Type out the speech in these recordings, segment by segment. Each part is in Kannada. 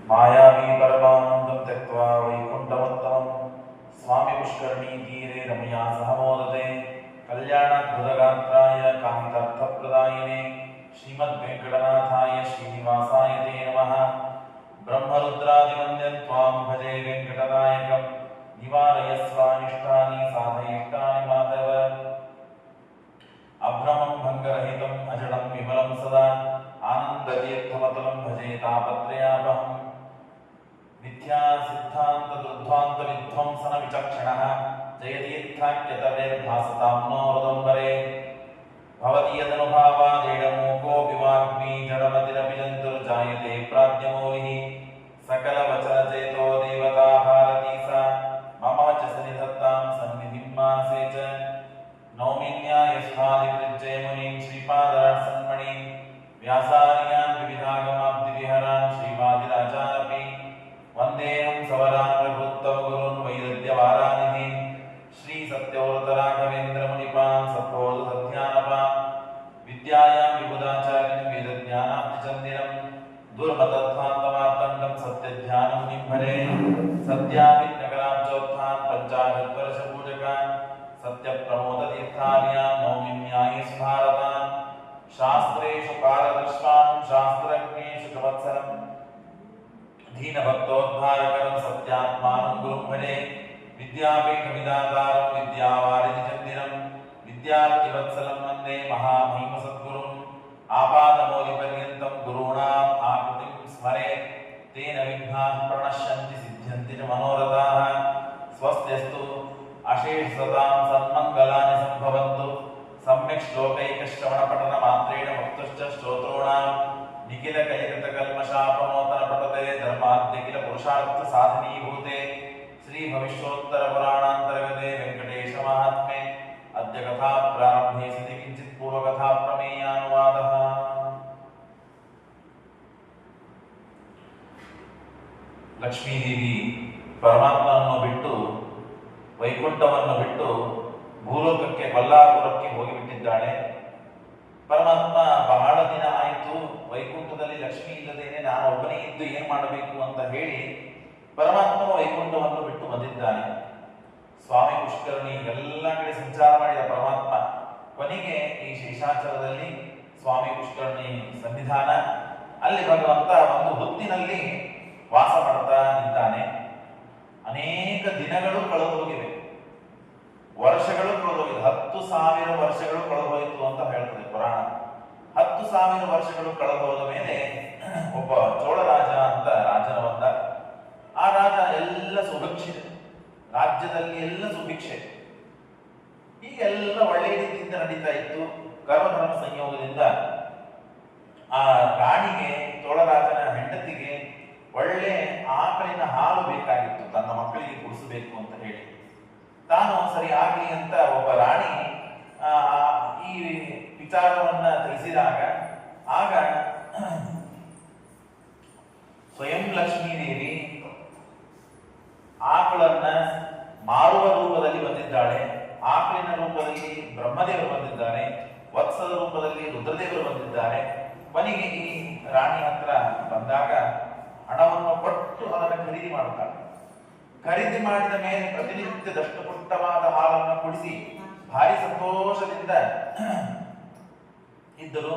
मायावी परमानन्दं त्यक्त्वा वैकुण्ठमुत्तमं स्वामी पुष्करणीतीरे रमया सह मोदते कल्याणाद्भुतगात्राय कामितार्थप्रदायिने श्रीमद्वेङ्कटनाथाय श्रीनिवासाय ते नमः। ब्रह्मरुद्रादिवन्द्यं त्वां भजे वेङ्कटनायकं निवारयस्वानिष्टानि साधयिष्टानि माधव। अभ्रमं भङ्गरहितम् अजडं विमलं सदा आनन्दतीर्थमतलं भजे तापत्रयापहम्। मिथ्या सिद्धान्त दुर्ध्वान्त विध्वंसन विचक्षणः जयतीर्थाख्यतवेर्भासतां नो हृदम्बरे। भवति यदनुभावादेडमूकोऽपि वाग्मी जडमतिरपि जन्तुर्जायते प्राज्ञमौलिः। सकलवचनचेतो देवता भारती सा मम वचसि निधत्तां सन्निधिं मानसे च। नौमिन्यायस्थादिकृत्ये मुनीं श्रीपादरासन्मणिं व्यासार्यान् विविधागमाब्धिविहरान् श्रीवादिराजानपि वन्देऽहं सवराङ्गभूत्तमगुरून् वैदग्ध्यवारानिधीन् श्रीसत्यव्रतराघवेन्द्रमुनिपान् सत्पोदसध्यानपान् विद्यायां विबुधाचार्यं वेदज्ञानाब्धिचन्दिरं दुर्मतध्वान्तमार्तण्डं सत्यध्यानं निम्भरे। सत्याभिज्ञकराब्जोत्थान् पञ्चाशद्वर्षपूजकान् सत्यप्रमोदतीर्थार्यान् नौमिन्यायस्मारतान् शास्त्रेषु कालदर्शान् शास्त्रज्ञेषु च वत्सरम् दीनभक्तोद्धारकरं सत्यात्मानं गुरुं भजे। विद्यापीठविदातारं विद्यावारिधिचन्दिरं विद्यार्थिवत्सलं वन्दे महामहिमसद्गुरुम्। आपादमौलिपर्यन्तं गुरूणाम् आकृतिं स्मरेत् तेन विघ्नाः प्रणश्यन्ति सिद्ध्यन्ति च मनोरथाः। स्वस्त्यस्तु अशेषसतां सन्मङ्गलानि सम्भवन्तु। सम्यक् श्लोकैकश्रवणपठनमात्रेण मुक्तश्च श्रोतॄणां निखिलकलिकृतकल्मषापमोचनपटते धर्माद्यखिलपुरुषार्थसाधनीभूते श्रीभविष्योत्तरपुराणान्तर्गते वेङ्कटेशमाहात्म्ये अद्य कथा प्रारम्भे सति किञ्चित् पूर्वकथा प्रमेयानुवादः। ಲಕ್ಷ್ಮೀದೇವಿ ಪರಮಾತ್ಮನನ್ನು ಬಿಟ್ಟು ವೈಕುಂಠವನ್ನು ಬಿಟ್ಟು ಭೂಲೋಕಕ್ಕೆ ಕೊಲ್ಲಾಪುರಕ್ಕೆ ಹೋಗಿಬಿಟ್ಟಿದ್ದಾಳೆ. ಪರಮಾತ್ಮ ಬಹಳ ದಿನ ಆಯಿತು, ವೈಕುಂಠದಲ್ಲಿ ಲಕ್ಷ್ಮಿ ಇಲ್ಲದೇನೆ ನಾನು ಒಬ್ಬನೇ ಇದ್ದು ಏನು ಮಾಡಬೇಕು ಅಂತ ಹೇಳಿ ಪರಮಾತ್ಮನು ವೈಕುಂಠವನ್ನು ಬಿಟ್ಟು ಬಂದಿದ್ದಾನೆ. ಸ್ವಾಮಿ ಪುಷ್ಕರಣಿ ಎಲ್ಲ ಕಡೆ ಸಂಚಾರ ಮಾಡಿದ ಪರಮಾತ್ಮ ಕೊನೆಗೆ ಈ ಶೇಷಾಚಲದಲ್ಲಿ ಸ್ವಾಮಿ ಪುಷ್ಕರಣಿ ಸನ್ನಿಧಾನ, ಅಲ್ಲಿ ಭಗವಂತ ಒಂದು ಹೊತ್ತಿನಲ್ಲಿ ವಾಸ ಮಾಡ್ತಾ ಇದ್ದಾನೆ. ಅನೇಕ ದಿನಗಳು ಕಳೆದು ಹೋಗಿವೆ, ವರ್ಷಗಳು ಕಳೆದೋಗಿದೆ. 10,000 ವರ್ಷಗಳು ಕಳೆದೋಯಿತು ಅಂತ ಹೇಳ್ತದೆ ಪುರಾಣ. 10,000 ವರ್ಷಗಳು ಕಳೆದೋದ ಮೇಲೆ ಒಬ್ಬ ಚೋಳರಾಜ ಅಂತ ರಾಜನ ಬಂದ. ಆ ರಾಜ ಎಲ್ಲ ಸುಭಿಕ್ಷೆ, ರಾಜ್ಯದಲ್ಲಿ ಎಲ್ಲ ಸುಭಿಕ್ಷೆ, ಹೀಗೆಲ್ಲ ಒಳ್ಳೆಯ ರೀತಿಯಿಂದ ನಡೀತಾ ಇತ್ತು. ಕರ್ಮಧರ್ಮ ಸಂಯೋಗದಿಂದ ಆ ರಾಣಿಗೆ, ಚೋಳರಾಜನ ಹೆಂಡತಿಗೆ ಒಳ್ಳೆ ಆಕಳಿನ ಹಾಲು ಬೇಕಾಗಿತ್ತು, ತನ್ನ ಮಕ್ಕಳಿಗೆ ಕುಡಿಸಬೇಕು ಅಂತ ಹೇಳಿ. ತಾನು ಸರಿ ಆಗಲಿ ಅಂತ ಒಬ್ಬ ರಾಣಿ ಈ ವಿಚಾರವನ್ನ ತಿಳಿಸಿದಾಗ, ಆಗ ಸ್ವಯಂ ಲಕ್ಷ್ಮೀದೇವಿ ಆಕಳನ್ನ ಮಾರುವ ರೂಪದಲ್ಲಿ ಬಂದಿದ್ದಾಳೆ. ಆಕಳಿನ ರೂಪದಲ್ಲಿ ಬ್ರಹ್ಮದೇವರು ಬಂದಿದ್ದಾರೆ, ವತ್ಸದ ರೂಪದಲ್ಲಿ ರುದ್ರದೇವರು ಬಂದಿದ್ದಾರೆ. ಕೊನೆಗೆ ಈ ರಾಣಿ ಹತ್ರ ಬಂದಾಗ ಹಣವನ್ನು ಕೊಟ್ಟು ಅದನ್ನು ಖರೀದಿ ಮಾಡ್ತಾಳೆ. ಖರೀದಿ ಮಾಡಿದ ಮೇಲೆ ಪ್ರತಿನಿತ್ಯ ದಷ್ಟಪುಷ್ಟವಾದ ಹಾಲನ್ನು ಕುಡಿಸಿ ಭಾರಿ ಸಂತೋಷದಿಂದ ಇದ್ದರು.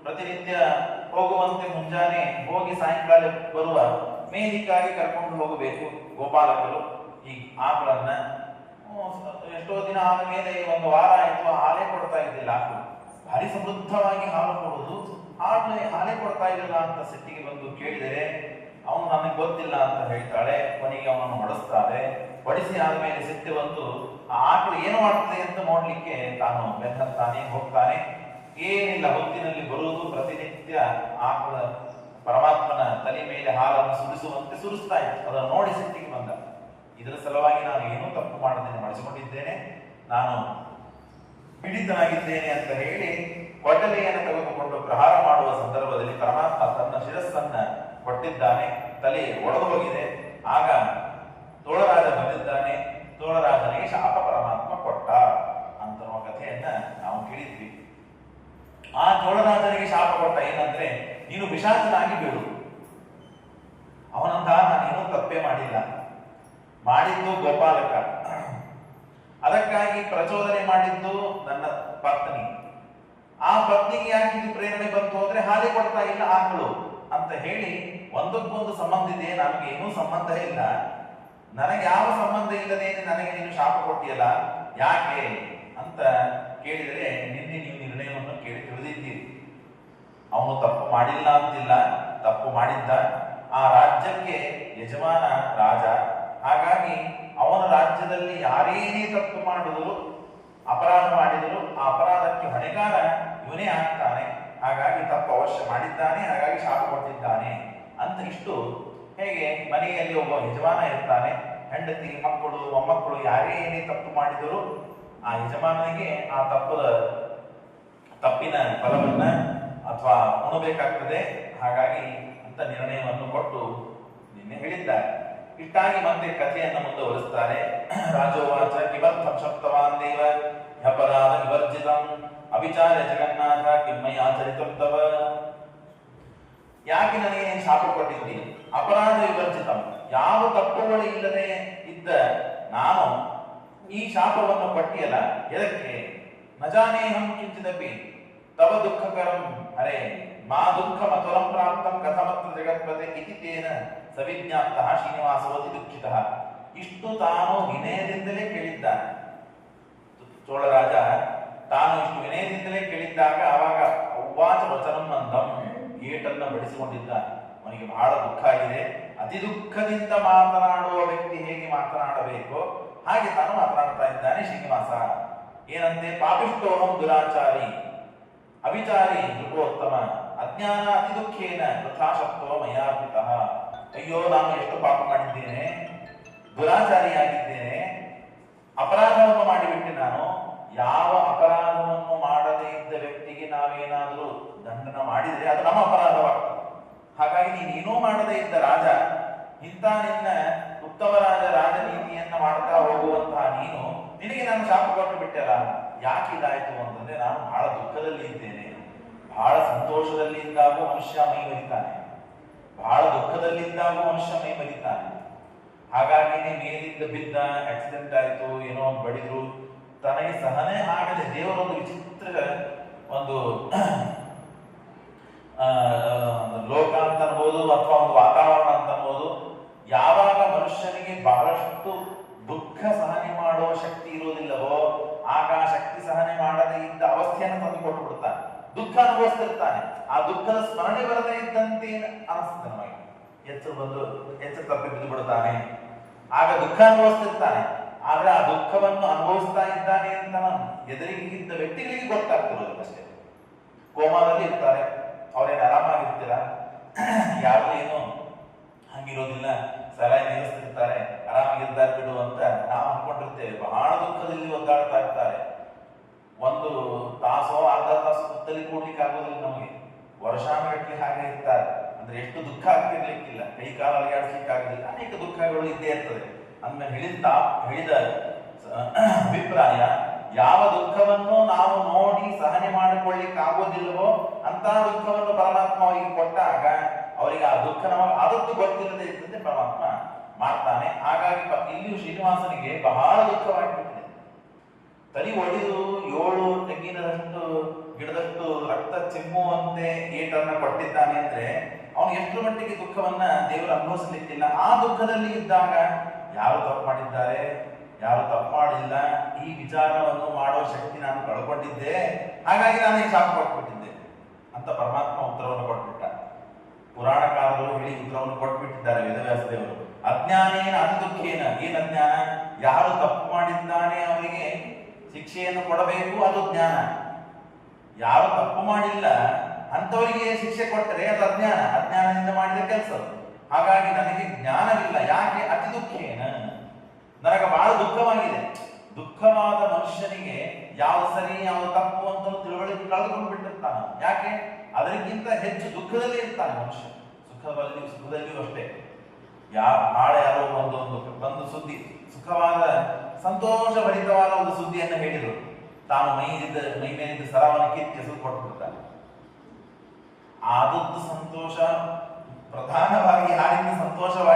ಪ್ರತಿನಿತ್ಯ ಹೋಗುವಂತೆ ಮುಂಜಾನೆ ಹೋಗಿ ಸಾಯಂಕಾಲ ಬರುವ ಮೇಲಿಕ್ಕಾಗಿ ಕರ್ಕೊಂಡು ಹೋಗಬೇಕು ಗೋಪಾಲಕರು ಈ ಆಕಳನ್ನ. ಎಷ್ಟೋ ದಿನ ಆದ ಮೇಲೆ, ಒಂದು ವಾರ ಆಯಿತು, ಹಾಲೇ ಕೊಡ್ತಾ ಇದ್ದಿಲ್ಲ ಆಕಳು. ಭಾರಿ ಸಮೃದ್ಧವಾಗಿ ಹಾಲು ಕೊಡುವುದು, ಹಾಲೇ ಕೊಡ್ತಾ ಇರಲಿಲ್ಲ ಅಂತ ಸಿಟ್ಟಿಗೆ ಬಂದು ಕೇಳಿದರೆ ಅವನು ನನಗೆ ಗೊತ್ತಿಲ್ಲ ಅಂತ ಹೇಳ್ತಾಳೆ. ಕೊನೆಗೆ ಅವನನ್ನು ಹೊಡೆಸ್ತಾರೆ. ಹೊಡಿಸಿ ಆದ್ಮೇಲೆ ಸಿಟ್ಟು ಬಂದು ಆ ಆಕಳು ಏನು ಮಾಡ್ತದೆ ಅಂತ ನೋಡ್ಲಿಕ್ಕೆ ತಾನು ಬೆನ್ನತ್ತಾನೆ, ಹೋಗ್ತಾನೆ. ಏನಿಲ್ಲ, ಹೊತ್ತಿನಲ್ಲಿ ಬರುವುದು, ಪ್ರತಿನಿತ್ಯ ಆಕಳ ಪರಮಾತ್ಮನ ತಲೆ ಮೇಲೆ ಹಾಲನ್ನು ಸುರಿಸುವಂತೆ ಸುರಿಸ್ತಾ ಇತ್ತು. ಅದನ್ನು ನೋಡಿ ಸಿಟ್ಟಿಗೆ ಬಂದ. ಇದರ ಸಲುವಾಗಿ ನಾನು ಏನೂ ತಪ್ಪು ಮಾಡದೇನೆ ಮಾಡಿಸಿಕೊಂಡಿದ್ದೇನೆ, ನಾನು ಪೀಡಿತನಾಗಿದ್ದೇನೆ ಅಂತ ಹೇಳಿ ಕೊಡಲೆಯನ್ನು ತೆಗೆದುಕೊಂಡು ಪ್ರಹಾರ ಮಾಡುವ ಸಂದರ್ಭದಲ್ಲಿ ಪರಮಾತ್ಮ ತನ್ನ ಶಿರಸ್ಸನ್ನ ಕೊಟ್ಟಿದ್ದಾನೆ. ತಲೆ ಒಡೆದು ಹೋಗಿದೆ. ಆಗ ತೋಳರಾಜ ಬಂದಿದ್ದಾನೆ. ತೋಳರಾಜನಿಗೆ ಶಾಪ ಪರಮಾತ್ಮ ಕೊಟ್ಟ ಅಂತ ಕಥೆಯನ್ನ ನಾವು ಕೇಳಿದ್ವಿ. ಆ ತೋಳರಾಜನಿಗೆ ಶಾಪ ಕೊಟ್ಟ ಏನಂದ್ರೆ, ನೀನು ಪಿಶಾಚನಾಗಿ ಬೀಳು. ಅವನ ಅವನಂದ ನಾನೇನು ತಪ್ಪೇ ಮಾಡಿಲ್ಲ, ಮಾಡಿದ್ದು ಗೋಪಾಲಕ, ಅದಕ್ಕಾಗಿ ಪ್ರಚೋದನೆ ಮಾಡಿದ್ದು ನನ್ನ ಪತ್ನಿ. ಆ ಪತ್ನಿಗೆ ಯಾಕೆ ಇದು ಪ್ರೇರಣೆ ಬಂತು ಅಂದ್ರೆ ಹಾಲಿ ಕೊಡ್ತಾ ಇಲ್ಲ ಆಕಳು ಅಂತ ಹೇಳಿ ಒಂದಕ್ಕೊಂದು ಸಂಬಂಧ ಇದೆ, ನನಗೆ ಏನೂ ಸಂಬಂಧ ಇಲ್ಲ, ನನಗೆ ಯಾವ ಸಂಬಂಧ ಇಲ್ಲದೆ ನನಗೆ ನೀನು ಶಾಪ ಕೊಟ್ಟಿಯಲ್ಲ ಯಾಕೆ ಅಂತ ಕೇಳಿದರೆ ನಿನ್ನೆ ನೀವು ನಿರ್ಣಯವನ್ನು ಕೇಳಿ ತಿಳಿದಿದ್ದೀರಿ. ಅವನು ತಪ್ಪು ಮಾಡಿಲ್ಲ ಅಂತಿಲ್ಲ, ತಪ್ಪು ಮಾಡಿದ್ದ. ಆ ರಾಜ್ಯಕ್ಕೆ ಯಜಮಾನ ರಾಜ, ಹಾಗಾಗಿ ಅವನ ರಾಜ್ಯದಲ್ಲಿ ಯಾರೇನೇ ತಪ್ಪು ಮಾಡಿದ್ರು, ಅಪರಾಧ ಮಾಡಿದರು, ಆ ಅಪರಾಧಕ್ಕೆ ಹೊಣೆಗಾರ ಇವನೇ ಆಗ್ತಾನೆ. ಹಾಗಾಗಿ ತಪ್ಪು ಅವಶ್ಯ ಮಾಡಿದ್ದಾನೆ, ಹಾಗಾಗಿ ಶಾಪ ಕೊಟ್ಟಿದ್ದಾನೆ ಅಂತ. ಇಷ್ಟು ಹೇಗೆ ಮನೆಯಲ್ಲಿ ಒಬ್ಬ ಯಜಮಾನ ಇರ್ತಾನೆ, ಹೆಂಡತಿ, ಮಕ್ಕಳು, ಮೊಮ್ಮಕ್ಕಳು ಯಾರೇ ಏನೇ ತಪ್ಪು ಮಾಡಿದರೂ ಆ ಯಜಮಾನನಿಗೆ ಆ ತಪ್ಪಿನ ಫಲವನ್ನ ಅಥವಾ ಉಣಬೇಕಾಗ್ತದೆ, ಹಾಗಾಗಿ ಅಂತ ನಿರ್ಣಯವನ್ನು ಕೊಟ್ಟು ನಿನ್ನೆ ಹೇಳಿದ್ದಾರೆ. ಇಟ್ಟಾಗಿ ಮತ್ತೆ ಕಥೆಯನ್ನು ಮುಂದುವರಿಸ್ತಾರೆ. ರಾಜೋವಾಚ ಕಿಮರ್ಥಂ ಶಕ್ತವಾನ್ ದೇವ ಅಪರಾಧ ವಿವರ್ಜಿತಂ ಅವಿಚಾರ ಜಗನ್ನಾಥ ಕಿಮ್ಮಯಾಚರಿತಂ ತವ. ಯಾಕೆ ನನಗೆ ಶಾಪ ಕೊಟ್ಟಿದ್ದಿ? ಅಪರಾಧ ವಿವರ್ಜಿತಂ, ಯಾವ ತಪ್ಪುಗಳು ಇಲ್ಲದೆ ಇದ್ದ ನಾನು ಈ ಶಾಪವನ್ನು ಕೊಟ್ಟಿಯಲ್ಲ, ಎದಕ್ಕೆ? ನಜಾನೇಹಂ ಕಿಂಚಿದಪಿ ತವ ದುಃಖಕರಂ ಹರೇ ಮಾ ದುಃಖ ಮತುರಂ ಪ್ರಾಪ್ತಂ ಕಥಮತ್ರ ಜಗತ್ಪತೆ ಇತಿ ತೇನ ಸವಿಜ್ಞಾಪ್ತಃ ಶ್ರೀನಿವಾಸವತಿ ದುಃಖಿತಃ. ಇಷ್ಟು ತಾನು ವಿನಯದಿಂದಲೇ ಕೇಳಿದ್ದಾನೆ. ಚೋಳರಾಜ ತಾನು ಇಷ್ಟು ವಿನಯದಿಂದಲೇ ಕೇಳಿದ್ದಾಗ ಆವಾಗ ಅವ್ವಾಚ ವಚನಂ ಮಂದಂ, ಏಟನ್ನ ಬಡಿಸಿಕೊಂಡಿದ್ದ. ಅವನಿಗೆ ಬಹಳ ದುಃಖ ಆಗಿದೆ. ಅತಿ ದುಃಖದಿಂದ ಮಾತನಾಡುವ ವ್ಯಕ್ತಿ ಹೇಗೆ ಮಾತನಾಡಬೇಕು ಹಾಗೆ ತಾನು ಮಾತನಾಡ್ತಾ ಇದ್ದಾನೆ ಶ್ರೀನಿವಾಸ. ಏನಂತೆ? ಪಾಪಿಷ್ಟೋಹಂ ದುರಾಚಾರಿ ಅವಿಚಾರಿ ನೃಪೋತ್ತಮ ಅಜ್ಞಾನ ಅತಿ ದುಃಖೇನ ತಥಾಶಕ್ತೋ ಮಯಾರ್ಪಿತಃ. ಅಯ್ಯೋ, ನಾನು ಎಷ್ಟು ಪಾಪ ಮಾಡಿದ್ದೇನೆ, ದುರಾಚಾರಿಯಾಗಿದ್ದೇನೆ, ಅಪರಾಧವನ್ನು ಮಾಡಿಬಿಟ್ಟೆ ನಾನು. ಯಾವ ಅಪರಾಧವನ್ನು ಮಾಡದೇ ಇದ್ದ ವ್ಯಕ್ತಿಗೆ ನಾವೇನಾದರೂ ದಂಡನ ಮಾಡಿದರೆ ಅದು ನಮ್ಮ ಅಪರಾಧವಾಗ್ತದೆ. ಹಾಗಾಗಿ ನೀನೇನೂ ಮಾಡದೇ ಇದ್ದ ರಾಜ, ಇಂಥ ನಿನ್ನ ಉತ್ತಮ ರಾಜನೀತಿಯನ್ನ ಮಾಡ್ತಾ ಹೋಗುವಂತಹ ನೀನು, ನಿನಗೆ ನಾನು ಶಾಪ ಕೊಟ್ಟು ಬಿಟ್ಟೆಲ್ಲ. ಯಾಕೆ ಇದಾಯ್ತು ಅಂತಂದ್ರೆ ನಾನು ಬಹಳ ದುಃಖದಲ್ಲಿ ಇದ್ದೇನೆ. ಬಹಳ ಸಂತೋಷದಲ್ಲಿ ಇದ್ದಾಗೂ ಮನುಷ್ಯ ಮೈ ಮರಿತಾನೆ, ಬಹಳ ದುಃಖದಲ್ಲಿದ್ದಾಗೂ ಮನುಷ್ಯ ಮೈ ಮರಿತಾನೆ. ಹಾಗಾಗಿ ಮೇಲಿಂದ ಬಿದ್ದ, ಆಕ್ಸಿಡೆಂಟ್ ಆಯ್ತು, ಏನೋ ಒಂದು ಬಡಿದ್ರು, ತನಗೆ ಸಹನೆ ಆಗದೆ ದೇವರೊಂದು ವಿಚಿತ್ರ ಒಂದು ಲೋಕ ಅಂತ ಅನ್ಬೋದು ಅಥವಾ ಒಂದು ವಾತಾವರಣ ಅಂತ ಅನ್ಬೋದು. ಯಾವಾಗ ಮನುಷ್ಯನಿಗೆ ಬಹಳಷ್ಟು ದುಃಖ ಸಹನೆ ಮಾಡುವ ಶಕ್ತಿ ಇರುವುದಿಲ್ಲವೋ ಆಗ ಶಕ್ತಿ ಸಹನೆ ಮಾಡದೇ ಇದ್ದ ಅವಸ್ಥೆಯನ್ನು ತಂದು ಕೊಟ್ಟು ಬಿಡ್ತಾನೆ. ದುಃಖ ಅನುಭವಿಸ್ತಿರ್ತಾನೆ. ಆ ದುಃಖದ ಸ್ಮರಣೆ ಬರದೇ ಇದ್ದಂತೆ ಅನಿಸ್ತದೆ ನಮಗೆ. ಎಚ್ಚರ ತಪ್ಪಿ ಬಿದ್ದು ಬಿಡ್ತಾನೆ. ಆಗ ದುಃಖ ಅನುಭವಿಸ್ತಿರ್ತಾನೆ. ಆದ್ರೆ ಆ ದುಃಖವನ್ನು ಅನುಭವಿಸ್ತಾ ಇದ್ದಾನೆ ಅಂತ ಎದುರಿಗಿದ್ದ ವ್ಯಕ್ತಿಗಳಿಗೆ ಗೊತ್ತಾಗ್ತಿರೋದು ಅಷ್ಟೇ. ಕೋಮಾದಲ್ಲಿ ಇರ್ತಾರೆ, ಅವ್ರೇನು ಆರಾಮಾಗಿರ್ತೀರ, ಯಾರು ಏನು ಹಂಗಿರೋದಿಲ್ಲ, ಸಲಹೆ ನಿಲ್ಲಿಸ್ತಿರ್ತಾರೆ, ಆರಾಮಾಗಿರ್ತಾರೆ ಬಿಡು ಅಂತ ನಾವು ಅನ್ಕೊಂಡಿರ್ತೇವೆ. ಬಹಳ ದುಃಖದಲ್ಲಿ ಒದ್ದಾಡ್ತಾ ಇರ್ತಾರೆ. ಒಂದು ತಾಸೋ ಅರ್ಧ ತಾಸು ಸುತ್ತಲಿ ಕೂಡ್ಲಿಕ್ಕೆ ಆಗೋದಿಲ್ಲ ನಮಗೆ. ವರ್ಷಾನುಗಟ್ಟಲೆ ಹಾಗೆ ಇರ್ತಾರೆ. ಅಂದ್ರೆ ಎಷ್ಟು ದುಃಖ ಆಗ್ತಿರ್ಲಿಕ್ಕಿಲ್ಲ, ಕೈ ಕಾಲ ಅಲಿಯಾಡಿಸ್ಲಿಕ್ಕೆ ಆಗೋದಿಲ್ಲ, ಅನೇಕ ದುಃಖಗಳು ಇದ್ದೇ ಇರ್ತದೆ. ಅಂದ್ಮೇಲೆ ಹೇಳಿದ ಅಭಿಪ್ರಾಯ, ಯಾವ ದುಃಖವನ್ನು ನಾವು ನೋಡಿ ಸಹನೆ ಮಾಡಿಕೊಳ್ಳಿಕ್ಕೆ ಆಗೋದಿಲ್ಲವೋ ಅಂತ ದುಃಖವನ್ನು ಪರಮಾತ್ಮ ಅವರಿಗೆ ಕೊಟ್ಟಾಗ ಅವರಿಗೆ ಆ ದುಃಖ ನಮಗೆ ಆದದ್ದು ಗೊತ್ತಿಲ್ಲದೆ ಇದ್ದಂತೆ ಪರಮಾತ್ಮ ಮಾಡ್ತಾನೆ. ಹಾಗಾಗಿ ಇಲ್ಲಿಯೂ ಶ್ರೀನಿವಾಸನಿಗೆ ಬಹಳ ದುಃಖವಾಗಿಬಿಟ್ಟಿದೆ. ತಲೆ ಒಡೆದು 7 ತೆಂಗಿನದಷ್ಟು ಗಿಡದಷ್ಟು ರಕ್ತ ಚಿಮ್ಮುವಂತೆ ಏಟನ್ನ ಕೊಟ್ಟಿದ್ದಾನೆ ಅಂದ್ರೆ ಅವನು ಎಷ್ಟು ಮಟ್ಟಿಗೆ ದುಃಖವನ್ನ ದೇವರು ಅನುಭವಿಸಲಿಕ್ಕಿಲ್ಲ. ಆ ದುಃಖದಲ್ಲಿ ಇದ್ದಾಗ ಯಾರು ತಪ್ಪು ಮಾಡಿದ್ದಾರೆ, ಯಾರು ತಪ್ಪು ಮಾಡಿಲ್ಲ, ಈ ವಿಚಾರವನ್ನು ಮಾಡೋ ಶಕ್ತಿ ನಾನು ಕಳ್ಕೊಂಡಿದ್ದೆ, ಹಾಗಾಗಿ ನಾನು ಈ ಶಾಪ ಕೊಟ್ಬಿಟ್ಟಿದ್ದೆ ಅಂತ ಪರಮಾತ್ಮ ಉತ್ತರವನ್ನು ಕೊಟ್ಬಿಟ್ಟ. ಪುರಾಣಕಾರರು ಹೇಳಿ ಉತ್ತರವನ್ನು ಕೊಟ್ಬಿಟ್ಟಿದ್ದಾರೆ ವೇದವ್ಯಾಸ ದೇವರು. ಅಜ್ಞಾನೇನ ಅತಿ ದುಃಖೇನ. ಏನ್ ಅಜ್ಞಾನ? ಯಾರು ತಪ್ಪು ಮಾಡಿದ್ದಾನೆ ಅವರಿಗೆ ಶಿಕ್ಷೆಯನ್ನು ಕೊಡಬೇಕು, ಅದು ಜ್ಞಾನ. ಯಾರು ತಪ್ಪು ಮಾಡಿಲ್ಲ ಅಂತವರಿಗೆ ಶಿಕ್ಷೆ ಕೊಟ್ಟರೆ ಅದು ಅಜ್ಞಾನ, ಅಜ್ಞಾನದಿಂದ ಮಾಡಿದ ಕೆಲಸ. ಹಾಗಾಗಿ ನನಗೆ ಜ್ಞಾನವಿಲ್ಲ. ಯಾಕೆ? ಅತಿ ದುಃಖೇನ, ನನಗೆ ಬಹಳ ದುಃಖವಾಗಿದೆ. ದುಃಖವಾದ ಮನುಷ್ಯನಿಗೆ ಯಾವ್ದು ಸರಿ ಯಾವ್ದು ತಪ್ಪು ಅಂತ ತಿಳುವಳಿಕೆ ಕಳೆದುಕೊಂಡು ಬಿಟ್ಟಿರ್ತಾನೆ. ಯಾಕೆ? ಅದಕ್ಕಿಂತ ಹೆಚ್ಚು ದುಃಖದಲ್ಲಿ ಇರ್ತಾನೆ ಮನುಷ್ಯ. ಸುಖದಲ್ಲಿಯೂ ಅಷ್ಟೇ. ನಾಳೆ ಯಾರೋ ಒಂದು ಸುದ್ದಿ, ಸುಖವಾದ ಸಂತೋಷಭರಿತವಾದ ಒಂದು ಸುದ್ದಿಯನ್ನು ಹೇಳಿದ್ರು. ತಾನು ಮೈ ಮೇಲಿದ್ದ ಸರವನ್ನು ಕಿತ್ತಿ ಹೆಸರು ಕೊಟ್ಬಿಡ್ತಾನೆ. ಆದದ್ದು ಸಂತೋಷ, ಪ್ರಧಾನವಾಗಿ ಯಾರಿಂದ ಸಂತೋಷವಾಗಿ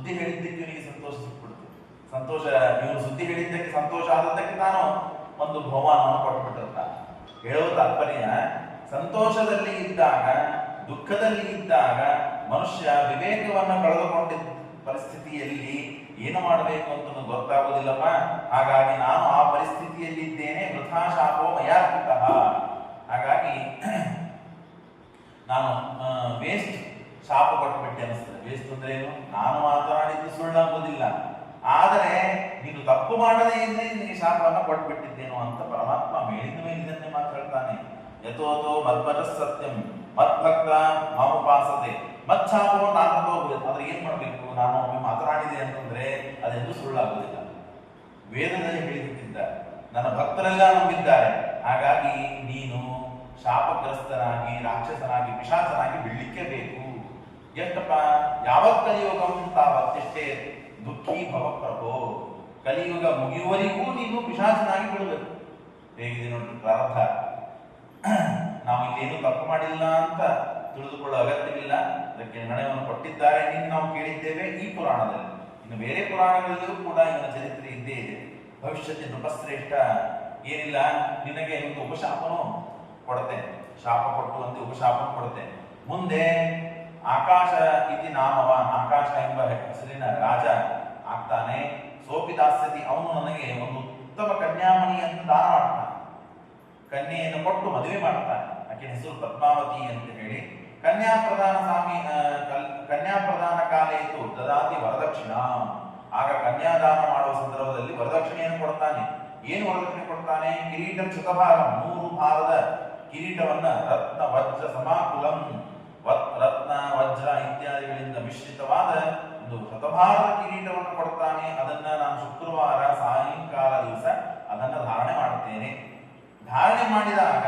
ಸುದ್ದಿ ಹೇಳಿದ್ದಕ್ಕೆ ಇವನಿಗೆ ಸಂತೋಷ ಸಿಕ್ಬಿಡ್ತು. ಸಂತೋಷ, ಇವನು ಸುದ್ದಿ ಹೇಳಿದ್ದಕ್ಕೆ ಸಂತೋಷ ಆದದ್ದಕ್ಕೆ ತಾನು ಒಂದು ಬಹುಮಾನವನ್ನು ಕೊಟ್ಬಿಟ್ಟಿರ್ತ. ಹೇಳುವ ತಾತ್ಪರ್ಯ, ಸಂತೋಷದಲ್ಲಿ ಇದ್ದಾಗ, ದುಃಖದಲ್ಲಿ ಇದ್ದಾಗ ಮನುಷ್ಯ ವಿವೇಕವನ್ನು ಕಳೆದುಕೊಂಡಿದ್ದ ಪರಿಸ್ಥಿತಿಯಲ್ಲಿ ಏನು ಮಾಡಬೇಕು ಅಂತ ಗೊತ್ತಾಗುವುದಿಲ್ಲಪ್ಪ. ಹಾಗಾಗಿ ನಾನು ಆ ಪರಿಸ್ಥಿತಿಯಲ್ಲಿದ್ದೇನೆ, ವೃಥಾ ಶಾಪೋ ಮಯಾರ್ಪಿತಃ. ಹಾಗಾಗಿ ನಾನು ವೇಸ್ಟ್ ಶಾಪ ಕೊಟ್ಟುಬಿಟ್ಟೆ ಅನಿಸ್ತದೆ. ವೇಸ್ಟ್ ಅಂದ್ರೆ ಏನು? ನಾನು ಮಾತನಾಡಿದ್ದು ಸುಳ್ಳಾಗುವುದಿಲ್ಲ, ಆದರೆ ನೀನು ತಪ್ಪು ಮಾಡದೇ ಇದ್ರೆ ನಿನಗೆ ಶಾಪವನ್ನು ಕೊಟ್ಬಿಟ್ಟಿದ್ದೇನೋ ಅಂತ ಪರಮಾತ್ಮ ಮೇಲಿನ ಮೇಲಿನನ್ನೇ ಮಾತಾಡ್ತಾನೆ. ಯಥೋತೋ ಮದ್ವಚ ಸತ್ಯಂ ಮದ್ಭಕ್ತ ಮಾಮುಪಾಸತೆ ಮಚ್ಛಾಪೋ ನಾನೋ. ಆದ್ರೆ ಏನ್ ಮಾಡ್ಬೇಕು? ನಾನು ಒಮ್ಮೆ ಮಾತನಾಡಿದೆ ಅಂತಂದ್ರೆ ಅದೆಂದು ಸುಳ್ಳಾಗುವುದಿಲ್ಲ. ವೇದದಲ್ಲಿ ಹೇಳಿಬಿಟ್ಟಿದ್ದ, ನನ್ನ ಭಕ್ತರೆಲ್ಲ ನಂಬಿದ್ದಾರೆ, ಹಾಗಾಗಿ ನೀನು ಶಾಪಗ್ರಸ್ತನಾಗಿ, ರಾಕ್ಷಸನಾಗಿ, ಪಿಶಾಚನಾಗಿ ಬೀಳಲಿಕ್ಕೆ ಬೇಕು. ಎಷ್ಟಪ್ಪ? ಯಾವತ್ ಕಲಿಯುಗಂ ತಾವತ್ತಿಷ್ಟೇ ದುಃಖಿ ಭವ ಪ್ರಭೋ. ಕಲಿಯುಗ ಮುಗಿಯುವವರೆಗೂ ನೀನು ಪಿಶಾಚನಾಗಿ ಬೀಳಬೇಕು. ಹೇಗಿದೆ ನೋಡಿ ಪ್ರಾರಬ್ಧ. ನಾವು ಇಲ್ಲೇನು ತಪ್ಪು ಮಾಡಿಲ್ಲ ಅಂತ ತಿಳಿದುಕೊಳ್ಳೋ ಅಗತ್ಯವಿಲ್ಲ. ಅದಕ್ಕೆ ನಿರ್ಣಯವನ್ನು ಕೊಟ್ಟಿದ್ದಾರೆ. ನೀನು ನಾವು ಕೇಳಿದ್ದೇವೆ ಈ ಪುರಾಣದಲ್ಲಿ. ಇನ್ನು ಬೇರೆ ಪುರಾಣಗಳಲ್ಲಿಯೂ ಕೂಡ ಇವನ ಚರಿತ್ರೆ ಇದ್ದೇ ಇದೆ. ಭವಿಷ್ಯದ ನೃಪಶ್ರೇಷ್ಠ ಏನಿಲ್ಲ, ನಿನಗೆ ಒಂದು ಉಪಶಾಪನು ಕೊಡುತ್ತೇನೆ, ಶಾಪ ಕೊಟ್ಟುವಂತೆ ಉಪಶಾಪನ ಕೊಡುತ್ತೇನೆ. ಮುಂದೆ ಆಕಾಶ ಇತಿ ನಾಮವ, ಆಕಾಶ ಎಂಬ ಹೆಸರಿನ ರಾಜ ಆಗ್ತಾನೆ. ಸೋಪಿದಾಸ್ಯತಿ, ಅವನು ನನಗೆ ಒಂದು ಉತ್ತಮ ಕನ್ಯಾಮಣಿಯನ್ನು ದಾನ ಮಾಡ್ತಾನೆ. ಕನ್ಯೆಯನ್ನು ಕೊಟ್ಟು ಮದುವೆ ಮಾಡ್ತಾನೆ. ಆಕೆ ಹೆಸರು ಪದ್ಮಾವತಿ ಅಂತ ಹೇಳಿ. ಕನ್ಯಾಪ್ರದಾನ ಕಾಲೇತು ದದಾತಿ ವರದಕ್ಷಿಣ. ಆಗ ಕನ್ಯಾದಾನ ಮಾಡುವ ಸಂದರ್ಭದಲ್ಲಿ ವರದಕ್ಷಿಣೆಯನ್ನು ಕೊಡ್ತಾನೆ. ಏನು ವರದಕ್ಷಿಣೆ ಕೊಡ್ತಾನೆ? ಕಿರೀಟಂ ಶತಭಾರ, 100 ಭಾರದ ಕಿರೀಟವನ್ನ, ರತ್ನ ವಜ್ರ ಸಮಾಕುಲಂ, ರತ್ನ ವಜ್ರ ಇತ್ಯಾದಿಗಳಿಂದ ಮಿಶ್ರಿತವಾದ ಒಂದು ಶತಭಾರದ ಕಿರೀಟವನ್ನು ಕೊಡ್ತಾನೆ. ಅದನ್ನ ನಾನು ಶುಕ್ರವಾರ ಸಾಯಂಕಾಲ ದಿವಸ ಅದನ್ನ ಧಾರಣೆ ಮಾಡುತ್ತೇನೆ. ಧಾರಣೆ ಮಾಡಿದಾಗ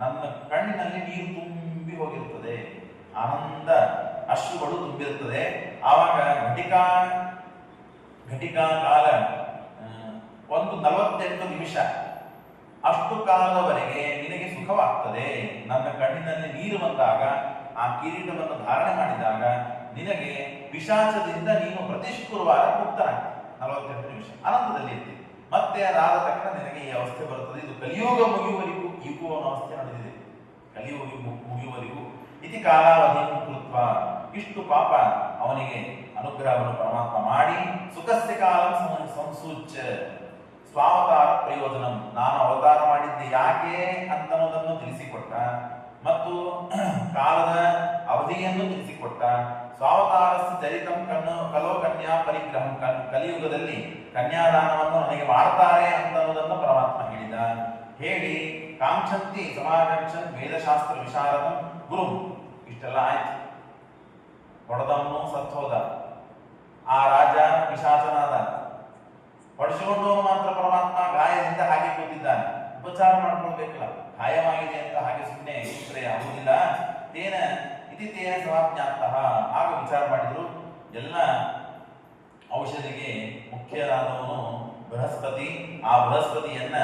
ನನ್ನ ಕಣ್ಣಿನಲ್ಲಿ ನೀರು ತುಂಬಿ ಹೋಗಿರುತ್ತದೆ, ಆನಂದ ಅಶ್ರುಗಳು ತುಂಬಿರುತ್ತದೆ. ಆವಾಗ ಘಟಿಕಾ ಕಾಲ, ಒಂದು 48 ನಿಮಿಷ ಅಷ್ಟು ಕಾಲದವರೆಗೆ ನಿನಗೆ ಸುಖವಾಗ್ತದೆ. ನನ್ನ ಕಣ್ಣಿನಲ್ಲಿ ನೀರು ಬಂದಾಗ, ಆ ಕಿರೀಟವನ್ನು ಧಾರಣೆ ಮಾಡಿದಾಗ ನಿನಗೆ ಪಿಶಾಚದಿಂದ ನೀನು ಪ್ರತಿ ಶುಕ್ರವಾರ ಮುಕ್ತನಾಗ್ತದೆ. 48 ನಿಮಿಷ ಆನಂದದಲ್ಲಿ ಇರ್ತೀವಿ. ಮತ್ತೆ ಅದಾದ ತಕ್ಷಣ ನಿನಗೆ ಈ ಅವಸ್ಥೆ ಬರುತ್ತದೆ. ಇದು ಕಲಿಯುಗ ಮುಗಿಯುವವರೆಗೂ ಈಗೂ ಅವನ ಅವಸ್ಥೆ ನಡೆದಿದೆ. ಕಲಿಯುಗ ಮುಗಿಯುವವರೆಗೂ ಇತಿ ಕಾಲಾವಧಿಯನ್ನು ಕೃತ್ವ, ಇಷ್ಟು ಪಾಪ ಅವನಿಗೆ ಅನುಗ್ರಹವನ್ನು ಪರಮಾತ್ಮ ಮಾಡಿ, ಸುಖಸ್ಯ ಕಾಲಂ ಸಂಸೂಚ್ಯ ಸ್ವಾವತಾರ ಪ್ರಯೋಜನ, ನಾನು ಅವತಾರ ಮಾಡಿದ್ದೆ ಯಾಕೆ ಅಂತನ್ನೋದನ್ನು ತಿಳಿಸಿಕೊಟ್ಟ, ಮತ್ತು ಕಾಲದ ಅವಧಿಯನ್ನು ತಿಳಿಸಿಕೊಟ್ಟ. ಸ್ವಾವತಾರಸ್ಯ ಚರಿತಂ ಕಲೋ ಕನ್ಯಾ ಪರಿಗ್ರಹಂ, ಕಲಿಯುಗದಲ್ಲಿ ಕನ್ಯಾದಾನವನ್ನು ನನಗೆ ಮಾಡ್ತಾರೆ ಅಂತನ್ನೋದನ್ನು ಪರಮಾತ್ಮ ಹೇಳಿದ. ಹೇಳಿ ಕಾಂಕ್ಷಂತಿ ಸಮಾಗಚ್ಚನ್ ವೇದಶಾಸ್ತ್ರ ವಿಶಾರದಂ ಗುರು. ಇಷ್ಟೆಲ್ಲ ಆಯ್ತು. ಹೊಡೆದವನು ಸತ್ತೋದ, ಆ ರಾಜ ಪಿಶಾಚನಾದ. ಹೊಡೆಸಿಕೊಂಡು ಮಾತ್ರ ಪರಮಾತ್ಮ ಗಾಯದಿಂದ ಹಾಗೆ ಕೂತಿದ್ದಾನೆ. ಉಪಚಾರ ಮಾಡ್ಕೊಳ್ಬೇಕಲ್ಲ, ಗಾಯವಾಗಿದೆ ಅಂತ ಹಾಗೆ ಸುಮ್ಮನೆ ಇದ್ರೆ ಆಗುವುದಿಲ್ಲ. ತೇನ ಸಮಾಜ್ಞಾತಃ, ಆಗ ವಿಚಾರ ಮಾಡಿದ್ರು. ಎಲ್ಲ ಔಷಧಿಗೆ ಮುಖ್ಯನಾದವನು ಬೃಹಸ್ಪತಿ. ಆ ಬೃಹಸ್ಪತಿಯನ್ನ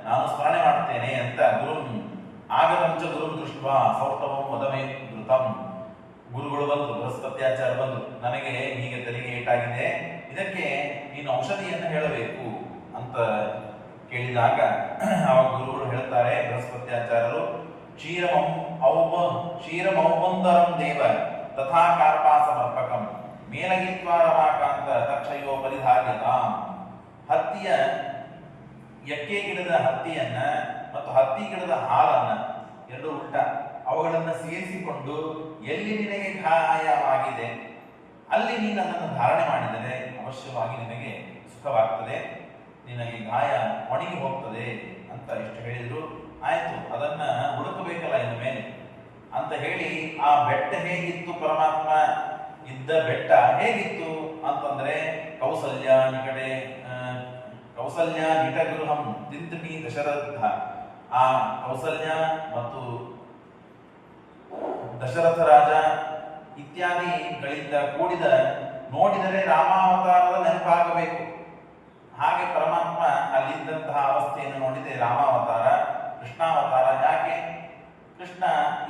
ನಾನು ಸ್ಮರಣೆ ಮಾಡುತ್ತೇನೆ ಅಂತ ಆಗತಂಚ ಗುರು ದೃಷ್ಟ ಸೌಷ್ಠವಂ ವದಮೇ ಧೃತಂ. ಗುರುಗಳು ಬಂದ್ರು, ಬೃಹಸ್ಪತ್ಯಾಚಾರ್ಯ ಬಂದ್ರು, ನನಗೆ ಹೀಗೆ ತಲೆಗೆ ಏಟಾಗಿದೆ, ಇದಕ್ಕೆ ನೀನು ಔಷಧಿಯನ್ನು ಹೇಳಬೇಕು ಅಂತ ಕೇಳಿದಾಗ ಅವಾಗ ಗುರುಗಳು ಹೇಳ್ತಾರೆ, ಬೃಹಸ್ಪತ್ಯಾಚಾರ್ಯರು, ಕ್ಷೀರಮೌಬಂದರಂ ದೇವ ತಥಾ ಕಾರ್ಪಾ ಸಮರ್ಪಕಂ ಮೇಲಗಿತ್ವಾ ರಮಾಕಾಂತ ತಕ್ಷಯೋ ಪರಿಧಾರ್ಯತ. ಹತ್ತಿಯ ಎಕ್ಕೆ ಗಿಡದ ಹತ್ತಿಯನ್ನ ಮತ್ತು ಹತ್ತಿ ಗಿಡದ ಹಾಲನ್ನ ಎರಡು ಉಲ್ಟ ಅವುಗಳನ್ನ ಸೇರಿಸಿಕೊಂಡು ಎಲ್ಲಿ ನಿನಗೆ ಗಾಯವಾಗಿದೆ ಅಲ್ಲಿ ನೀನು ಅದನ್ನು ಧಾರಣೆ ಮಾಡಿದರೆ ಅವಶ್ಯವಾಗಿ ನಿನಗೆ ಸುಖವಾಗ್ತದೆ, ನಿನಗೆ ಗಾಯ ಒಣಗಿ ಹೋಗ್ತದೆ ಅಂತ ಇಷ್ಟು ಹೇಳಿದ್ರು. ಆಯ್ತು, ಅದನ್ನ ಹುಡುಕಬೇಕಲ್ಲ ಇನ್ನು ಮೇಲೆ ಅಂತ ಹೇಳಿ, ಆ ಬೆಟ್ಟ ಹೇಗಿತ್ತು, ಪರಮಾತ್ಮ ಇದ್ದ ಬೆಟ್ಟ ಹೇಗಿತ್ತು ಅಂತಂದ್ರೆ, ಕೌಸಲ್ಯ ನಿಟಗೃಹಂ ತಿಂತಮಿ ದಶರಥ. ಆ ಕೌಸಲ್ಯ ಮತ್ತು ದಶರಥ ರಾಜ ಇತ್ಯಾದಿಗಳಿಂದ ಕೂಡಿದ, ನೋಡಿದರೆ ರಾಮಾವತಾರದ ನೆನಪಾಗಬೇಕು. ಹಾಗೆ ಪರಮಾತ್ಮ ಅಲ್ಲಿದ್ದಂತಹ ಅವಸ್ಥೆಯನ್ನು ನೋಡಿದೆ ರಾಮಾವತಾರ, ಕೃಷ್ಣಾವತಾರ. ಯಾಕೆ ಕೃಷ್ಣ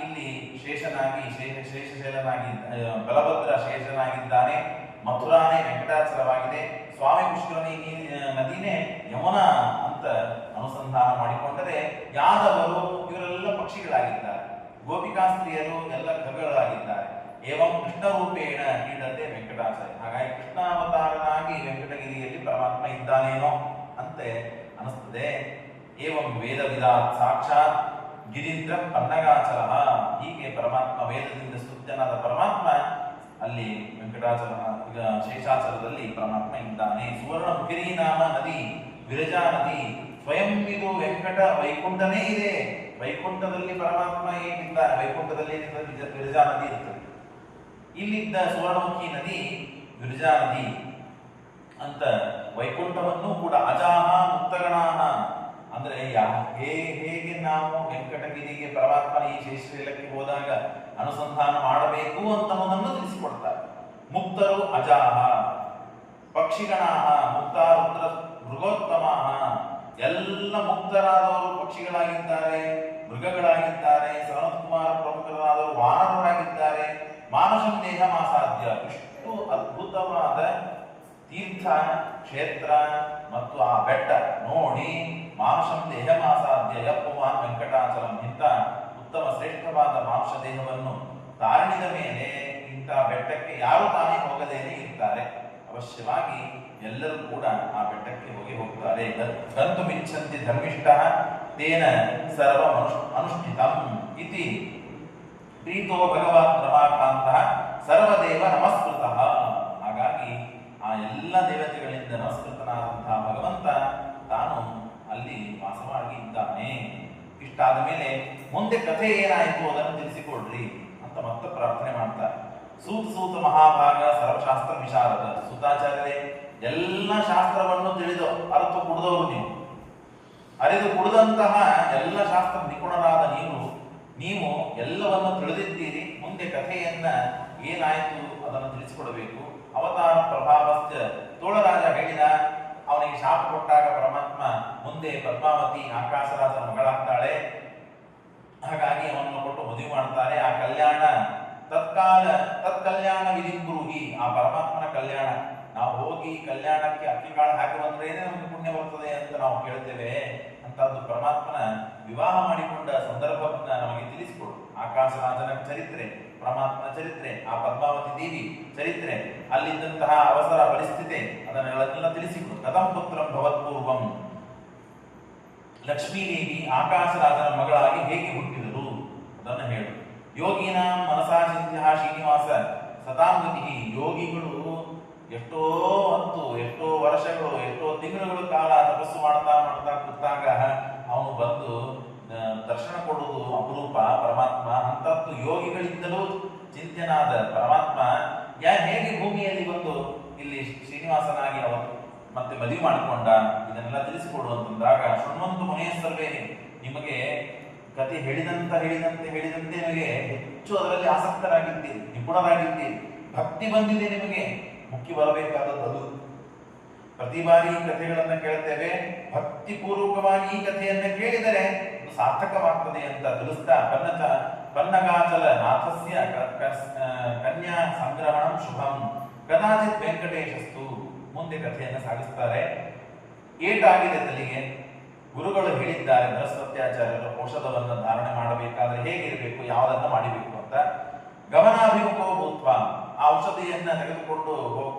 ಇಲ್ಲಿ ಶೇಷನಾಗಿ ಶೇಷಶೈಲನಾಗಿ ಬಲಭದ್ರ ಶೇಷನಾಗಿದ್ದಾನೆ, ಮಥುರಾನೇ ವೆಂಕಟಾಚಲವಾಗಿದೆ, ಸ್ವಾಮಿ ಪುಷ್ಕರಣಿ ನದಿನೇ ಯಮುನಾ ಅಂತ ಅನುಸಂಧಾನ ಮಾಡಿಕೊಂಡರೆ ಯಾದವರು ಇವರೆಲ್ಲ ಪಕ್ಷಿಗಳಾಗಿದ್ದಾರೆ, ಗೋಪಿಕಾಸ್ತ್ರೀಯರು ಎಲ್ಲ ಖಗಗಳಾಗಿದ್ದಾರೆ. ಏವಂ ಕೃಷ್ಣ ರೂಪೇಣ ಕ್ರೀಡತೆ ವೆಂಕಟಾಚಲ. ಹಾಗಾಗಿ ಕೃಷ್ಣಾವತಾರನಾಗಿ ವೆಂಕಟಗಿರಿಯಲ್ಲಿ ಪರಮಾತ್ಮ ಇದ್ದಾನೇನೋ ಅಂತೆ ಅನಿಸ್ತದೆ. ಏವಂ ವೇದ ವಿಧಾತ್ ಸಾಕ್ಷಾತ್ ಗಿರೀಂದ್ರ ಪನ್ನಗಾಚಲ. ಹೀಗೆ ಪರಮಾತ್ಮ ವೇದದಿಂದ ಸ್ತುತ್ಯನಾದ ಪರಮಾತ್ಮ ಅಲ್ಲಿ ವೆಂಕಟಾಚಲ ಈಗ ಶೇಷಾಚಲದಲ್ಲಿ ಪರಮಾತ್ಮ ಇದ್ದಾನೆ. ಸುವರ್ಣಮುಖಿರಿ ನಾಮ ನದಿ ವಿರಜಾ ನದಿ ಸ್ವಯಂ ಇದು ವೆಂಕಟ ವೈಕುಂಠನೇ ಇದೆ. ವೈಕುಂಠದಲ್ಲಿ ಪರಮಾತ್ಮ ಏನಿದ್ದಾನೆ, ವೈಕುಂಠದಲ್ಲಿ ವಿರಜಾ ನದಿ ಇರ್ತದೆ. ಇಲ್ಲಿದ್ದ ಸುವರ್ಣಮುಖಿ ನದಿ ವಿರಜಾ ನದಿ ಅಂತ ವೈಕುಂಠವನ್ನು ಕೂಡ ಅಜಾಹ ಮುಕ್ತಗಣಾಹ ಅಂದ್ರೆ ಹೇಗೆ ನಾವು ವೆಂಕಟಗಿರಿಗೆ ಪರಮಾತ್ಮನ ಈ ಶೇಷಶೈಲಕ್ಕೆ ಹೋದಾಗ ಅನುಸಂಧಾನ ಮಾಡಬೇಕು ಅಂತನ್ನೋದನ್ನು ತಿಳಿಸಿಕೊಡ್ತಾರೆ. ಮುಕ್ತರು ಅಜಾಹ, ಪಕ್ಷಿಗಣಾಹ ಮುಕ್ತ ರುದ್ರ ಮೃಗೋತ್ತಮಾಹ, ಎಲ್ಲ ಮುಕ್ತರಾದವರು ಪಕ್ಷಿಗಳಾಗಿದ್ದಾರೆ, ಮೃಗಗಳಾಗಿದ್ದಾರೆ. ಸನತ್ ಕುಮಾರ ಪ್ರಮುಖರಾದವರು ವಾನರರಾಗಿದ್ದಾರೆ. ಮಾನಸಂ ದೇಹ ಮಾಸಾಧ್ಯ. ಇಷ್ಟು ಅದ್ಭುತವಾದ ತೀರ್ಥ ಕ್ಷೇತ್ರ ಮತ್ತು ಆ ಬೆಟ್ಟ ನೋಡಿ ಮಾನುಷಂ ದೇಹ ಮಾಸಾಧ್ಯ ಯಪ್ಪುಮಾನ್ ವೆಂಕಟಾಚಲಂ. ಇಂಥ ಉತ್ತಮ ಶ್ರೇಷ್ಠವಾದ ಮಾನುಷ ದೇಹವನ್ನು ತಾರಣಿದ ಮೇಲೆ ಇಂಥ ಬೆಟ್ಟಕ್ಕೆ ಯಾರು ತಾನೇ ಹೋಗದೇನೆ ಇರ್ತಾರೆ. ಅವಶ್ಯವಾಗಿ ಎಲ್ಲರೂ ಕೂಡ ಆ ಬೆಟ್ಟಕ್ಕೆ ಹೋಗ್ತಾರೆ. ಗಂತು ಮಿಚ್ಚಂತಿ ಧರ್ಮಿಷ್ಠ ತೇನ ಸರ್ವ ಅನುಷ್ಠಿತಂ ಇತಿ ಪ್ರೀತೋ ಭಗವಾನ್ ರಮಾಕಾಂತಃ ಸರ್ವದೇವ ನಮಸ್ಕೃತಃ. ಹಾಗಾಗಿ ಆ ಎಲ್ಲ ದೇವತೆಗಳಿಂದ ನಮಸ್ಕೃತನಾದಂತಹ ಭಗವಂತ ತಾನು ಅಲ್ಲಿ ವಾಸವಾಗಿ ಇದ್ದಾನೆ. ಇಷ್ಟಾದ ಮೇಲೆ ಮುಂದೆ ಕಥೆ ಏನಾಯಿತು ಅದನ್ನು ತಿಳಿಸಿಕೊಡ್ರಿ ಅಂತ ಮತ್ತೆ ಪ್ರಾರ್ಥನೆ ಮಾಡ್ತಾರೆ. ಸೂತ ಮಹಾಭಾಗ ಸರ್ವಶಾಸ್ತ್ರ ವಿಶಾರದ. ಸೂತಾಚಾರ್ಯರೇ, ಎಲ್ಲ ಶಾಸ್ತ್ರವನ್ನು ತಿಳಿದು ಅರ್ಥ ಕುಡಿದವರು ನೀವು, ಅರಿದು ಕುಡಿದಂತಹ ಎಲ್ಲ ಶಾಸ್ತ್ರ ನಿಪುಣರಾದ ನೀವು ಎಲ್ಲವನ್ನು ತಿಳಿದಿದ್ದೀರಿ. ಮುಂದೆ ಕಥೆಯನ್ನ ಏನಾಯಿತು ಅದನ್ನು ತಿಳಿಸಿಕೊಡಬೇಕು. ಅವತಾರ ಪ್ರಭಾವಸ್ಥ ತೋಳರಾಜ ಹೇಳಿದ, ಅವನಿಗೆ ಶಾಪ ಕೊಟ್ಟಾಗ ಪರಮಾತ್ಮ ಮುಂದೆ ಪದ್ಮಾವತಿ ಆಕಾಶರಾಜನ ಮಗಳಾಗ್ತಾಳೆ. ಹಾಗಾಗಿ ಅವನನ್ನು ಕೊಟ್ಟು ಮದುವೆ ಮಾಡ್ತಾರೆ. ಆ ಕಲ್ಯಾಣ ತತ್ಕಲ್ಯಾಣ ವಿಧಿಂಬ್ರೂಹಿ, ಆ ಪರಮಾತ್ಮನ ಕಲ್ಯಾಣ. ನಾವು ಹೋಗಿ ಕಲ್ಯಾಣಕ್ಕೆ ಅಕ್ಕಿ ಕಾಳು ಹಾಕಿ ಬಂದ್ರೇನೆ ನಮಗೆ ಪುಣ್ಯ ಬರ್ತದೆ ಅಂತ ನಾವು ಕೇಳ್ತೇವೆ. ಅಂತದ್ದು ಪರಮಾತ್ಮನ ವಿವಾಹ ಮಾಡಿಕೊಂಡ ಸಂದರ್ಭವನ್ನ ನಮಗೆ ತಿಳಿಸಿಕೊಡು. ಆಕಾಶರಾಜನ ಚರಿತ್ರೆ, ಪರಮಾತ್ಮನ ಚರಿತ್ರೆ, ಆ ಪದ್ಮಾವತಿ ದೇವಿ ಚರಿತ್ರೆ, ಅಲ್ಲಿದ್ದಂತಹ ಅವಸರ ಪರಿಸ್ಥಿತಿ ಅದನ್ನೆಲ್ಲ ತಿಳಿಸಿಕೊಡು. ಕಥಂ ಪುತ್ರಂ ಭವತ್ಪೂರ್ವಂ, ಲಕ್ಷ್ಮೀದೇವಿ ಆಕಾಶರಾಜನ ಮಗಳಾಗಿ ಹೇಗೆ ಹುಟ್ಟಿದರು ಅದನ್ನು ಹೇಳು. ಯೋಗಿನ ಮನಸಾ ಚಿಂತ್ಯ ಶ್ರೀನಿವಾಸ ಸತಾಂಗತಿ. ಯೋಗಿಗಳು ಎಷ್ಟೋ ಹೊತ್ತು, ಎಷ್ಟೋ ವರ್ಷಗಳು, ಎಷ್ಟೋ ತಿಂಗಳುಗಳ ಕಾಲ ತಪಸ್ಸು ಮಾಡ್ತಾ ಕೂತಾಗ ಅವನು ಬಂದು ದರ್ಶನ ಕೊಡುವುದು ಅಪರೂಪ ಪರಮಾತ್ಮ. ಅಂತದ್ದು ಯೋಗಿಗಳಿಂದಲೂ ಚಿಂತ್ಯನಾದ ಪರಮಾತ್ಮ ಹೇಗೆ ಭೂಮಿಯಲ್ಲಿ ಬಂದು ಇಲ್ಲಿ ಶ್ರೀನಿವಾಸನಾಗಿ ಅವನು ಮತ್ತೆ ಮದುವೆ ಮಾಡಿಕೊಂಡ, ಇದನ್ನೆಲ್ಲ ತಿಳಿಸಿಕೊಡು ಅಂತಂದಾಗ, ಶೃಣ್ವಂತು ಮುನಿಯ ಸರ್ವೇನೆ, ನಿಮಗೆ ಕತೆ ಹೇಳಿದಂತೆ ನಿಮಗೆ ಹೆಚ್ಚು ಅದರಲ್ಲಿ ಆಸಕ್ತರಾಗಿದ್ದೀರಿ, ನಿಪುಣರಾಗಿದ್ದೀರಿ, ಭಕ್ತಿ ಬಂದಿದೆ ನಿಮಗೆ. ಮುಖ್ಯ ಬರಬೇಕಾದದ್ದು ಅದು. ಪ್ರತಿ ಬಾರಿ ಕಥೆಗಳನ್ನ ಕೇಳ್ತೇವೆ, ಭಕ್ತಿ ಪೂರ್ವಕವಾಗಿ ಈ ಕಥೆಯನ್ನ ಕೇಳಿದರೆ ಅದು ಸಾರ್ಥಕವಾಗ್ತದೆ ಅಂತ ತಿಳಿಸ್ತಾ ಪನ್ನಗಾಚಲ ನಾಥಸ್ಯ ಕನ್ಯಾ ಸಂಗ್ರಹಣಂ ಶುಭಂ ಕದಾಚಿತ್ ವೆಂಕಟೇಶಸ್ತು. ಮುಂದೆ ಕಥೆಯನ್ನು ಸಾಗಿಸ್ತಾರೆ. ಏಟಾಗಿದೆ ತಲೆಗೆ. ಗುರುಗಳು ಹೇಳಿದ್ದಾರೆ, ಬೃಹಸ್ಪತ್ಯಾಚಾರ್ಯರು ಔಷಧವನ್ನು ಧಾರಣೆ ಮಾಡಬೇಕಾದ್ರೆ ಹೇಗಿರಬೇಕು, ಯಾವುದನ್ನ ಮಾಡಬೇಕು ಅಂತ. ಗಮನಾಭಿಮುಖೋ ಭೂತ್ವ, ಆ ಔಷಧಿಯನ್ನ ತೆಗೆದುಕೊಂಡು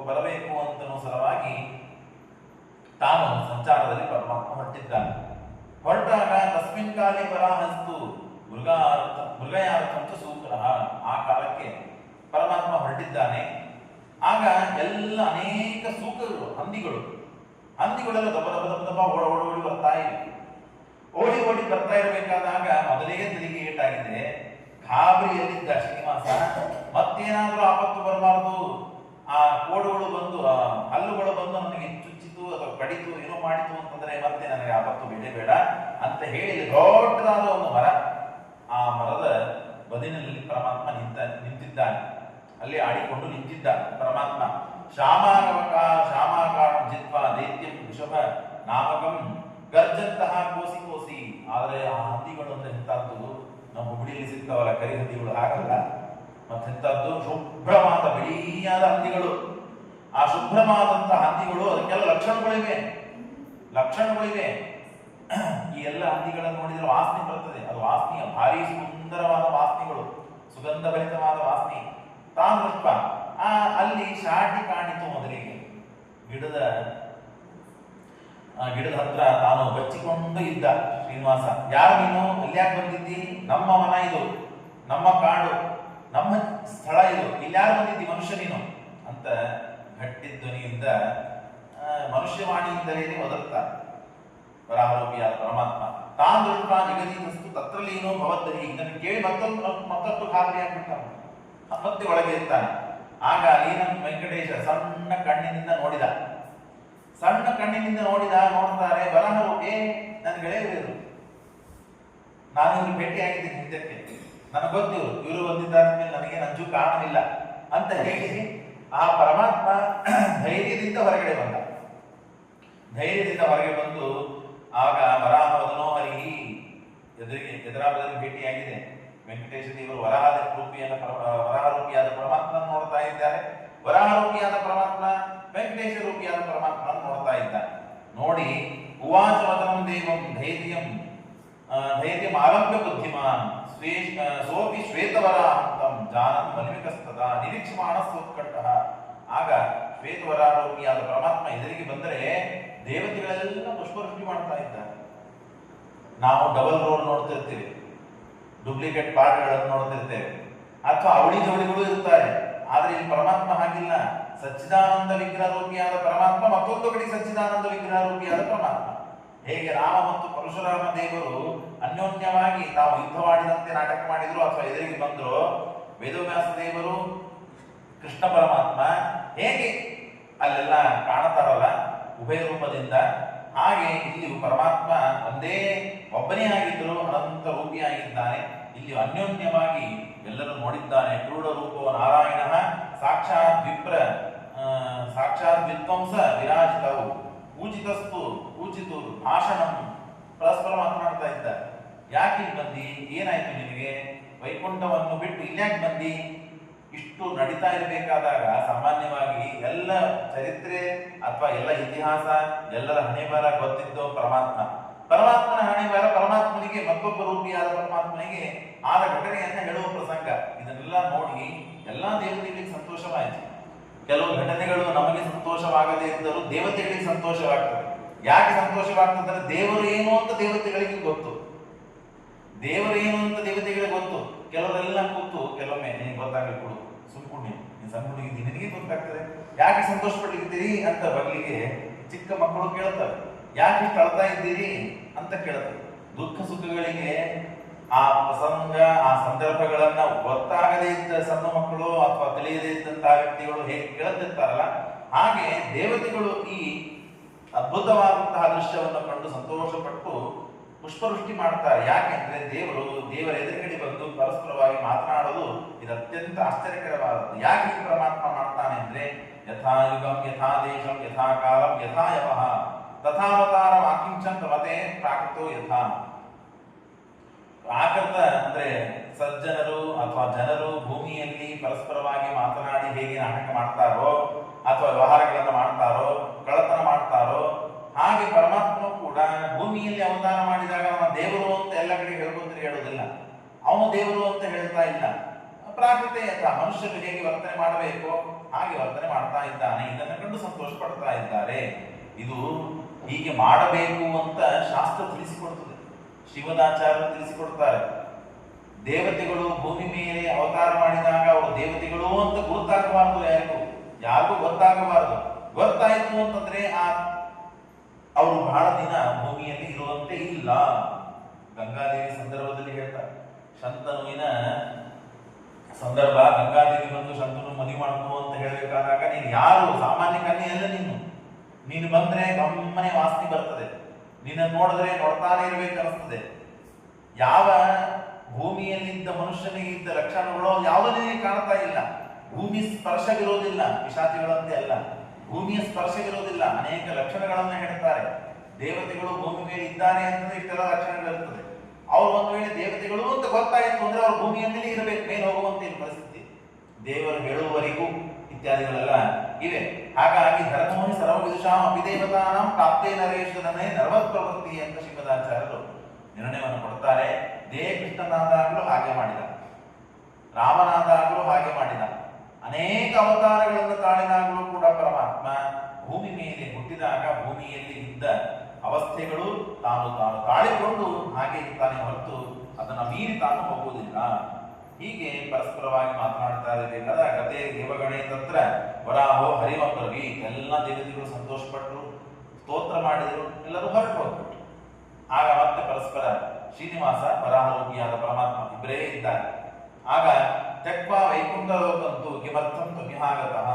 ಬರಬೇಕು ಅಂತನೂ ಸಲುವಾಗಿ ತಾನು ಸಂಚಾರದಲ್ಲಿ ಪರಮಾತ್ಮ ಹೊರಟಿದ್ದಾನೆ. ಹೊರಟಾಗ ತಸ್ಮಿನ್ ಕಾಲೇ ವರಾಹಸ್ತು ಮೃಗಯಾರ್ಥಂತು ಸೂಕ್ರಃ. ಆ ಕಾಲಕ್ಕೆ ಪರಮಾತ್ಮ ಹೊರಟಿದ್ದಾನೆ. ಆಗ ಎಲ್ಲ ಅನೇಕ ಸೂಕಗಳು, ಹಂದಿಗಳೆಲ್ಲ ದಬ ಓಡಿ ಬರ್ತಾ ಇವೆ. ಓಡಿ ಬರ್ತಾ ಇರಬೇಕಾದಾಗ ಮೊದಲೇ ತೆರಿಗೆ ಏಟಾಗಿದೆ. ಗಾಬರಿಯಲ್ಲಿದ್ದ ಶ್ರೀನಿವಾಸ, ಮತ್ತೇನಾದ್ರೂ ಆಪತ್ತು ಬರಬಾರದು, ಆ ಕೋಡುಗಳು ಬಂದು ಹಲ್ಲುಗಳು ಬಂದು ನನಗೆ ಚುಚ್ಚಿತು ಅಥವಾ ಕಡಿತು ಏನೋ ಮಾಡಿತು ಅಂತಂದ್ರೆ ಮತ್ತೆ ನನಗೆ ಆಪತ್ತು ಬೇಡ ಅಂತ ಹೇಳಿ ದೊಡ್ಡದಾದ ಒಂದು ಮರ, ಆ ಮರದ ಬದಿನಲ್ಲಿ ಪರಮಾತ್ಮ ನಿಂತಿದ್ದಾನೆ. ಅಲ್ಲಿ ಆಡಿಕೊಂಡು ನಿಂತಿದ್ದ ಪರಮಾತ್ಮ. ಶ್ಯಾಮಾಕಾರ ಜಿತ್ವ ದೈತ್ಯಂ ವೃಷಭ ನಾಮಕಂ ಗರ್ಜಂತಹ ಕೋಸಿ. ಆದರೆ ಆ ಹಂದಿಗಳು ಅಂದ್ರೆ ಇಂಥದ್ದು ನಮ್ಮ ಹುಬ್ಳಿಯಲ್ಲಿ ಸಿಗ್ತಾವಲ್ಲ ಕರಿ ಹಂದಿಗಳು, ಹಾಗಲ್ಲ. ಮತ್ತೆಂಥದ್ದು ಶುಭ್ರವಾದ ಬಿಳಿಯಾದ ಹಂದಿಗಳು. ಆ ಶುಭ್ರವಾದಂತಹ ಹಂದಿಗಳು, ಅದಕ್ಕೆಲ್ಲ ಲಕ್ಷಣಗಳಿವೆ. ಈ ಎಲ್ಲ ಹಂದಿಗಳನ್ನು ನೋಡಿದ್ರೆ ವಾಸನೆ ಬರ್ತದೆ. ಅದು ವಾಸನೆಯ ಭಾರಿ ಸುಂದರವಾದ ವಾಸನೆಗಳು, ಸುಗಂಧಭರಿತವಾದ ವಾಸನೆ. ತಾನು ದೃಷ್ಟ ಅಲ್ಲಿ ಶಾಟಿ ಕಾಣಿತು. ಮೊದಲಿಗೆ ಗಿಡದ ಹತ್ರ ತಾನು ಬಚ್ಚಿಕೊಂಡು ಇದ್ದ ಶ್ರೀನಿವಾಸ. ಯಾರು ನೀನು? ಅಲ್ಯಾಕೆ ಬಂದಿದ್ದಿ? ನಮ್ಮ ಮನ ಇದು, ನಮ್ಮ ಕಾಡು, ನಮ್ಮ ಸ್ಥಳ ಇದು, ಇಲ್ಯಾರು ಬಂದಿದ್ದಿ ಮನುಷ್ಯ ನೀನು ಅಂತ ಗಟ್ಟಿ ಧ್ವನಿಯಿಂದ ಮನುಷ್ಯವಾಣಿಯಿಂದಲೇ ಒದರ್ತಾರೆ ವರಾಹರೂಪಿಯಾದ ಪರಮಾತ್ಮ. ತಾನು ದೃಷ್ಟ ಜಗದೀತಸ್ತು ತತ್ರಲೀನೋ ಭವದ್ದರಿ. ಇದನ್ನು ಕೇಳಿ ಮತ್ತಷ್ಟು ಖಾತ್ರಿ ಆಗ್ಬಿಡ್ತಾನೆ. ಮತ್ತೆ ಒಳಗೆ ಇರ್ತಾನೆ. ಆಗ ಲೀನಂ ವೆಂಕಟೇಶ ಸಣ್ಣ ಕಣ್ಣಿನಿಂದ ನೋಡಿದ. ನೋಡ್ತಾರೆ ವರಾಹರೂಪಿ, ನನ್ನ ಗೆಳೆಯರು, ನಾನು ಇವ್ರು ಭೇಟಿ ಆಗಿದ್ದೀನಿ ಹಿಂದಕ್ಕೆ, ನನಗೆ ಗೊತ್ತು ಇವರು ಬಂದಿದ್ದಾದ ಮೇಲೆ ನನಗೆ ನಂಜು ಕಾರಣವಿಲ್ಲ ಅಂತ ಹೇಳಿ ಆ ಪರಮಾತ್ಮ ಧೈರ್ಯದಿಂದ ಹೊರಗೆ ಬಂದು ಆಗ ವರಾಹವದನೋ ಹರಿ ಎದುರಾಬದಲ್ಲಿ ಭೇಟಿಯಾಗಿದೆ. ವೆಂಕಟೇಶ ದೇವರು ವರಾಹರೂಪಿಯಾದ ಪರಮಾತ್ಮ ನೋಡ್ತಾ ಇದ್ದಾರೆ. ವರಾಹರೂಪಿಯಾದ ಪರಮಾತ್ಮ ವೆಂಕಟೇಶ ರೂಪಿಯಾದ ಪರಮಾತ್ಮ ನೋಡ್ತಾ ಇದ್ದಾನೆ. ನೋಡಿ ಉವಾಚ ವಚನಂ ದೇವಂ ಧೈರ್ಯಂ ಆಲಂಬ್ಯ ಬುದ್ಧಿಮಾನ್ ಸೋಪಿ ಶ್ವೇತವರಾಹಂತಂ ಜಾನಂ ಮನ್ವಿಕಸ್ತದ ನಿರೀಕ್ಷಮಾಣ ಸೋತ್ಕಂಠಃ. ಆಗ ಶ್ವೇತವರಾರೂಪಿಯಾದ ಪರಮಾತ್ಮ ಎದುರಿಗೆ ಬಂದರೆ ದೇವತೆಗಳೆಲ್ಲ ಪುಷ್ಪವೃಷ್ಟಿ ಮಾಡ್ತಾ ಇದ್ದಾರೆ. ನಾವು ಡಬಲ್ ರೋಡ್ ನೋಡ್ತಿರ್ತೀವಿ, ಡೂಪ್ಲಿಕೇಟ್ ಪಾರ್ಟ್ಗಳನ್ನು ನೋಡ್ತಿರ್ತೇವೆ, ಅಥವಾ ಅವಳಿ ಜವಳಿಗಳು ಇರ್ತಾರೆ. ಆದ್ರೆ ಇಲ್ಲಿ ಪರಮಾತ್ಮ ಹಾಗಿಲ್ಲ. ಸಚ್ಚಿದಾನಂದ ವಿಗ್ರಹ ರೂಪಿಯಾದ ಪರಮಾತ್ಮ, ಮತ್ತೊಂದು ಕಡೆ ಸಚ್ಚಿದಾನಂದ ವಿಗ್ರಹ ರೂಪಿಯಾದ ಪರಮಾತ್ಮ. ಹೇಗೆ ರಾಮ ಮತ್ತು ಪರಶುರಾಮ ದೇವರು ಅನ್ಯೋನ್ಯವಾಗಿ ತಾವು ಯುದ್ಧವಾಡಿದಂತೆ ನಾಟಕ ಮಾಡಿದ್ರು ಅಥವಾ ಎದುರಿಗೆ ಬಂದ್ರು, ವೇದವ್ಯಾಸ ದೇವರು ಕೃಷ್ಣ ಪರಮಾತ್ಮ ಹೇಗೆ ಅಲ್ಲೆಲ್ಲ ಕಾಣತಾರಲ್ಲ ಉಭಯ ರೂಪದಿಂದ, ಹಾಗೆ ಇಲ್ಲಿ ಪರಮಾತ್ಮ ಒಬ್ಬನೇ ಆಗಿದ್ದರು, ಅನಂತ ರೂಪಿಯಾಗಿದ್ದಾನೆ. ಇಲ್ಲಿ ಅನ್ಯೋನ್ಯವಾಗಿ ಎಲ್ಲರೂ ನೋಡಿದ್ದಾನೆ. ಕ್ರೂಢ ರೂಪೋ ನಾರಾಯಣ ಸಾಕ್ಷಾತ್ ವಿಧ್ವಂಸ ವಿರಾಜಿತವು ಪೂಜಿತು ಭಾಷಣಂ. ಪರಸ್ಪರ ಮಾತನಾಡ್ತಾ ಇದ್ದಾರೆ. ಯಾಕೆ ಇಲ್ಲಿ ಬಂದಿ? ಏನಾಯ್ತು ನಿನಗೆ? ವೈಕುಂಠವನ್ನು ಬಿಟ್ಟು ಇಲ್ಯಾಕೆ ಬಂದಿ? ಇಷ್ಟು ನಡೀತಾ ಇರಬೇಕಾದಾಗ ಸಾಮಾನ್ಯವಾಗಿ ಎಲ್ಲ ಚರಿತ್ರೆ ಅಥವಾ ಎಲ್ಲ ಇತಿಹಾಸ, ಎಲ್ಲರ ಹಣೆಬರ ಗೊತ್ತಿದ್ದು ಪರಮಾತ್ಮನ ಹಣೆಬರ, ಪರಮಾತ್ಮನಿಗೆ ಮತ್ತೊಬ್ಬ ರೂಪಿಯಾದ ಪರಮಾತ್ಮನಿಗೆ ಆದ ಘಟನೆಯನ್ನ ಹೇಳುವ ಪ್ರಸಂಗ. ಇದನ್ನೆಲ್ಲ ನೋಡಿ ಎಲ್ಲಾ ದೇವತೆಗಳಿಗೆ ಸಂತೋಷವಾಯಿತು. ಕೆಲವು ಘಟನೆಗಳು ನಮಗೆ ಸಂತೋಷವಾಗದೇ ಇದ್ದರೂ ದೇವತೆಗಳಿಗೆ ಸಂತೋಷವಾಗ್ತದೆ. ಯಾಕೆ ಸಂತೋಷವಾಗ್ತದೆ? ದೇವರು ಏನು ಅಂತ ದೇವತೆಗಳಿಗೆ ಗೊತ್ತು. ಕೆಲವರೆಲ್ಲ ಕೂತು ಕೆಲವೊಮ್ಮೆ ನಿನಗೆ ಗೊತ್ತಾಗಲಿ ಕೊಡು, ಸುಮ್ಕೊಂಡು ನೀನು ಸಣ್ಣ ಹುಡುಗಿ ನಿನಗೆ ಗೊತ್ತಾಗ್ತದೆ, ಯಾಕೆ ಸಂತೋಷ ಪಡ್ಲಿದ್ದೀರಿ ಅಂತ ಬಗ್ಲಿಗೆ ಚಿಕ್ಕ ಮಕ್ಕಳು ಕೇಳ್ತಾರೆ. ಯಾಕೆ ಇಷ್ಟು ಅಳ್ತಾ ಇದ್ದೀರಿ ಅಂತ ಕೇಳ್ತಾರೆ. ದುಃಖ ಸುಖಗಳಿಗೆ ಆ ಪ್ರಸಂಗ, ಆ ಸಂದರ್ಭಗಳನ್ನ ಗೊತ್ತಾಗದೇ ಇದ್ದ ಸಣ್ಣ ಮಕ್ಕಳು ಅಥವಾ ತಿಳಿಯದೇ ಇದ್ದಂತಹ ವ್ಯಕ್ತಿಗಳು ಹೇಗೆ ಕೇಳುತ್ತಿರ್ತಾರಲ್ಲ, ಹಾಗೆ ದೇವತೆಗಳು ಈ ಅದ್ಭುತವಾದಂತಹ ದೃಶ್ಯವನ್ನು ಕಂಡು ಸಂತೋಷಪಟ್ಟು ಪುಷ್ಪವೃಷ್ಟಿ ಮಾಡ್ತಾರೆ. ಯಾಕೆಂದ್ರೆ ದೇವರ ಎದುರುಗಡೆ ಬಂದು ಪರಸ್ಪರವಾಗಿ ಮಾತನಾಡೋದು ಇದು ಅತ್ಯಂತ ಆಶ್ಚರ್ಯಕರವಾದದ್ದು. ಯಾಕೆ ಈ ಪರಮಾತ್ಮ ಮಾಡ್ತಾನೆ ಅಂದ್ರೆ ಯಥಾ ಯುಗಂ ಯಥಾ ದೇಶಂ ಯಥಾ ಕಾಲಂ ಯಥಾ ಯಮಃ ತಥಾವತಾರ ವಾಕಿಂಚನ್ ರಮತೆ ಪ್ರಾಕೃತೋ ಯಥಾ. ಪ್ರಾಕೃತ ಅಂದ್ರೆ ಸಜ್ಜನರು ಅಥವಾ ಜನರು ಭೂಮಿಯಲ್ಲಿ ಪರಸ್ಪರವಾಗಿ ಮಾತನಾಡಿ ಹೇಗೆ ನಾಟಕ ಮಾಡ್ತಾರೋ ಅಥವಾ ವ್ಯವಹಾರಗಳನ್ನು ಮಾಡ್ತಾರೋ, ಕಳ್ಳತನ ಮಾಡ್ತಾರೋ, ಹಾಗೆ ಪರಮಾತ್ಮ ಕೂಡ ಭೂಮಿಯಲ್ಲಿ ಅವತಾರ ಮಾಡಿದಾಗ ಅವನ ದೇವರು ಅಂತ ಎಲ್ಲ ಕಡೆ ಹೇಳ್ಕೊಂಡ್ರೆ ಹೇಳೋದಿಲ್ಲ. ಅವನು ದೇವರು ಅಂತ ಹೇಳ್ತಾ ಇಲ್ಲ. ಪ್ರಾಕೃತೆ ಯಥಾ, ಮನುಷ್ಯರು ಹೇಗೆ ವರ್ತನೆ ಮಾಡಬೇಕು ಹಾಗೆ ವರ್ತನೆ ಮಾಡ್ತಾ ಇದ್ದಾನೆ. ಇದನ್ನು ಕಂಡು ಸಂತೋಷ ಪಡ್ತಾ ಇದ್ದಾರೆ. ಇದು ಹೀಗೆ ಮಾಡಬೇಕು ಅಂತ ಶಾಸ್ತ್ರ ತಿಳಿಸಿಕೊಡ್ತದೆ. ಶ್ರೀಮದಾಚಾರ್ಯರು ತಿಳಿಸಿಕೊಡ್ತಾರೆ. ದೇವತೆಗಳು ಭೂಮಿ ಮೇಲೆ ಅವತಾರ ಮಾಡಿದಾಗ ಅವರು ದೇವತೆಗಳು ಅಂತ ಗುರುತಾಗಬಾರದು, ಯಾರಿಗೂ ಗೊತ್ತಾಗಬಾರದು. ಗೊತ್ತಾಯಿತು ಅಂತಂದ್ರೆ ಅವರು ಬಹಳ ದಿನ ಭೂಮಿಯಲ್ಲಿ ಇರುವಂತೆ ಇಲ್ಲ. ಗಂಗಾದೇವಿ ಸಂದರ್ಭದಲ್ಲಿ ಹೇಳ್ತಾರೆ, ಶಂತನುವಿನ ಸಂದರ್ಭ, ಗಂಗಾದೇವಿ ಬಂದು ಶಂತನು ಮದುವೆ ಮಾಡ್ಕೋ ಅಂತ ಹೇಳ್ಬೇಕಾದಾಗ, ನೀನು ಯಾರು? ಸಾಮಾನ್ಯ ಕನ್ಯೆ ಅಲ್ಲ ನೀನು ಬಂದ್ರೆ ಗಮ್ಮನೆ ವಾಸನೆ ಬರ್ತದೆ, ನಿನ್ನ ನೋಡಿದ್ರೆ ನೋಡ್ತಾನೆ ಇರ್ಬೇಕು ಅನಿಸ್ತದೆ. ಯಾವ ಭೂಮಿಯಲ್ಲಿದ್ದ ಮನುಷ್ಯನಿಗೆ ಇದ್ದ ಲಕ್ಷಣಗಳು ಯಾವುದನ್ನೇ ಕಾಣ್ತಾ ಇಲ್ಲ. ಭೂಮಿ ಸ್ಪರ್ಶವಿರೋದಿಲ್ಲ, ಪಿಶಾಚಿಗಳಂತೆ ಅಲ್ಲ, ಭೂಮಿಯ ಸ್ಪರ್ಶವಿರೋದಿಲ್ಲ. ಅನೇಕ ಲಕ್ಷಣಗಳನ್ನು ಹೇಳ್ತಾರೆ. ದೇವತೆಗಳು ಭೂಮಿ ಮೇಲೆ ಇದ್ದಾರೆ ಅಂತಂದ್ರೆ ಇಷ್ಟೆಲ್ಲ ಲಕ್ಷಣಗಳಿರ್ತದೆ. ಅವ್ರು ಒಂದು ವೇಳೆ ದೇವತೆಗಳು ಅಂತ ಗೊತ್ತಾಯಿತು ಅಂದ್ರೆ ಅವ್ರು ಭೂಮಿಯ ಮೇಲೆ ಇರಬೇಕು, ಮೇಲೆ ಹೋಗುವಂತ ಪರಿಸ್ಥಿತಿ. ದೇವರು ಹೇಳುವವರೆಗೂ ಇತ್ಯಾದಿಗಳೆಲ್ಲ ಇವೆ. ಹಾಗಾಗಿ ಧರ್ಮೋಹಿ ಸರ್ವವಿದುಷಾಂ ಅಭಿದೇವತಾನಾಂ ಪ್ರಾಪ್ತೇ ನರೇಶ್ವರನೇ ನರ್ವತ್ ಪ್ರವೃತ್ತಿ ಅಂತ ಶ್ರೀಮದಾಚಾರ್ಯರು ನಿರ್ಣಯವನ್ನು ಕೊಡ್ತಾರೆ. ದೇ ಕೃಷ್ಣನಾದಾಗಲೂ ಹಾಗೆ ಮಾಡಿದ, ರಾಮನಾದಾಗಲೂ ಹಾಗೆ ಮಾಡಿದ, ಅನೇಕ ಅವತಾರಗಳನ್ನು ತಾಳಿನಾಗಲೂ ಕೂಡ ಪರಮಾತ್ಮ ಭೂಮಿ ಮೇಲೆ ಹುಟ್ಟಿದಾಗ ಭೂಮಿಯಲ್ಲಿ ಇದ್ದ ಅವಸ್ಥೆಗಳು ತಾನು ತಾಳಿಕೊಂಡು ಹಾಗೆ ಇರ್ತಾನೆ ಹೊರತು ಅದನ್ನ ಮೀರಿ ತಾನು ಹೋಗುವುದಿಲ್ಲ. ಹೀಗೆ ಪರಸ್ಪರವಾಗಿ ಮಾತನಾಡ್ತಾ ಇರಬೇಕಾದ ಗತೆ ದೇವಗಣೆ ತತ್ರ ವರಾಹೋ ಹರಿಮಬ್ರವಿ, ಎಲ್ಲ ದೇವತೆಗಳು ಸಂತೋಷಪಟ್ಟರು, ಸ್ತೋತ್ರ ಮಾಡಿದರು, ಎಲ್ಲರೂ ಹೊರಟು ಹೋಗ್ಬಿಟ್ರು. ಆಗ ಮತ್ತೆ ಪರಸ್ಪರ ಶ್ರೀನಿವಾಸ ವರಾಹರೂಪಿಯಾದ ಪರಮಾತ್ಮ ಇಬ್ಬರೇ ಇದ್ದಾರೆ. ಆಗ ತ್ಯಕ್ವ ವೈಕುಂಠ ಲೋಕಂತೂ ಕಿಮರ್ಥಂ ತ್ವಮಿಹಾಗತಃ,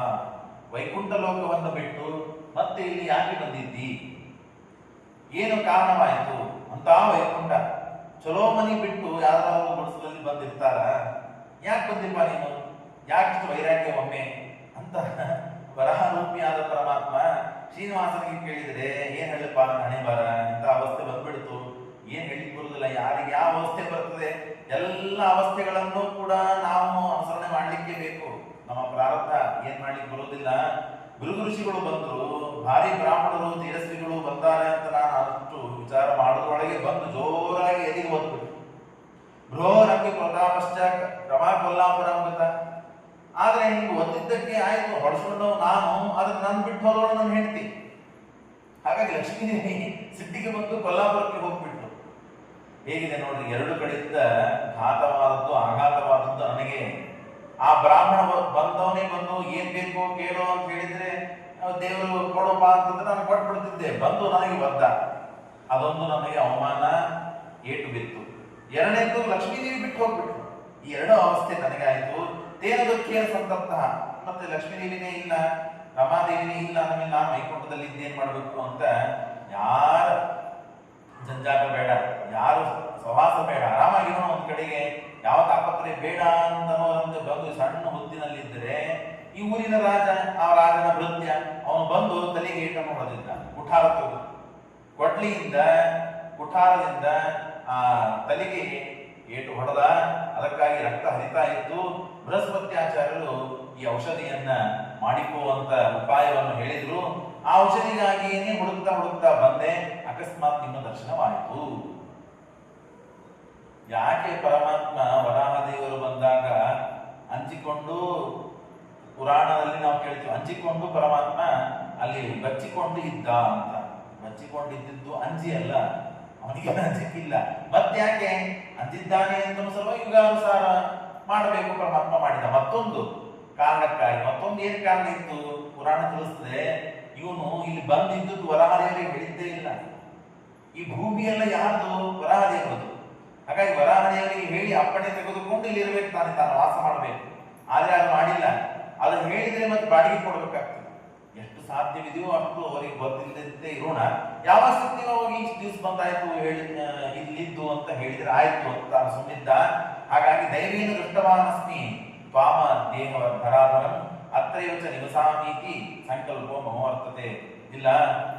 ವೈಕುಂಠ ಲೋಕವನ್ನು ಬಿಟ್ಟು ಮತ್ತೆ ಇಲ್ಲಿ ಯಾಕೆ ಬಂದಿದ್ದಿ, ಏನು ಕಾರಣವಾಯಿತು ಅಂತ. ವೈಕುಂಠ ಚಲೋ ಮನಿ ಬಿಟ್ಟು ಯಾವ್ದಾದ್ರು ಗುಡಿಸಲಲ್ಲಿ ಬಂದಿರ್ತಾರ, ಯಾಕೆ ಬಂದಿಪ್ಪ ನೀನು, ಯಾಕಿಷ್ಟು ವೈರಾಗ್ಯ ಒಮ್ಮೆ ಅಂತ ವರಾಹರೂಪಿಯಾದ ಪರಮಾತ್ಮ ಶ್ರೀನಿವಾಸನಿಗೆ ಕೇಳಿದ್ರೆ ಏನ್ ಹೇಳಪ್ಪ ನನ್ನ ಹಣೆ ಬಾರ, ಇಂಥ ಅವಸ್ಥೆ ಬಂದ್ಬಿಡ್ತು, ಏನ್ ಹೇಳಿಕ್ ಬರುದಿಲ್ಲ, ಯಾರಿಗೆ ಯಾವ ಅವಸ್ಥೆ ಬರ್ತದೆ, ಎಲ್ಲ ಅವಸ್ಥೆಗಳನ್ನು ಕೂಡ ನಾವು ಅನುಸರಣೆ ಮಾಡ್ಲಿಕ್ಕೆ ಬೇಕು. ನಮ್ಮ ಪ್ರಾರಬ್ಧ ಏನ್ ಮಾಡ್ಲಿಕ್ಕೆ ಬರೋದಿಲ್ಲ. ಗುರು ಋಷಿಗಳು ಬಂದ್ರು, ಭಾರಿ ಬ್ರಾಹ್ಮಣರು ತೇಜಸ್ವಿಗಳು ಬಂದಾರೆ ಅಂತ ನಾನು ಅಷ್ಟು ವಿಚಾರ ಮಾಡೋದ್ರೊಳಗೆ ಬಂದು ಜೋರಾಗಿ ಎದಿಗೆ ಓದ್ಬಿಟ್ಟು ಬೃಹೋರಕ್ಕೆ ಪ್ರತಾಪಶ್ಚ ರಮಾ ಕೊಲ್ಲಾಪುರ ಅಂತ. ಆದ್ರೆ ಹಿಂಗೆ ಒದ್ದಿದ್ದಕ್ಕೆ ಆಯ್ತು ಹೊಡ್ಸ್ಕೊಂಡು ನಾನು ಅದನ್ನ ನನ್ ಬಿಟ್ಟು ಹೋದೋಳು ನನ್ನ ಹೆಂಡತಿ. ಹಾಗಾಗಿ ಲಕ್ಷ್ಮೀದೇವಿ ಸಿಟ್ಟಿಗೆ ಬಂದು ಕೊಲ್ಲಾಪುರಕ್ಕೆ ಹೋಗ್ಬಿಟ್ರು. ಹೇಗಿದೆ ನೋಡ್ರಿ, ಎರಡು ಕಡೆಯಿಂದ ಘಾತವಾದದ್ದು ಆಘಾತವಾದದ್ದು ನನಗೆ. ಆ ಬ್ರಾಹ್ಮಣ ಬಂದವನೇ ಬಂದು ಏನ್ ಬೇಕು ಕೇಳೋ ಅಂತ ಹೇಳಿದ್ರೆ ದೇವರು ಕೊಡೋಪ ಅಂತಂದ್ರೆ ನಾನು ಕೊಟ್ಬಿಡ್ತಿದ್ದೆ, ಬಂದು ನನಗೆ ಒದ್ದ. ಅದೊಂದು ನನಗೆ ಅವಮಾನ, ಏಟು ಬಿತ್ತು. ಎರಡನೇದು ಲಕ್ಷ್ಮೀದೇವಿ ಬಿಟ್ಟು ಹೋಗ್ಬಿಟ್ರು. ಈ ಎರಡು ಅವಸ್ಥೆ ನನಗಾಯ್ತು. ತೇನ ದುಃಖಿಯ ಸಂತಪ್ತ, ಮತ್ತೆ ಲಕ್ಷ್ಮೀದೇವಿನೇ ಇಲ್ಲ, ರಮಾದೇವಿನೇ ಇಲ್ಲ, ನಮಗೆ ನಾನು ವೈಕುಂಠದಲ್ಲಿ ಇದ್ದೇನ್ ಮಾಡ್ಬೇಕು ಅಂತ ಯಾರ ಜಂಜಾಟ ಬೇಡ, ಯಾರು ಸವಾಸ ಬೇಡ, ಆರಾಮಾಗಿರೋ ಒಂದ್ ಕಡೆಗೆ ಯಾವ ತಾಪತ್ರೆ ಬೇಡ ಅಂತನೋದಂತೆ ಬಂದು ಸಣ್ಣ ಹುದ್ದಿನಲ್ಲಿದ್ದರೆ ಈ ಊರಿನ ರಾಜ, ಆ ರಾಜನ ಭೃತ್ಯ ಅವನು ಬಂದು ತಲೆಗೆ ಏಟನ್ನು ಹೊಡೆದಿದ್ದ. ಕುಠಾರ ಕುಠಾರದಿಂದ ಆ ತಲೆಗೆ ಏಟು ಹೊಡೆದ. ಅದಕ್ಕಾಗಿ ರಕ್ತ ಹರಿತಾ ಇತ್ತು. ಬೃಹಸ್ಪತ್ಯಾಚಾರ್ಯರು ಈ ಔಷಧಿಯನ್ನ ಮಾಡಿಕೊಳ್ಳುವಂತ ಉಪಾಯವನ್ನು ಹೇಳಿದ್ರು. ಆ ಔಷಧಿಗಾಗಿಯೇ ಹುಡುಕ್ತಾ ಬಂದೆ, ಅಕಸ್ಮಾತ್ ನಿಮ್ಮ ದರ್ಶನವಾಯಿತು. ಯಾಕೆ ಪರಮಾತ್ಮ ವರಾಹದೇವರು ಬಂದಾಗ ಹಂಚಿಕೊಂಡು, ಪುರಾಣದಲ್ಲಿ ನಾವು ಕೇಳ್ತೀವಿ ಹಂಚಿಕೊಂಡು ಪರಮಾತ್ಮ ಅಲ್ಲಿ ಬಚ್ಚಿಕೊಂಡು ಇದ್ದ ಅಂತ. ಬಚ್ಚಿಕೊಂಡಿದ್ದು ಅಂಜಿ ಅಲ್ಲ, ಅವನಿಗೆ ಅಂಜಿಕ್ಕಿಲ್ಲ. ಮತ್ತ್ಯಾಕೆ ಅಂಜಿದ್ದಾನೆ ಅಂತ ಸಲುವಾಗಿ ಯುಗಾನುಸಾರ ಮಾಡಬೇಕು ಪರಮಾತ್ಮ ಮಾಡಿದ. ಮತ್ತೊಂದು ಕಾರಣಕ್ಕಾಗಿ, ಮತ್ತೊಂದು ಏನ್ ಕಾರಣ ಇತ್ತು ಪುರಾಣ ತಿಳಿಸ್ತದೆ. ಇವನು ಇಲ್ಲಿ ಬಂದಿದ್ದು ವರಾಹದೇವರಿಗೆ ಹೇಳಿದ್ದೇ ಇಲ್ಲ. ಈ ಭೂಮಿಯೆಲ್ಲ ಯಾರ್ದು? ವರಾಹದೇವರದು. ಹಾಗಾಗಿ ವರಾಹದೇವರಿಗೆ ಹೇಳಿ ಅಪ್ಪಣೆ ತೆಗೆದುಕೊಂಡು ಇಲ್ಲಿ ಇರ್ಬೇಕು, ತಾನು ವಾಸ ಮಾಡಬೇಕು. ಆದ್ರೆ ಅದು ಮಾಡಿಲ್ಲ. ಅದು ಹೇಳಿದ್ರೆ ಮತ್ತೆ ಬಾಡಿಗೆ ಕೊಡ್ಬೇಕಾಗ್ತದೆ. ಎಷ್ಟು ಸಾಧ್ಯವಿದೆಯೋ ಅಷ್ಟು ಅವರಿಗೆ ಗೊತ್ತಿಲ್ಲದಂತೆ ಇರೋಣ. ಯಾವ ಸ್ಥಿತಿ ಹೋಗಿ ಇಷ್ಟು ದಿವಸ ಬಂದಾಯ್ತು ಇಲ್ಲಿದ್ದು ಅಂತ ಹೇಳಿದ್ರೆ ಆಯ್ತು ಅಂತ ತಾನು ಸುಮ್ಮಿದ್ದ. ಹಾಗಾಗಿ ದೈವೇನ ದೃಷ್ಟವಾನಸ್ಮಿ ತ್ವಾಮ ದೇಹ ಧರಾಧರಂ ಅತ್ರೈವಚ ನಿವಸಾಮೀತಿ ಸಂಕಲ್ಪೋ ಮಹೋರ್ತತೆ. ಇಲ್ಲ,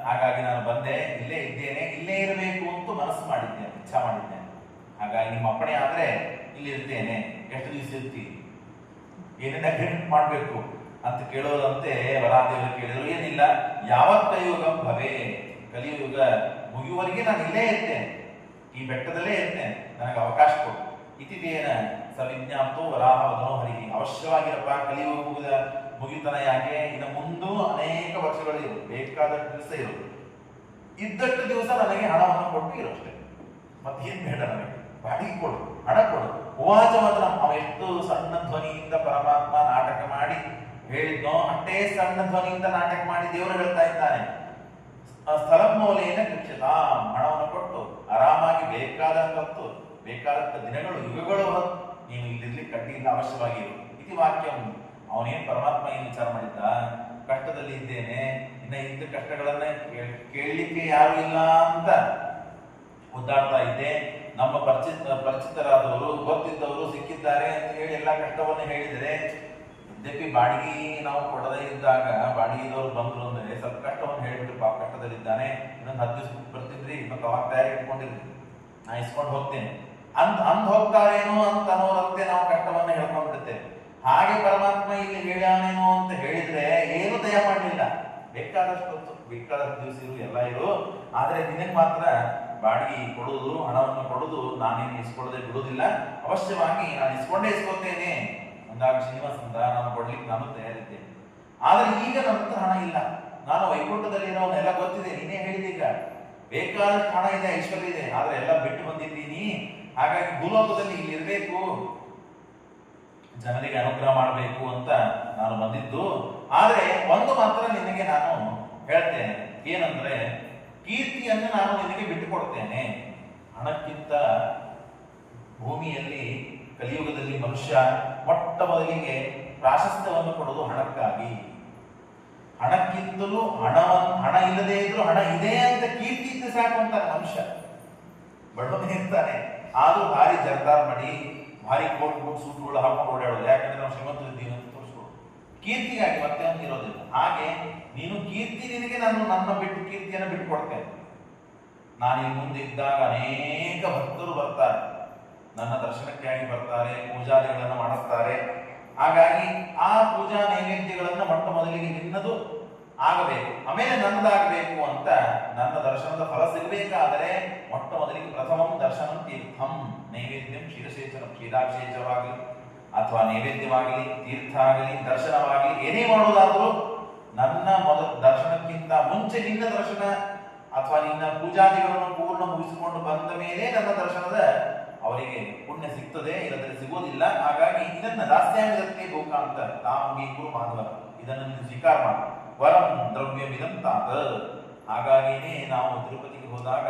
ಹಾಗಾಗಿ ನಾನು ಬಂದೆ, ಇಲ್ಲೇ ಇದ್ದೇನೆ, ಇಲ್ಲೇ ಇರಬೇಕು ಅಂತ ಮನಸ್ಸು ಮಾಡಿದ್ದೇನೆ, ಇಚ್ಛಾ ಮಾಡಿದ್ದೇನೆ. ಹಾಗಾಗಿ ನಿಮ್ಮ ಅಪ್ಪಣೆ ಆದ್ರೆ ಇಲ್ಲಿ ಇರ್ತೇನೆ. ಎಷ್ಟು ದಿವಸ ಇರ್ತೀವಿ, ಏನೇನು ಅಗ್ರಿಮೆಂಟ್ ಮಾಡ್ಬೇಕು ಅಂತ ಕೇಳೋದಂತೆ ವರಾಹದೇವರು ಕೇಳಿದ್ರು. ಏನಿಲ್ಲ, ಯಾವತ್ ಕಲಿಯುಗ ಭವೇ, ಕಲಿಯುಗ ಮುಗಿಯುವವರೆಗೆ ನಾನು ಇಲ್ಲೇ ಇರ್ತೇನೆ, ಈ ಬೆಟ್ಟದಲ್ಲೇ ಇರ್ತೇನೆ, ನನಗೆ ಅವಕಾಶ ಕೊಡು. ಇತಿದೇನ ಸವಿಜ್ಞಾಪ್ತೋ ವರಾಹ ಮನೋಹರಿ. ಅವಶ್ಯವಾಗಿರಪ್ಪ, ಕಲಿಯುಗ ಮುಗಿತನ ಯಾಕೆ, ಇನ್ನು ಮುಂದೂ ಅನೇಕ ವರ್ಷಗಳಿರು, ಬೇಕಾದಷ್ಟು ದಿವಸ ಇರು, ಇದ್ದಷ್ಟು ದಿವಸ ನನಗೆ ಹಣವನ್ನು ಕೊಟ್ಟು ಇರೋಷ್ಟೇ, ಮತ್ತೆ ಏನ್ ಬೇಡ, ನನಗೆ ಬಾಡಿಗೆ ಕೊಡು, ಹಣ ಕೊಡು. ಉವಾಚ ಮಾತ್ರ ಅವ ಎಷ್ಟು ಸಣ್ಣ ಧ್ವನಿಯಿಂದ ಪರಮಾತ್ಮ ನಾಟಕ ಮಾಡಿ ಹೇಳಿದ್ನೋ ಅಷ್ಟೇ ಸಣ್ಣ ಧ್ವನಿಯಿಂದ ನಾಟಕ ಮಾಡಿ ದೇವರು ಹೇಳ್ತಾ ಇದ್ದಾನೆ. ಸ್ಥಳ ಮೌಲ್ಯನ ಕೃಕ್ಷಿತ, ಹಣವನ್ನು ಕೊಟ್ಟು ಆರಾಮಾಗಿ ಬೇಕಾದಷ್ಟು ದಿನಗಳು ಯುಗಗಳು ನೀನು ಇಲ್ಲಿರ್ಲಿಕ್ಕೆ ಕಡ್ಡಿಯಿಂದ ಅವಶ್ಯವಾಗಿರು. ಇತಿ ವಾಕ್ಯಂ. ಅವನೇನ್ ಪರಮಾತ್ಮ ಏನು ವಿಚಾರ ಮಾಡಿದ್ದ, ಕಷ್ಟದಲ್ಲಿ ಇದ್ದೇನೆ, ಇನ್ನ ಇದ್ದ ಕಷ್ಟಗಳನ್ನ ಕೇಳಲಿಕ್ಕೆ ಯಾರು ಇಲ್ಲ ಅಂತ ಒದ್ದಾಡ್ತಾ ಇದ್ದೆ. ನಮ್ಮ ಪರಿಚಿತರಾದವರು ಗೊತ್ತಿದ್ದವರು ಸಿಕ್ಕಿದ್ದಾರೆ ಅಂತ ಹೇಳಿ ಎಲ್ಲ ಕಷ್ಟವನ್ನು ಹೇಳಿದರೆ, ಯದ್ಯಪಿ ಬಾಡಿಗೆ ನಾವು ಕೊಡದೇ ಇದ್ದಾಗ ಬಾಡಿಗೆದವರು ಬಂದ್ರು ಅಂದ್ರೆ ಸ್ವಲ್ಪ ಕಷ್ಟವನ್ನು ಹೇಳಿಬಿಟ್ರು, ಪಾಪ ಕಷ್ಟದಲ್ಲಿದ್ದಾನೆ, ಇನ್ನೊಂದು 10 ದಿವಸ ಬರ್ತಿದ್ರಿ, ಮತ್ತೆ ಅವಾಗ ತಯಾರಿ ಇಟ್ಕೊಂಡಿದ್ರಿ, ನಾ ಇಸ್ಕೊಂಡು ಹೋಗ್ತೇನೆ ಅಂದ್ ಹೋಗ್ತಾರೇನೋ ಅಂತ ಅನ್ನೋರಂತೆ ನಾವು ಕಷ್ಟವನ್ನು ಹೇಳ್ಕೊಂಡ್ಬಿಡುತ್ತೇವೆ. ಹಾಗೆ ಪರಮಾತ್ಮ ಇಲ್ಲಿ ಹೇಳ್ಯಾನೇನೋ ಅಂತ ಹೇಳಿದ ಬೇಕಾದಷ್ಟು ಹೊತ್ತು ಬೇಕಾದಷ್ಟು ದಿವಸ ಇರು, ಎಲ್ಲ ಇರು, ಆದ್ರೆ ನಿನಗೆ ಮಾತ್ರ ಬಾಡಿಗೆ ಕೊಡುವುದು, ಹಣವನ್ನು ಕೊಡುವುದು ನಾನೇನು ಇಸ್ಕೊಳ್ಳದೆ ಬಿಡುವುದಿಲ್ಲ, ಅವಶ್ಯವಾಗಿ ನಾನು ಇಸ್ಕೊಳ್ತೇನೆ ಅಂದಾಗ ಶ್ರೀನಿವಾಸ ಅಂದ, ನಾನು ಕೊಡ್ಲಿಕ್ಕೆ ನಾನು ತಯಾರಿದ್ದೇನೆ. ಆದ್ರೆ ಈಗ ನನ್ನ ಹತ್ರ ಹಣ ಇಲ್ಲ, ನಾನು ವೈಕುಂಠದಲ್ಲಿರೋನೆಲ್ಲ ಗೊತ್ತಿದೆ, ನೀನೇ ಹೇಳಿದೀಗ ಬೇಕಾದಷ್ಟು ಹಣ ಇದೆ, ಐಶ್ವರ್ಯ ಇದೆ, ಆದ್ರೆ ಎಲ್ಲ ಬಿಟ್ಟು ಬಂದಿದ್ದೀನಿ. ಹಾಗಾಗಿ ಭೂಲೋಕದಲ್ಲಿ ಇಲ್ಲಿ ಇರಬೇಕು, ಜನರಿಗೆ ಅನುಗ್ರಹ ಮಾಡಬೇಕು ಅಂತ ನಾನು ಬಂದಿದ್ದು. ಆದ್ರೆ ಒಂದು ಮಾತ್ರ ನಿನಗೆ ನಾನು ಹೇಳ್ತೇನೆ, ಏನಂದ್ರೆ ಕೀರ್ತಿಯನ್ನು ನಾನು ನಿನಗೆ ಬಿಟ್ಟು ಕೊಡ್ತೇನೆ. ಹಣಕ್ಕಿಂತ ಭೂಮಿಯಲ್ಲಿ ಕಲಿಯುಗದಲ್ಲಿ ಮನುಷ್ಯ ಮೊಟ್ಟ ಮೊದಲಿಗೆ ಪ್ರಾಶಸ್ತ್ಯವನ್ನು ಕೊಡೋದು ಹಣಕ್ಕಾಗಿ. ಹಣಕ್ಕಿಂತಲೂ ಹಣ ಇಲ್ಲದೆ ಇದ್ರು ಹಣ ಇದೆ ಅಂತ ಕೀರ್ತಿ ಇದ್ದು ಸಾಕು ಅಂತಾನೆ ಮನುಷ್ಯ. ಬಡವನೇ ಇರ್ತಾನೆ ಆದ್ರೂ ಭಾರಿ ಜರ್ದಾರ್ ಮಾಡಿ ಭಾರಿ ಕೋಟ್ ಸೂಟ್ಗಳು ಹಾಕೊಂಡು ಓಡಾಡೋದು, ಯಾಕಂದ್ರೆ ನಾವು ಶ್ರೀಮಂತರಿದ್ದೀವಿ ಅಂತ ತೋರಿಸ್ಕೊಡು, ಕೀರ್ತಿಗಾಗಿ, ಮತ್ತೆ ಒಂದು ಇರೋದಿಲ್ಲ. ಹಾಗೆ ನೀನು ಕೀರ್ತಿ, ನಿನಗೆ ನಾನು ನನ್ನ ಬಿಟ್ಟು ಕೀರ್ತಿಯನ್ನು ಬಿಟ್ಟು ಕೊಡ್ತೇನೆ. ನಾನು ಇಲ್ಲಿ ಮುಂದೆ ಇದ್ದಾಗ ಅನೇಕ ಭಕ್ತರು ಬರ್ತಾರೆ, ನನ್ನ ದರ್ಶನಕ್ಕಾಗಿ ಬರ್ತಾರೆ, ಪೂಜಾದಿಗಳನ್ನು ಮಾಡಿಸ್ತಾರೆ. ಹಾಗಾಗಿ ಆ ಪೂಜಾ ನೈವೇದ್ಯಗಳನ್ನು ಮೊಟ್ಟ ಮೊದಲಿಗೆ ನಿನ್ನದು ಆಗಬೇಕು, ಆಮೇಲೆ ನನ್ನದಾಗಬೇಕು ಅಂತ. ನನ್ನ ದರ್ಶನದ ಫಲ ಸಿಗಬೇಕಾದರೆ ಮೊಟ್ಟ ಮೊದಲಿಗೆ ಪ್ರಥಮಂ ದರ್ಶನಂ ತೀರ್ಥಂ, ನೈವೇದ್ಯಂ ಕ್ಷೀರಸೇಚನ, ಕ್ಷೀರಾಭಿಷೇಚವಾಗಲಿ ಅಥವಾ ನೈವೇದ್ಯವಾಗಲಿ, ತೀರ್ಥ ಆಗಲಿ, ದರ್ಶನವಾಗಲಿ, ಏನೇ ಮಾಡುವುದಾದ್ರೂ ನನ್ನ ದರ್ಶನಕ್ಕಿಂತ ಮುಂಚೆ ನಿನ್ನ ದರ್ಶನ ಅಥವಾ ನಿನ್ನ ಪೂಜಾದಿಗಳನ್ನು ಪೂರ್ಣ ಮುಗಿಸಿಕೊಂಡು ಬಂದ ಮೇಲೆ ನನ್ನ ದರ್ಶನದ ಅವರಿಗೆ ಪುಣ್ಯ ಸಿಗ್ತದೆ, ಇಲ್ಲದ್ರೆ ಸಿಗೋದಿಲ್ಲ. ಹಾಗಾಗಿ ಇದನ್ನ ದಾಸ್ಯಾಂಗದಕ್ಕೆ ಗೋಕ ಅಂತ ತಾಮಂಗೀಕರು ಮಾಧವ, ಇದನ್ನು ನೀವು ಸ್ವೀಕಾರ ಮಾಡಿ. ವರಂ ದ್ರವ್ಯಮಿದಂ ತಾತ. ಹಾಗಾಗಿನೇ ನಾವು ತಿರುಪತಿಗೆ ಹೋದಾಗ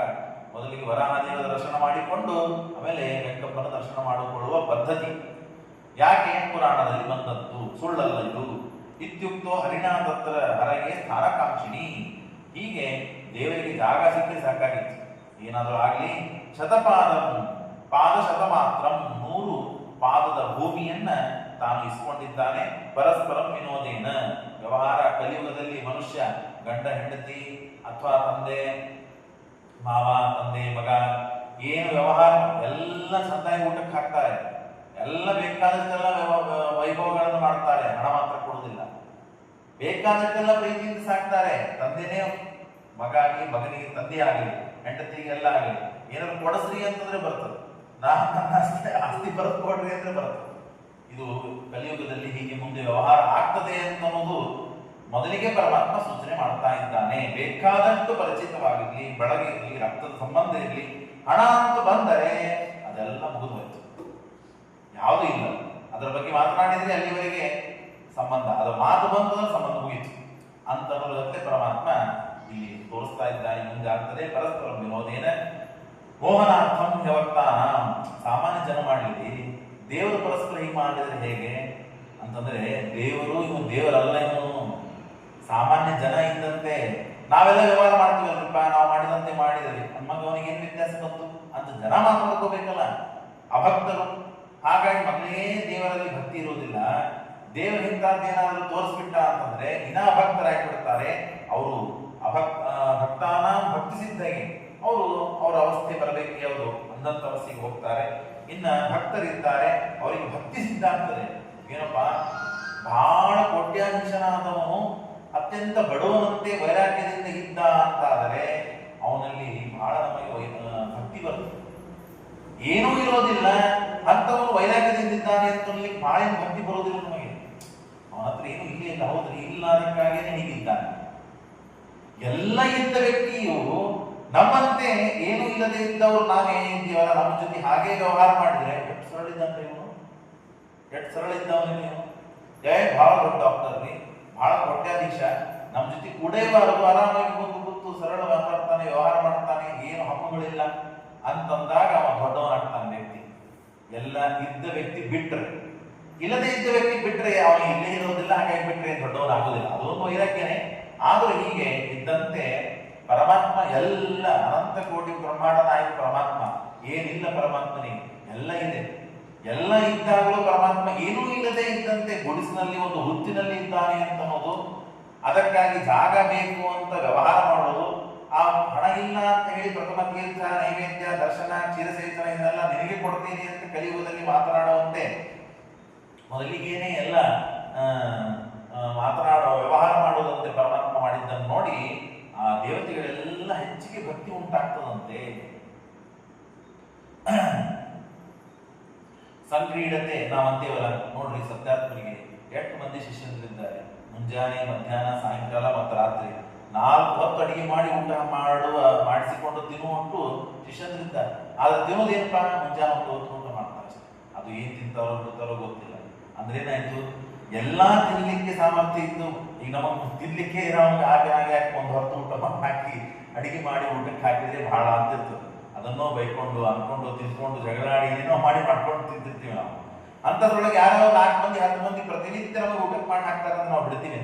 ಮೊದಲಿಗೆ ವರಾಹದೇವರ ದರ್ಶನ ಮಾಡಿಕೊಂಡು ಆಮೇಲೆ ವೆಂಕಪ್ಪನ ದರ್ಶನ ಮಾಡಿಕೊಳ್ಳುವ ಪದ್ಧತಿ. ಯಾಕೆ? ಪುರಾಣದಲ್ಲಿ ಬಂದದ್ದು, ಸುಳ್ಳಲ್ಲ ಇದು. ಇತ್ಯುಕ್ತೋ ಹರಿಣಾದತ್ರ ಹರಗೆ ಸ್ಥಾನಕಾಂಕ್ಷಿಣಿ. ಹೀಗೆ ದೇವರಿಗೆ ಜಾಗ ಸಿಕ್ಕರೆ ಸಾಕಾಗಿತ್ತು, ಏನಾದರೂ ಆಗಲಿ. ಶತಪಾದಂ ಪಾದಶತ ಮಾತ್ರ, 100 ಪಾದದ ಭೂಮಿಯನ್ನ ತಾನು ಇಸ್ಕೊಂಡಿದ್ದಾನೆ. ಪರಸ್ಪರಂ ವಿನೋದೇನ, ವ್ಯವಹಾರ ಕಲಿಯುಗದಲ್ಲಿ ಮನುಷ್ಯ ಗಂಡ ಹೆಂಡತಿ ಅಥವಾ ತಂದೆ ಮಾವ, ತಂದೆ ಮಗ, ಏನು ವ್ಯವಹಾರ ಎಲ್ಲ ಸಂತಾಯಿ ಊಟಕ್ಕೆ ಹಾಕ್ತಾರೆ, ಎಲ್ಲ ಬೇಕಾದಷ್ಟೆಲ್ಲ ವೈಭವಗಳನ್ನು ಮಾಡ್ತಾರೆ, ಹಣ ಮಾತ್ರ ಕೊಡುವುದಿಲ್ಲ. ಬೇಕಾದಷ್ಟೆಲ್ಲ ಪ್ರೀತಿಯಿಂದ ಸಾಕ್ತಾರೆ, ತಂದೆನೇ ಮಗ ಆಗಲಿ, ಮಗನಿಗೆ ತಂದೆ ಆಗಲಿ, ಹೆಂಡತಿಗೆ ಎಲ್ಲ ಆಗಲಿ. ಏನಾದ್ರು ಕೊಡಸ್ರಿ ಅಂತಂದ್ರೆ ಬರ್ತದೆ, ನನ್ನ ಆಸ್ತಿ ಬರೆದು ಕೊಡ್ರಿ ಅಂದ್ರೆ ಬರ್ತದೆ. ಇದು ಕಲಿಯುಗದಲ್ಲಿ ಹೀಗೆ ಮುಂದೆ ವ್ಯವಹಾರ ಆಗ್ತದೆ ಅನ್ನೋದು ಮೊದಲಿಗೆ ಪರಮಾತ್ಮ ಸೂಚನೆ ಮಾಡ್ತಾ ಇದ್ದಾನೆ. ಬೇಕಾದಷ್ಟು ಪರಿಚಿತವಾಗಿರ್ಲಿ, ಬೆಳಗಿರ್ಲಿ, ರಕ್ತದ ಸಂಬಂಧ ಇರಲಿ, ಹಣ ಅಂತ ಬಂದರೆ ಅದೆಲ್ಲ ಮುಗಿದು ಹೋಯ್ತು, ಯಾವುದೂ ಇಲ್ಲ. ಅದರ ಬಗ್ಗೆ ಮಾತನಾಡಿದ್ರೆ ಅಲ್ಲಿವರೆಗೆ ಸಂಬಂಧ, ಅದರ ಮಾತು ಬಂತು ಸಂಬಂಧ ಮುಗಿತು ಅಂತ ಅನ್ನೋದಕ್ಕೆ ಪರಮಾತ್ಮ ಇಲ್ಲಿ ತೋರಿಸ್ತಾ ಇದ್ದಾನೆ. ಮುಂದೆ ಆಗ್ತದೆ ಪರಸ್ಪರ ವಿನೋದೇನ ಮೋಹನಾರ್ಥಂ ವ್ಯವಕ್ತಾನ. ಸಾಮಾನ್ಯ ಜನ ಮಾಡಲಿ, ದೇವರು ಪರಸ್ಪರ ಹೀಗೆ ಮಾಡಿದ್ರೆ ಹೇಗೆ ಅಂತಂದ್ರೆ, ದೇವರು ಇವನು ದೇವರಲ್ಲ, ಇವನು ಸಾಮಾನ್ಯ ಜನ ಇದ್ದಂತೆ. ನಾವೆಲ್ಲ ವ್ಯವಹಾರ ಮಾಡ್ತೀವಲ್ರಿಪ್ಪ, ನಾವು ಮಾಡಿದಂತೆ ಮಾಡಿದ್ರಿ, ನಮಗೆ ಅವನಿಗೆ ಏನು ವ್ಯತ್ಯಾಸ ಬಂತು ಅಂತ ಜನ ಮಾತಾಡ್ಕೋಬೇಕಲ್ಲ, ಅಭಕ್ತರು. ಹಾಗಾಗಿ ಮೊದಲೇ ದೇವರಲ್ಲಿ ಭಕ್ತಿ ಇರುವುದಿಲ್ಲ. ದೇವರ ಇಂಥದ್ದೇನಾದ್ರೂ ತೋರಿಸ್ಬಿಟ್ಟ ಅಂತಂದ್ರೆ ಇನ್ನ ಅಭಕ್ತರಾಗಿಬಿಡ್ತಾರೆ ಅವರು. ಭಕ್ತಾನ ಭಕ್ತಿ ಸಿದ್ಧಗೆ ಅವರು ಅವರ ಅವಸ್ಥೆ ಬರಬೇಕು, ಅವರು ಅಂದಂತ ಅವಸ್ಥೆಗೆ ಹೋಗ್ತಾರೆ. ಇನ್ನ ಭಕ್ತರಿದ್ದಾರೆ, ಅವರಿಗೆ ಭಕ್ತಿ ಸಿದ್ಧ ಆಗ್ತದೆ. ಏನಪ್ಪ, ಬಹಳ ಕೋಟ್ಯಾಧೀಶನಾದವನು ಅತ್ಯಂತ ಬಡವನಂತೆ ವೈರಾಗ್ಯದಿಂದ ಇದ್ದ ಅಂತಾದರೆ ಅವನಲ್ಲಿ ಬಹಳ ನಮಗೆ ಭಕ್ತಿ ಬರುತ್ತೆ. ಏನೂ ಇರೋದಿಲ್ಲ ಅಂತವನು ವೈರಾಗ್ಯದಿಂದ ಇದ್ದಾನೆ ಅಂತ ಬಹಳ ಭಕ್ತಿ ಬರೋದಿಲ್ಲ ನಮಗೆ. ಅವನ ಹತ್ರ ಏನು ಇಲ್ಲೇ ಇಲ್ಲ, ಹೌದ್ರಿ, ಇಲ್ಲ ಅದಕ್ಕಾಗೇನೆ ಹೀಗಿದ್ದಾನೆ. ಎಲ್ಲ ಇದ್ದ ವ್ಯಕ್ತಿಯು ನಮ್ಮಂತೆ ಏನು ಇಲ್ಲದೆ ಇದ್ದವರು ನಾವೇ ಇದ್ದೀವಲ್ಲ, ನಮ್ಮ ಜೊತೆ ಹಾಗೆ ವ್ಯವಹಾರ ಮಾಡಿದ್ರೆ ಎಷ್ಟು ಸರಳ ಇದ್ದಂತೆ ಇವನು, ಎಷ್ಟು ಸರಳ ಇದ್ದವನು ನೀವು. ಬಹಳ ದೊಡ್ಡ ಡಾಕ್ಟರ್ ರೀ, ಬಹಳ ಕೋಟ್ಯಾಧೀಶ, ನಮ್ಮ ಜೊತೆ ಕೂಡೇಬಾರದು, ಆರಾಮಾಗಿ ಕೂತು ಸರಳ ಮಾತಾಡ್ತಾನೆ, ವ್ಯವಹಾರ ಮಾಡ್ತಾನೆ, ಏನು ಹಮ್ಮುಗಳಿಲ್ಲ ಅಂತಂದಾಗ ಅವ ದೊಡ್ಡವನಾಗ್ತಾನೆ ವ್ಯಕ್ತಿ. ಎಲ್ಲ ಇದ್ದ ವ್ಯಕ್ತಿ ಬಿಟ್ರೆ, ಇಲ್ಲದೆ ಇದ್ದ ವ್ಯಕ್ತಿ ಬಿಟ್ರೆ ಅವನಿಗೆ ಇಲ್ಲೇ ಇರೋದಿಲ್ಲ, ಹಾಗಾಗಿ ಬಿಟ್ರೆ ದೊಡ್ಡವನಾಗುವುದಿಲ್ಲ. ಅದೊಂದು ವೈರಾಗ್ಯನೇ. ಆದರೂ ಹೀಗೆ ಇದ್ದಂತೆ ಪರಮಾತ್ಮ ಎಲ್ಲ ಅನಂತ ಕೋಟಿ ಬ್ರಹ್ಮಾಂಡ ನಾಯಕ ಪರಮಾತ್ಮ, ಏನಿಲ್ಲ ಪರಮಾತ್ಮನಿಗೆ ಎಲ್ಲ ಇದೆ. ಎಲ್ಲ ಇದ್ದಾಗಲೂ ಪರಮಾತ್ಮ ಏನೂ ಇಲ್ಲದೆ ಇದ್ದಂತೆ ಗುಡಿಸಿನಲ್ಲಿ ಒಂದು ಹುತ್ತಿನಲ್ಲಿ ಇದ್ದಾನೆ ಅಂತ ಅನ್ನೋದು, ಅದಕ್ಕಾಗಿ ಜಾಗ ಬೇಕು ಅಂತ ವ್ಯವಹಾರ ಮಾಡೋದು, ಆ ಹಣ ಇಲ್ಲ ಅಂತ ಹೇಳಿ ಪ್ರಥಮ ತೀರ್ಥ, ನೈವೇದ್ಯ, ದರ್ಶನ, ಕ್ಷೀರಸೇಚನ ಇದನ್ನೆಲ್ಲ ನಿನಗೆ ಕೊಡ್ತೀನಿ ಅಂತ ಕಲಿಯುಗದಲ್ಲಿ ಮಾತನಾಡುವಂತೆ ಮೊದಲಿಗೇನೆ ಎಲ್ಲ ಮಾತನಾಡೋ ವ್ಯವಹಾರ ಮಾಡುವುದಂತೆ ಪರಮಾತ್ಮ ಮಾಡಿದ್ದನ್ನು ನೋಡಿ ಆ ದೇವತೆಗಳೆಲ್ಲ ಹೆಚ್ಚಿಗೆ ಭಕ್ತಿ ಉಂಟಾಗ್ತದಂತೆ. ಸಂಕ್ರೀಡತೆ ನಾವಂತೇವಲ್ಲ ನೋಡ್ರಿ, ಸತ್ಯಾತ್ಮರಿಗೆ ಎಷ್ಟು ಮಂದಿ ಶಿಷ್ಯಂದ್ರಿದ್ದಾರೆ. ಮುಂಜಾನೆ, ಮಧ್ಯಾಹ್ನ, ಸಾಯಂಕಾಲ ಮತ್ತು ರಾತ್ರಿ 4 ಹೊತ್ತು ಅಡಿಗೆ ಮಾಡಿ ಊಟ ಮಾಡಿಸಿಕೊಂಡು ತಿನ್ನುವಷ್ಟು ಶಿಷ್ಯಂದ್ರಿದ್ದಾರೆ. ಆದ್ರೆ ತಿನ್ನೋದೇನಪ್ಪ, ಮುಂಜಾನೆ ಒಂದು ಹೊತ್ತು ಊಟ ಮಾಡ್ತಾರೆ ಅಷ್ಟೇ. ಅದು ಏನ್ ತಿಂತಾರೋ ಬಿಡ್ತಾರೋ ಗೊತ್ತಿಲ್ಲ. ಅಂದ್ರೆ ಏನಾಯ್ತು, ಎಲ್ಲಾ ತಿನ್ಲಿಕ್ಕೆ ಸಾಮರ್ಥ್ಯ ಇದ್ದು ಈಗ ನಮಗೆ ತಿನ್ಲಿಕ್ಕೆ ನಮ್ಗೆ ಹಾಗೆ ಒಂದು ಹೊತ್ತು ಊಟ ಹಾಕಿ ಅಡಿಗೆ ಮಾಡಿ ಊಟಕ್ಕೆ ಹಾಕಿದ್ರೆ ಬಹಳ ಅಂತಿರ್ತದೆ. ಅದನ್ನೋ ಬೈಕೊಂಡು ಅನ್ಕೊಂಡು ತಿನ್ಕೊಂಡು ಜಗಳಾಡಿ ಏನೋ ಮಾಡ್ಕೊಂಡು ತಿಂತಿರ್ತೀವಿ ನಾವು. ಅಂತದ್ರೊಳಗೆ ಯಾರೋ 4 ಮಂದಿ 10 ಮಂದಿ ಪ್ರತಿನಿತ್ಯ ನಮಗೆ ಊಟಕ್ಕೆ ಮಾಡಿ ಹಾಕ್ತಾರೆ ಅಂದ್ರೆ ನಾವು ಬಿಡ್ತೀವಿ.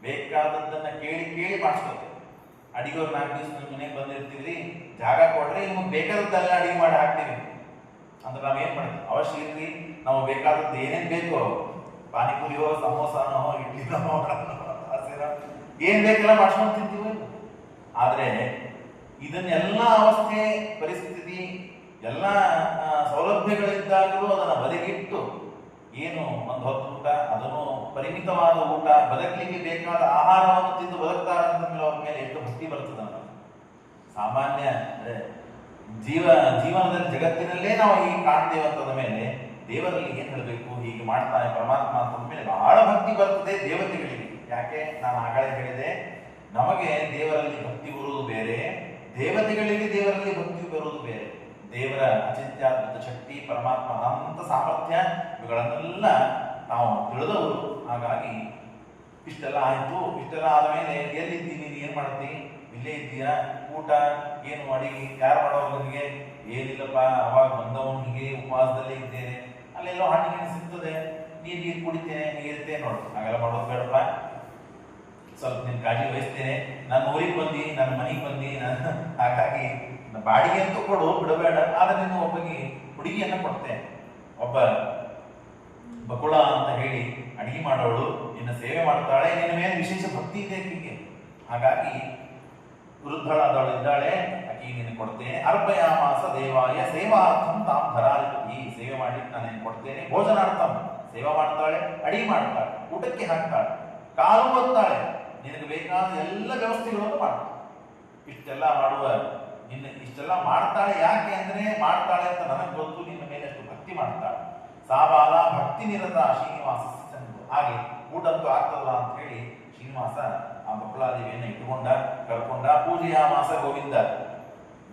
ಬೇಕಾದದ್ದನ್ನ ಕೇಳಿ ಮಾಡಿಸ್ಕೊತೀವಿ. ಅಡಿಗೆವ್ರು 4 ದಿವಸ ನಮ್ಮ ಮನೆಗೆ ಬಂದಿರ್ತೀವಿ, ಜಾಗ ಕೊಡ್ರಿ, ನಿಮಗೆ ಬೇಕಾದದ್ದೆಲ್ಲ ಅಡಿಗೆ ಮಾಡಿ ಹಾಕ್ತೀವಿ ಅಂದ್ರೆ ನಾವೇನ್ ಮಾಡ್ತೀವಿ, ಅವಶ್ಯ ಇರ್ರಿ, ನಾವು ಬೇಕಾದದ್ದು ಏನೇನ್ ಬೇಕೋ, ಪಾನಿಪುರಿಯೋ, ಸಮೋಸಾನೋ, ಇಡ್ಲಿನೋ, ಏನ್ ಬೇಕೆಲ್ಲ ಮಾಡ್ಸ್ಕೊಂಡು ತಿಂತೀವಿ. ಆದ್ರೆ ಇದನ್ನೆಲ್ಲ ಅವಸ್ಥೆ, ಪರಿಸ್ಥಿತಿ, ಎಲ್ಲ ಸೌಲಭ್ಯಗಳಿದ್ದಾಗಲೂ ಅದನ್ನು ಬದಿಗಿಟ್ಟು ಏನು ಒಂದು ಹೊತ್ತು ಊಟ, ಅದನ್ನು ಪರಿಮಿತವಾದ ಊಟ, ಬದುಕಲಿಕ್ಕೆ ಬೇಕಾದ ಆಹಾರವನ್ನು ತಿಂದು ಬದುಕ್ತಾರೆ ಅಂತ ಮೇಲೆ ಅವ್ರ ಮೇಲೆ ಎಷ್ಟು ಭಕ್ತಿ ಬರ್ತದೆ. ಸಾಮಾನ್ಯ ಜೀವನದಲ್ಲಿ ಜಗತ್ತಿನಲ್ಲೇ ನಾವು ಹೀಗೆ ಕಾಣ್ತೇವೆ ಅಂತದ ಮೇಲೆ ದೇವರಲ್ಲಿ ಏನ್ ಹೇಳಬೇಕು, ಹೀಗೆ ಮಾಡ್ತಾನೆ ಪರಮಾತ್ಮ ಅಂತಂದ ಮೇಲೆ ಬಹಳ ಭಕ್ತಿ ಬರ್ತದೆ ದೇವತೆಗಳಿಗೆ. ಯಾಕೆ, ನಾನು ಆಗಲೇ ಹೇಳಿದೆ, ನಮಗೆ ದೇವರಲ್ಲಿ ಭಕ್ತಿ ಬರುವುದು ಬೇರೆ, ದೇವತೆಗಳಿಗೆ ದೇವರಲ್ಲಿ ಭಕ್ತಿ ಬರುವುದು ಬೇರೆ. ದೇವರ ಅಚಿಂತ್ಯಾದ್ಭುತ ಶಕ್ತಿ, ಪರಮಾತ್ಮ ಅನಂತ ಸಾಮರ್ಥ್ಯ, ಇವುಗಳನ್ನೆಲ್ಲ ನಾವು ತಿಳಿದವರು. ಹಾಗಾಗಿ ಇಷ್ಟೆಲ್ಲ ಆಯ್ತು. ಇಷ್ಟೆಲ್ಲ ಆದಮೇಲೆ ಎಲ್ಲಿದ್ದೀನಿ, ನೀನು ಏನ್ ಮಾಡ್ತಿ, ಇಲ್ಲೇ ಇದ್ದೀಯಾ, ಊಟ ಏನು ಅಡಿಗೆ ಯಾರು ಮಾಡೋರು ನನಗೆ, ಏನಿಲ್ಲಪ್ಪ ಅವಾಗ ಬಂದವನು ಹೀಗೆ ಉಪವಾಸದಲ್ಲೇ ಇದ್ದೇನೆ, ಅಲ್ಲೆಲ್ಲೋ ಹಣ್ಣಿಗೆ ಸಿಗ್ತದೆ, ನೀರು ಕುಡಿತೇನೆ, ನೀರಿರ್ತೇನೆ ನೋಡು, ಹಾಗೆಲ್ಲ ಮಾಡೋದು ಬೇಡಪ್ಪ, ಸ್ವಲ್ಪ ನಿನ್ ಕಾಳಜಿ ವಹಿಸ್ತೇನೆ, ನನ್ನ ಊರಿಗೆ ಬಂದು ನನ್ನ ಮನೆಗೆ ಬಂದು ಹಾಗಾಗಿ ಬಾಡಿಗೆ ಅಂತೂ ಕೊಡು, ಬಿಡಬೇಡ, ಆದ್ರೆ ನೀನು ಒಬ್ಬಗೆ ಹುಡುಗಿಯನ್ನ ಕೊಡ್ತೇನೆ, ಒಬ್ಬ ಬಕುಳ ಅಂತ ಹೇಳಿ ಅಡಿಗೆ ಮಾಡೋಳು ನಿನ್ನ ಸೇವೆ ಮಾಡ್ತಾಳೆ, ನಿನ್ನ ಮೇಲೆ ವಿಶೇಷ ಭಕ್ತಿ ಇದೆ ಆಕೆಗೆ, ಹಾಗಾಗಿ ವೃದ್ಧಳಾದವಳು ಇದ್ದಾಳೆ, ಆಕೆಗೆ ನೀನು ಕೊಡ್ತೇನೆ. ಅರ್ಪಯಾಮಾಸ ದೇವಾಯ ಸೇವಾರ್ಥಂ ತಾಂ ಧರಾಧಿಪತಿ, ಸೇವೆ ಮಾಡಿ ನಾನು ಕೊಡ್ತೇನೆ. ಭೋಜನಾರ್ಥಂ, ಸೇವಾ ಮಾಡ್ತಾಳೆ, ಅಡಿಗೆ ಮಾಡ್ತಾಳೆ, ಊಟಕ್ಕೆ ಹಾಕ್ತಾಳೆ, ಕಾಲು ಒತ್ತಾಳೆ, ನಿನಗೆ ಬೇಕಾದ ಎಲ್ಲ ವ್ಯವಸ್ಥೆಗಳನ್ನು ಮಾಡ್ತಾಳೆ. ಇಷ್ಟೆಲ್ಲ ಮಾಡುವ ಇಷ್ಟೆಲ್ಲ ಮಾಡ್ತಾಳೆ. ಯಾಕೆ ಅಂದ್ರೆ ಮಾಡ್ತಾಳೆ ಅಂತ ನನಗೆ ಗೊತ್ತು, ನಿನ್ನ ಮೇಲೆ ಅಷ್ಟು ಭಕ್ತಿ ಮಾಡ್ತಾಳೆ. ಸಾಬಾಲ ಭಕ್ತಿ ನಿರತ ಶ್ರೀನಿವಾಸ ಚಂದ್ರು. ಹಾಗೆ ಊಟಂತೂ ಆಗ್ತಲ್ಲ ಅಂತ ಹೇಳಿ ಶ್ರೀನಿವಾಸ ಆ ಬಕುಳಾದೇವಿಯನ್ನು ಕರ್ಕೊಂಡ. ಪೂಜೆಯ ಮಾಸ ಗೋವಿಂದ,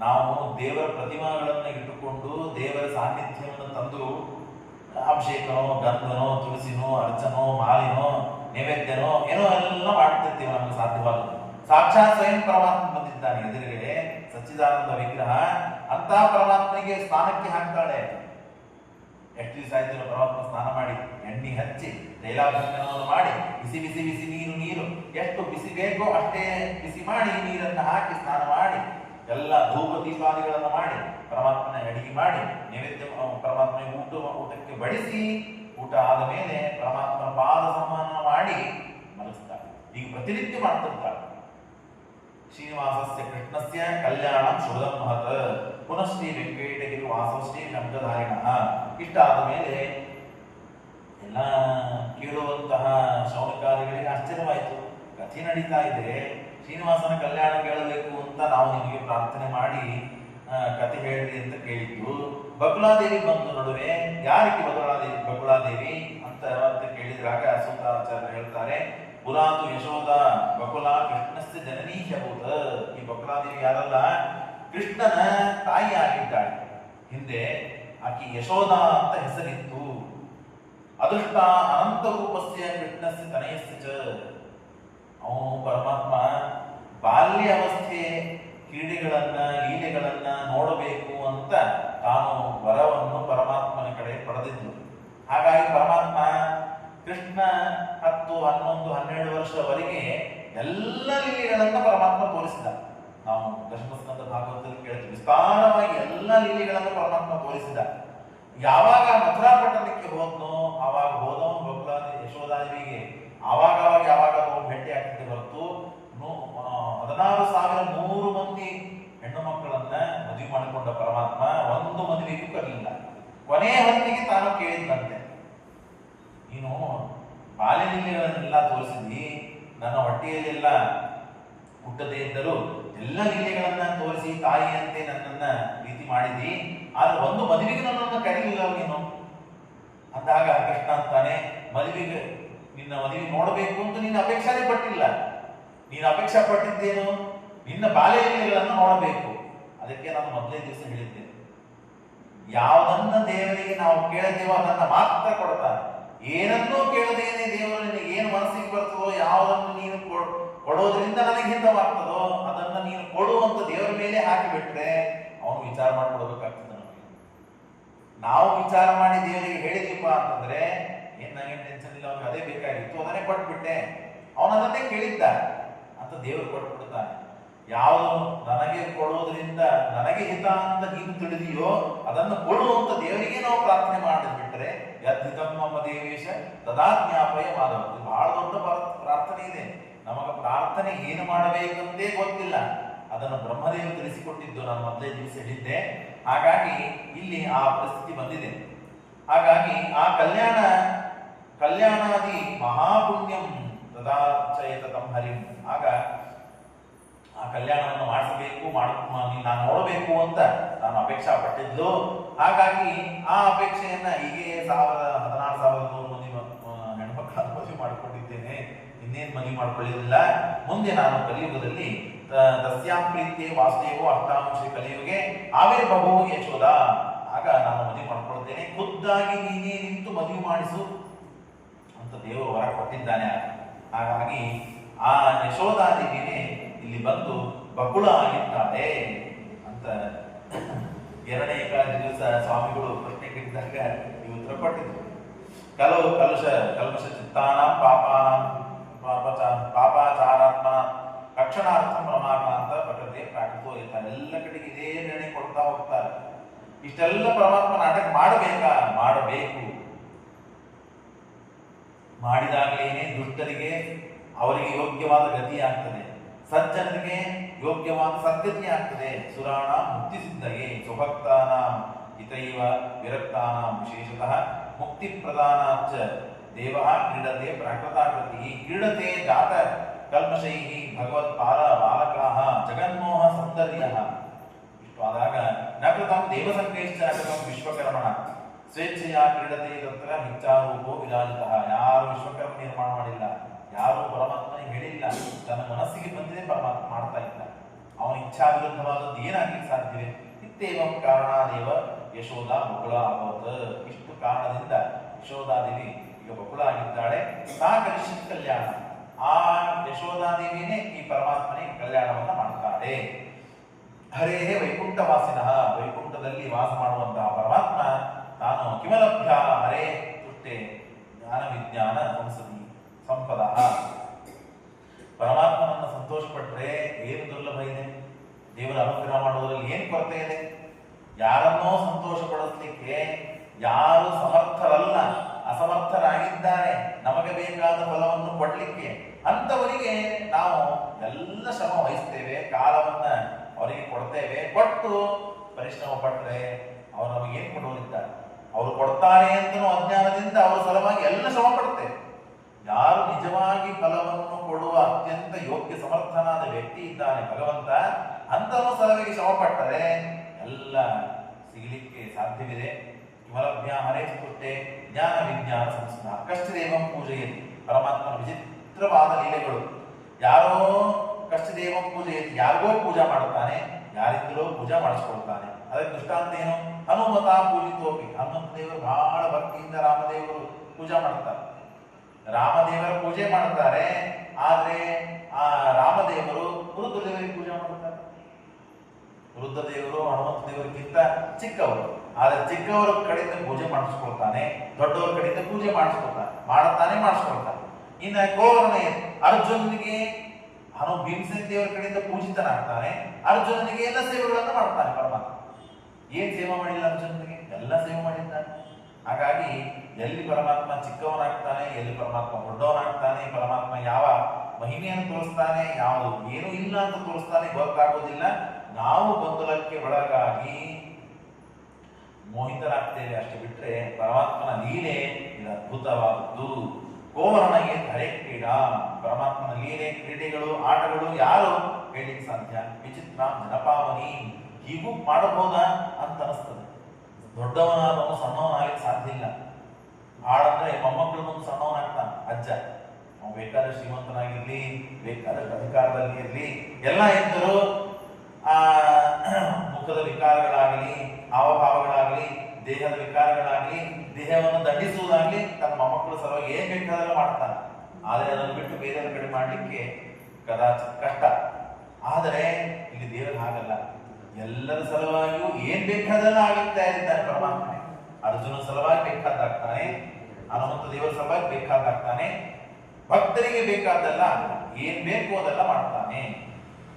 ನಾವು ದೇವರ ಪ್ರತಿಮಾಗಳನ್ನು ಇಟ್ಟುಕೊಂಡು ದೇವರ ಸಾನ್ನಿಧ್ಯವನ್ನು ತಂದು ಅಭಿಷೇಕನೋ, ಗಂಧನೋ, ತುಳಸಿನೋ, ಅರ್ಚನೋ, ಮಾಲಿನೋ, ನೈವೇದ್ಯನೋ ಏನೋ ಎಲ್ಲ ಮಾಡ್ತಿರ್ತೀವಿ. ನಮಗೆ ಸಾಧ್ಯವಾದದ್ದು ಸಾಕ್ಷಾತ್ ಸ್ವಯಂ ಪರಮಾತ್ಮ ಬಂದಿದ್ದಾನೆ ಎದುರುಗಡೆ, ಸಚ್ಚಿದಾನಂದ ವಿಗ್ರಹ. ಅಂತ ಪರಮಾತ್ಮನಿಗೆ ಸ್ನಾನಕ್ಕೆ ಹಾಕ್ತಾಳೆ. ಎಷ್ಟು ದಿವಸ ಆಯ್ತು ಪರಮಾತ್ಮ ಸ್ನಾನ ಮಾಡಿ, ಎಣ್ಣೆ ಹಚ್ಚಿ ತೈಲಾಭಿಷೇಕವನ್ನು ಮಾಡಿ, ಬಿಸಿ ಬಿಸಿ ಬಿಸಿ ನೀರು ಎಷ್ಟು ಬಿಸಿ ಬೇಕೋ ಅಷ್ಟೇ ಬಿಸಿ ಮಾಡಿ ನೀರನ್ನು ಹಾಕಿ ಸ್ನಾನ ಮಾಡಿ, ಎಲ್ಲ ಧೂಪ ದೀಪಾದಿಗಳನ್ನು ಮಾಡಿ, ಪರಮಾತ್ಮನ ಅಡಿಗೆ ಮಾಡಿ, ನೈವೇದ್ಯ ಪರಮಾತ್ಮನಿಗೆ ಊಟಕ್ಕೆ ಬಡಿಸಿ, ಊಟ ಆದ ಮೇಲೆ ಪರಮಾತ್ಮನ ಪಾದ ಸನ್ಮಾನ ಮಾಡಿ ಮಲಗಿಸ್ತಾರೆ. ಈಗ ಪ್ರತಿನಿತ್ಯ ಮಾಡ್ತಿರ್ತಾರೆ. ಶ್ರೀನಿವಾಸಸ್ಯ ಕೃಷ್ಣಸ್ಯ ಕಲ್ಯಾಣಂ ಶುಭದಂ ಮಹತ್ ಪುನಃಶ್ರೀ ವೆಂಕಟಗಿರಿ ವಾಸಶ್ರೀ ಶಂಕಧಾರಿಣ. ಇಷ್ಟ ಆದ ಮೇಲೆ ಎಲ್ಲ ಕೇಳುವಂತಹ ಶೌನಕಾದಿಗಳಿಗೆ ಆಶ್ಚರ್ಯವಾಯಿತು. ಕಥೆ ನಡೀತಾ ಇದೆ, ಶ್ರೀನಿವಾಸನ ಕಲ್ಯಾಣ ಕೇಳಬೇಕು ಅಂತ ನಾವು ನಿಮಗೆ ಪ್ರಾರ್ಥನೆ ಮಾಡಿ ಕಥೆ ಹೇಳಿರಿ ಅಂತ ಕೇಳಿದ್ದು. ಬಕುಳಾದೇವಿ ಬಂದು ನಡುವೆ, ಯಾರಿಗೆ ಬಕುಳಾದೇವಿ ಅಂತ ಕೇಳಿದ್ರಾಗ ಸೂತಾಚಾರ್ಯರು ಹೇಳ್ತಾರೆ, ಪುರಾತು ಯಶೋಧ ಬಕುಲ ಕೃಷ್ಣಸ್ಯ ಜನನೀ ಹ್ಯಭೂತ. ಈ ಬಕುಳಾದೇವಿ ಯಾರಲ್ಲ, ಕೃಷ್ಣನ ತಾಯಿ ಆಗಿದ್ದಾಳೆ. ಹಿಂದೆ ಆಕಿ ಯಶೋಧ ಅಂತ ಹೆಸರಿತ್ತು. ಅದೃಷ್ಟ ಅನಂತ ರೂಪಸ್ಯ ಕೃಷ್ಣಸ್ಯ ತನಯಸ್ಯ ಚ. ಅವನು ಪರಮಾತ್ಮ ಬಾಲ್ಯ ಅವಸ್ಥೆ ಕ್ರೀಡೆಗಳನ್ನ ಲೀಲೆಗಳನ್ನ ನೋಡಬೇಕು ಅಂತ ತಾನು ವರವನ್ನು ಪರಮಾತ್ಮನ ಕಡೆ ಪಡೆದಿದ್ದು. ಹಾಗಾಗಿ ಪರಮಾತ್ಮ ಕೃಷ್ಣ 10, 11, 12 ವರ್ಷದವರೆಗೆ ಎಲ್ಲ ಲೀಲೆಗಳನ್ನ ಪರಮಾತ್ಮ ತೋರಿಸಿದ. ನಾವು ದಶಮಸ್ಕಂದ ಭಾಗವತದಲ್ಲಿ ಕೇಳ್ತೀವಿ, ವಿಸ್ತಾರವಾಗಿ ಎಲ್ಲ ಲೀಲೆಗಳನ್ನು ಪರಮಾತ್ಮ ತೋರಿಸಿದ. ಯಾವಾಗ ಮಥುರಾ ಪಟ್ಟಣಕ್ಕೆ ಹೋದ್ನೋ ಆವಾಗ ಹೋದವನು ಬಕುಳಾದೇವಿ ಯಶೋಧಾದೇವಿಗೆ ಆವಾಗ ಯಾವಾಗ ಭೇಟಿ ಆಗ್ತಿದೆ ಹೊರತು 16,100 ಮಂದಿ ಹೆಣ್ಣು ಮಕ್ಕಳನ್ನ ಮದುವೆ ಮಾಡಿಕೊಂಡ ಪರಮಾತ್ಮ ಒಂದು ಮದುವೆಗೂ ಕರಲಿಲ್ಲ. ಕೊನೆ ಹೊತ್ತಿಗೆ ತಾನು ಕೇಳಿದಂತೆ, ನೀನು ಬಾಲ್ಯ ಲೀಲೆಗಳನ್ನೆಲ್ಲ ತೋರಿಸಿದ್ದಿ, ನನ್ನ ಹೊಟ್ಟೆಯಲ್ಲೆಲ್ಲ ಹುಟ್ಟದೇ ಇದ್ದರೂ ಎಲ್ಲ ಲೀಲೆಗಳನ್ನ ತೋರಿಸಿ ತಾಯಿಯಂತೆ ನನ್ನನ್ನ ಪ್ರೀತಿ ಮಾಡಿದಿ, ಆದ್ರೆ ಒಂದು ಮದುವೆಗೆ ನನ್ನನ್ನು ಕರೀಲಿಲ್ಲ ನೀನು ಅಂದಾಗ ಕೃಷ್ಣ ಅಂತಾನೆ, ಮದುವೆಗೆ ನಿನ್ನ ಮದುವೆ ನೋಡಬೇಕು ಅಂತ ನೀನು ಅಪೇಕ್ಷಾನೇ ಪಟ್ಟಿಲ್ಲ. ನೀನು ಅಪೇಕ್ಷೆ ಪಟ್ಟಿದ್ದೇನು? ನಿನ್ನ ಬಾಲ್ಯ ಲೀಲೆಗಳನ್ನು ನೋಡಬೇಕು. ಅದಕ್ಕೆ ನಾನು ಮೊದಲೇ ದಿವಸ ಹೇಳಿದ್ದೆ, ಯಾವುದನ್ನ ದೇವರಿಗೆ ನಾವು ಕೇಳದೇವೋ ಅದನ್ನ ಮಾತ್ರ ಕೊಡ್ತಾನೆ. ಏನನ್ನೂ ಕೇಳದೇನೆ ದೇವರು ನಿನಗೆ ಏನು ಮನಸ್ಸಿಗೆ ಬರ್ತದೋ, ಯಾವುದನ್ನು ನೀನು ಕೊಡೋದ್ರಿಂದ ನನಗೆ ಹಿತವಾಗ್ತದೋ ಅದನ್ನ ನೀನು ಕೊಡುವಂತ ದೇವರ ಮೇಲೆ ಹಾಕಿಬಿಟ್ರೆ ಅವನು ವಿಚಾರ ಮಾಡಿಕೊಡ್ಬೇಕಾಗ್ತದೆ. ನಮಗೆ ನಾವು ವಿಚಾರ ಮಾಡಿ ದೇವರಿಗೆ ಹೇಳಿದೀಪ ಅಂತಂದ್ರೆ ಏನ್ ನನಗೆ ಟೆನ್ಷನ್ ಇಲ್ಲ, ಅವ್ನಿಗೆ ಅದೇ ಬೇಕಾಗಿತ್ತು ಅದನ್ನೇ ಕೊಟ್ಬಿಟ್ಟೆ, ಅವನು ಅದನ್ನೇ ಕೇಳಿದ್ದ ಅಂತ ದೇವರು ಕೊಟ್ಬಿಡ್ತಾನೆ. ಯಾವುದು ನನಗೆ ಕೊಡೋದ್ರಿಂದ ನನಗೆ ಹಿತ ಅಂತ ನೀನು ತಿಳಿದಿಯೋ ಅದನ್ನು ಕೊಡುವಂತ ದೇವರಿಗೆ ನಾವು ಪ್ರಾರ್ಥನೆ ಮಾಡಿಬಿಟ್ರೆ ಯದ್ಹಿತಂ ಮಮ ದೇವೇಶ ತದಾ ಜ್ಞಾಪಯ ಮಾಧವ. ಬಹಳ ದೊಡ್ಡ ಪ್ರಾರ್ಥನೆ ಇದೆ. ನಮಗ ಪ್ರಾರ್ಥನೆ ಏನು ಮಾಡಬೇಕಂತೇ ಗೊತ್ತಿಲ್ಲ, ಅದನ್ನು ಬ್ರಹ್ಮದೇವರು ತಿಳಿಸಿಕೊಟ್ಟಿದ್ದು ನಾನು ಮೊದಲೇ ದಿವಸ ಹೇಳಿದ್ದೆ. ಹಾಗಾಗಿ ಇಲ್ಲಿ ಆ ಪರಿಸ್ಥಿತಿ ಬಂದಿದೆ. ಹಾಗಾಗಿ ಆ ಕಲ್ಯಾಣಾದಿ ಮಹಾಪುಣ್ಯಂ ತದಾಚಯತ ತಂ ಹರಿಂ. ಆಗ ಆ ಕಲ್ಯಾಣವನ್ನು ಮಾಡಿಸಬೇಕು, ನಾನು ನೋಡಬೇಕು ಅಂತ ನಾನು ಅಪೇಕ್ಷಾ ಪಟ್ಟಿದ್ಲು. ಹಾಗಾಗಿ ಆ ಅಪೇಕ್ಷೆಯನ್ನ ಹೀಗೆ 16,100 ಮಂದಿ ಹೆಣ್ಮಕ್ಳನ್ನ ಮದುವೆ ಮಾಡಿಕೊಂಡಿದ್ದೇನೆ, ಇನ್ನೇನು ಮದುವೆ ಮಾಡ್ಕೊಳ್ಳಿಲ್ಲ. ಮುಂದೆ ನಾನು ಕಲಿಯುಗದಲ್ಲಿ ತಸ್ಯಾಂ ಪ್ರೀತಿಯೇ ವಾಸುದೇವೋ ಅಷ್ಟಾಂಶ ಕಲಿಯುಗೆ ಆವಿರ್ಭವೋ ಯಶೋದ, ಆಗ ನಾನು ಮದುವೆ ಮಾಡ್ಕೊಳ್ತೇನೆ, ಖುದ್ದಾಗಿ ನೀನೇ ನಿಂತು ಮದುವೆ ಮಾಡಿಸು ಅಂತ ದೇವರು ಹೊರ ಕೊಟ್ಟಿದ್ದಾನೆ. ಹಾಗಾಗಿ ಆ ಯಶೋಧಾದೇವಿನೇ ಇಲ್ಲಿ ಬಂದು ಬಕುಳ ಆಗಿದ್ದಾಳೆ ಅಂತ 2ನೇ ಏಕಾದಶಿ ದಿವಸ ಸ್ವಾಮಿಗಳು ಪ್ರಶ್ನೆ ಕೇಳಿದಾಗ ಈ ಉತ್ತರ ಕೊಟ್ಟಿದ್ರು. ಕಲ್ಮಶ ಚಿತ್ತಾನ ಪಾಪಾಚಾರಾತ್ಮ ರಕ್ಷಣಾರ್ಥಂ ರಮಾಕಾಂತ ಪ್ರಕೃತಿ ಪ್ರಾಕೃತೋ ಇರ್ತಾರೆ. ಎಲ್ಲ ಕಡೆಗೆ ಇದೇ ನಿರ್ಣಯ ಕೊಡ್ತಾ ಹೋಗ್ತಾರೆ. ಇಷ್ಟೆಲ್ಲ ಪರಮಾತ್ಮ ನಾಟಕ ಮಾಡಬೇಕು. ಮಾಡಿದಾಗಲೇನೆ ದುಷ್ಟರಿಗೆ ಅವರಿಗೆ ಯೋಗ್ಯವಾದ ಗತಿ ಆಗ್ತದೆ, ಸಜ್ಜನರಿಗೆ ಯೋಗ್ಯವಾದ ಸದ್ಗತಿ ಆಗ್ತದೆ. ಸುರಾಣ ಮುಕ್ತಿ ಸಿದ್ಧಗೆ ಸ್ವಭಕ್ತಾನ ಹಿತೈವ ವಿರಕ್ತಾನಾಂ ವಿಶೇಷತಃ ಮುಕ್ತಿ ಪ್ರದಾನಾಚ್ಚ ದೇವ ಕ್ರೀಡತೆ ಪ್ರಾಕೃತಾಕೃತಿ ಕ್ರೀಡತೆ ಜಾತ ಕಲ್ಮಶೈ ಭಗವತ್ ಬಾಲಕಾಹ ಜಗನ್ಮೋಹ ಸೌಂದರ್ಯ. ಇಷ್ಟು ಆದಾಗ ನಕೃತಂ ದೇವ ಸಂಕೇಶ್ಚ ನಕೃತಂ ವಿಶ್ವಕರ್ಮಣ ಸ್ವೇಚ್ಛೆಯ ಕ್ರೀಡತೆ ತತ್ರ ಮಿಥ್ಯಾರೂಪೋ ವಿರಾಜಿತಃ. ಯಾರು ವಿಶ್ವಕರ್ಮ ನಿರ್ಮಾಣ ಮಾಡಿಲ್ಲ, ಯಾರು ಪರಮಾತ್ಮನಿಗೆ ಹೇಳಿಲ್ಲ, ತನ್ನ ಮನಸ್ಸಿಗೆ ಬಂದಿದೆ ಪರಮಾತ್ಮ ಮಾಡ್ತಾ ಇಲ್ಲ. ಅವನ ಇಚ್ಛಾ ವಿರುದ್ಧವಾದದ್ದು ಏನಾಗ್ಲಿಕ್ಕೆ ಸಾಧ್ಯವಿದೆ? ಇತ್ತೇವಂ ಕಾರಣಾದೇವ ಯಶೋಧ ಬಕುಳ ಅಭವತ್. ಇಷ್ಟು ಕಾರಣದಿಂದ ಯಶೋಧಾದೇವಿ ಈಗ ಬಕುಳ ಆಗಿದ್ದಾಳೆ. ಸಾ ಕರಿಷ್ಯತ್ ಕಲ್ಯಾಣ. ಆ ಯಶೋಧಾದೇವಿನೇ ಈ ಪರಮಾತ್ಮನೇ ಕಲ್ಯಾಣವನ್ನ ಮಾಡ್ತಾಳೆ. ಹರೇ ವೈಕುಂಠವಾಸಿನಃ, ವೈಕುಂಠದಲ್ಲಿ ವಾಸ ಮಾಡುವಂತಹ ಪರಮಾತ್ಮ ತಾನು ಕಿಮಲಭ್ಯ ಹರೇ ತುಷ್ಟೆ ಜ್ಞಾನ ವಿಜ್ಞಾನ ಸಂಪದ. ಪರಮಾತ್ಮನನ್ನು ಸಂತೋಷಪಟ್ಟರೆ ಏನು ದುರ್ಲಭ ಇದೆ? ದೇವರ ಅನುಗ್ರಹ ಮಾಡುವುದರಲ್ಲಿ ಏನು ಕೊರತೆ ಇದೆ? ಯಾರನ್ನೋ ಸಂತೋಷ ಪಡಿಸಲಿಕ್ಕೆ ಯಾರು ಸಮರ್ಥರಲ್ಲ, ಅಸಮರ್ಥರಾಗಿದ್ದಾರೆ ನಮಗೆ ಬೇಕಾದ ಫಲವನ್ನು ಕೊಡ್ಲಿಕ್ಕೆ. ಅಂತವರಿಗೆ ನಾವು ಎಲ್ಲ ಶ್ರಮ ವಹಿಸ್ತೇವೆ, ಕಾಲವನ್ನ ಅವರಿಗೆ ಕೊಡ್ತೇವೆ. ಕೊಟ್ಟು ಪರಿಶ್ರಮ ಪಟ್ಟರೆ ಅವರು ನಮಗೇನು ಕೊಡುವರಿದ್ದಾರೆ? ಅವರು ಕೊಡ್ತಾರೆ ಅಂತನೂ ಅಜ್ಞಾನದಿಂದ ಅವರ ಸಲುವಾಗಿ ಎಲ್ಲ ಶ್ರಮ ಪಡ್ತೇವೆ. ಯಾರು ನಿಜವಾಗಿ ಫಲವನ್ನು ಕೊಡುವ ಅತ್ಯಂತ ಯೋಗ್ಯ ಸಮರ್ಥನಾದ ವ್ಯಕ್ತಿ ಇದ್ದಾನೆ ಭಗವಂತ, ಅಂತವರ ಸಲುವಾಗಿ ಶ್ರಮ ಪಟ್ಟರೆ ಎಲ್ಲ ಸಿಗಲಿಕ್ಕೆ ಸಾಧ್ಯವಿದೆ. ಕಿಮಲಭ್ಯ ಹರೇ ತುಷ್ಟೆ ಜ್ಞಾನ ವಿಜ್ಞಾನ ಸಂಸ್ಕಾರ ಕಷ್ಟದೇವಂ ಪೂಜೆಯಲ್ಲಿ ಪರಮಾತ್ಮನ ವಿಚಿತ್ರವಾದ ಲೀಲೆಗಳು. ಯಾರೋ ಕಷ್ಟದೇವಂ ಪೂಜೆಯಲ್ಲಿ ಯಾರಿಗೋ ಪೂಜಾ ಮಾಡುತ್ತಾನೆ, ಯಾರಿಂದಲೋ ಪೂಜಾ ಮಾಡಿಸ್ಕೊಳ್ತಾನೆ. ಅದಕ್ಕೆ ದೃಷ್ಟಾಂತ ಏನು? ಹನುಮತ ಪೂಜಿತೋಪಿ. ಹನುಮಂತ ದೇವರು ಬಹಳ ಭಕ್ತಿಯಿಂದ ರಾಮದೇವರು ಪೂಜಾ ಮಾಡ್ತಾರೆ, ರಾಮದೇವರ ಪೂಜೆ ಮಾಡ್ತಾರೆ. ಆದ್ರೆ ಆ ರಾಮದೇವರು ರುದ್ರದೇವರಿಗೆ ಪೂಜೆ ಮಾಡ್ತಾರೆ. ರುದ್ರದೇವರು ಹನುಮಂತ ದೇವರಿಗಿಂತ ಚಿಕ್ಕವರು, ಆದ್ರೆ ಚಿಕ್ಕವರ ಕಡೆಯಿಂದ ಪೂಜೆ ಮಾಡಿಸ್ಕೊಳ್ತಾನೆ, ದೊಡ್ಡವರ ಕಡೆಯಿಂದ ಪೂಜೆ ಮಾಡಿಸ್ಕೊಳ್ತಾನೆ. ಇನ್ನ ಕೋವರ್ಣ ಅರ್ಜುನನಿಗೆ ಭೀಮಸೇನ ದೇವರ ಕಡೆಯಿಂದ ಪೂಜಿತನಾಗ್ತಾನೆ, ಅರ್ಜುನನಿಗೆ ಎಲ್ಲ ಸೇವೆಗಳನ್ನು ಮಾಡ್ತಾನೆ ಪರಮಾತ್ಮ. ಏನ್ ಸೇವೆ ಮಾಡಿಲ್ಲ ಅರ್ಜುನನಿಗೆ? ಎಲ್ಲ ಸೇವೆ ಮಾಡಿದ್ದಾನೆ. ಹಾಗಾಗಿ ಎಲ್ಲಿ ಪರಮಾತ್ಮ ಚಿಕ್ಕವನಾಗ್ತಾನೆ, ಎಲ್ಲಿ ಪರಮಾತ್ಮ ದೊಡ್ಡವನಾಗ್ತಾನೆ, ಪರಮಾತ್ಮ ಯಾವ ಮಹಿಮೆಯನ್ನು ತೋರಿಸ್ತಾನೆ, ಯಾವುದು ಏನು ಇಲ್ಲ ಅಂತ ತೋರಿಸ್ತಾನೆ ಗೊತ್ತಾಗೋದಿಲ್ಲ. ನಾವು ಗೊಂದಲಕ್ಕೆ ಒಳಗಾಗಿ ಮೋಹಿತರಾಗ್ತೇವೆ ಅಷ್ಟೇ ಬಿಟ್ರೆ ಪರಮಾತ್ಮನ ಲೀಲೆ ಇದು ಅದ್ಭುತವಾದದ್ದು. ಗೋವರ್ಣಗೆ ಧರೆ ಕ್ರೀಡಾ, ಪರಮಾತ್ಮನ ಲೀಲೆ ಕ್ರೀಡೆಗಳು ಆಟಗಳು ಯಾರು ಹೇಳಿಕ್ ಸಾಧ್ಯ? ವಿಚಿತ್ರ ಜನಪಾವನಿ, ಹೀಗೂ ಮಾಡಬಹುದಾ ಅಂತ ಅನಿಸ್ತದೆ. ದೊಡ್ಡವನಾದವನು ಸಣ್ಣವನಾಗಲಿಕ್ಕೆ ಸಾಧ್ಯ ಇಲ್ಲ. ಹಾಳಂದ್ರೆ ಮೊಮ್ಮಕ್ಕಳು ಮುಂದೆ ಸಣ್ಣವನಾಗ್ತಾನ ಅಜ್ಜ. ಅವನು ಬೇಕಾದ್ರೆ ಶ್ರೀಮಂತನಾಗಿರ್ಲಿ, ಬೇಕಾದಷ್ಟು ಅಧಿಕಾರದಲ್ಲಿ ಇರ್ಲಿ, ಎಲ್ಲ ಇದ್ದರೂ ಆ ಮುಖದ ವಿಕಾರಗಳಾಗಲಿ, ಹಾವಭಾವಗಳಾಗಲಿ, ದೇಹದ ವಿಕಾರಗಳಾಗಲಿ, ದೇಹವನ್ನು ದಂಡಿಸುವುದಾಗ್ಲಿ ತನ್ನ ಮೊಮ್ಮಕ್ಕಳು ಸಲುವಾಗಿ ಏನ್ ಬೇಕಾದೆಲ್ಲ ಮಾಡ್ತಾನೆ. ಆದರೆ ಅದನ್ನು ಬಿಟ್ಟು ಬೇರೆ ಕಡೆ ಮಾಡ್ಲಿಕ್ಕೆ ಕದಾಚಿತ್ ಕಷ್ಟ. ಆದರೆ ಇಲ್ಲಿ ದೇವರು ಹಾಗಲ್ಲ. ಎಲ್ಲರ ಸಲುವಾಗಿಯೂ ಏನ್ ಬೇಕಾದೆಲ್ಲ ಆಗುತ್ತಾ ಇದ್ದಾನೆ ಪರಮಾತ್ಮ. ಅರ್ಜುನ ಸಲುವಾಗಿ ಬೇಕಾದಾಗ್ತಾನೆ, ಹನುಮಂತ ದೇವರ ಸಲುವಾಗಿ ಬೇಕಾದಾಗ್ತಾನೆ, ಭಕ್ತರಿಗೆ ಬೇಕಾದೆಲ್ಲ ಏನ್ ಬೇಕು ಅದೆಲ್ಲ ಮಾಡ್ತಾನೆ.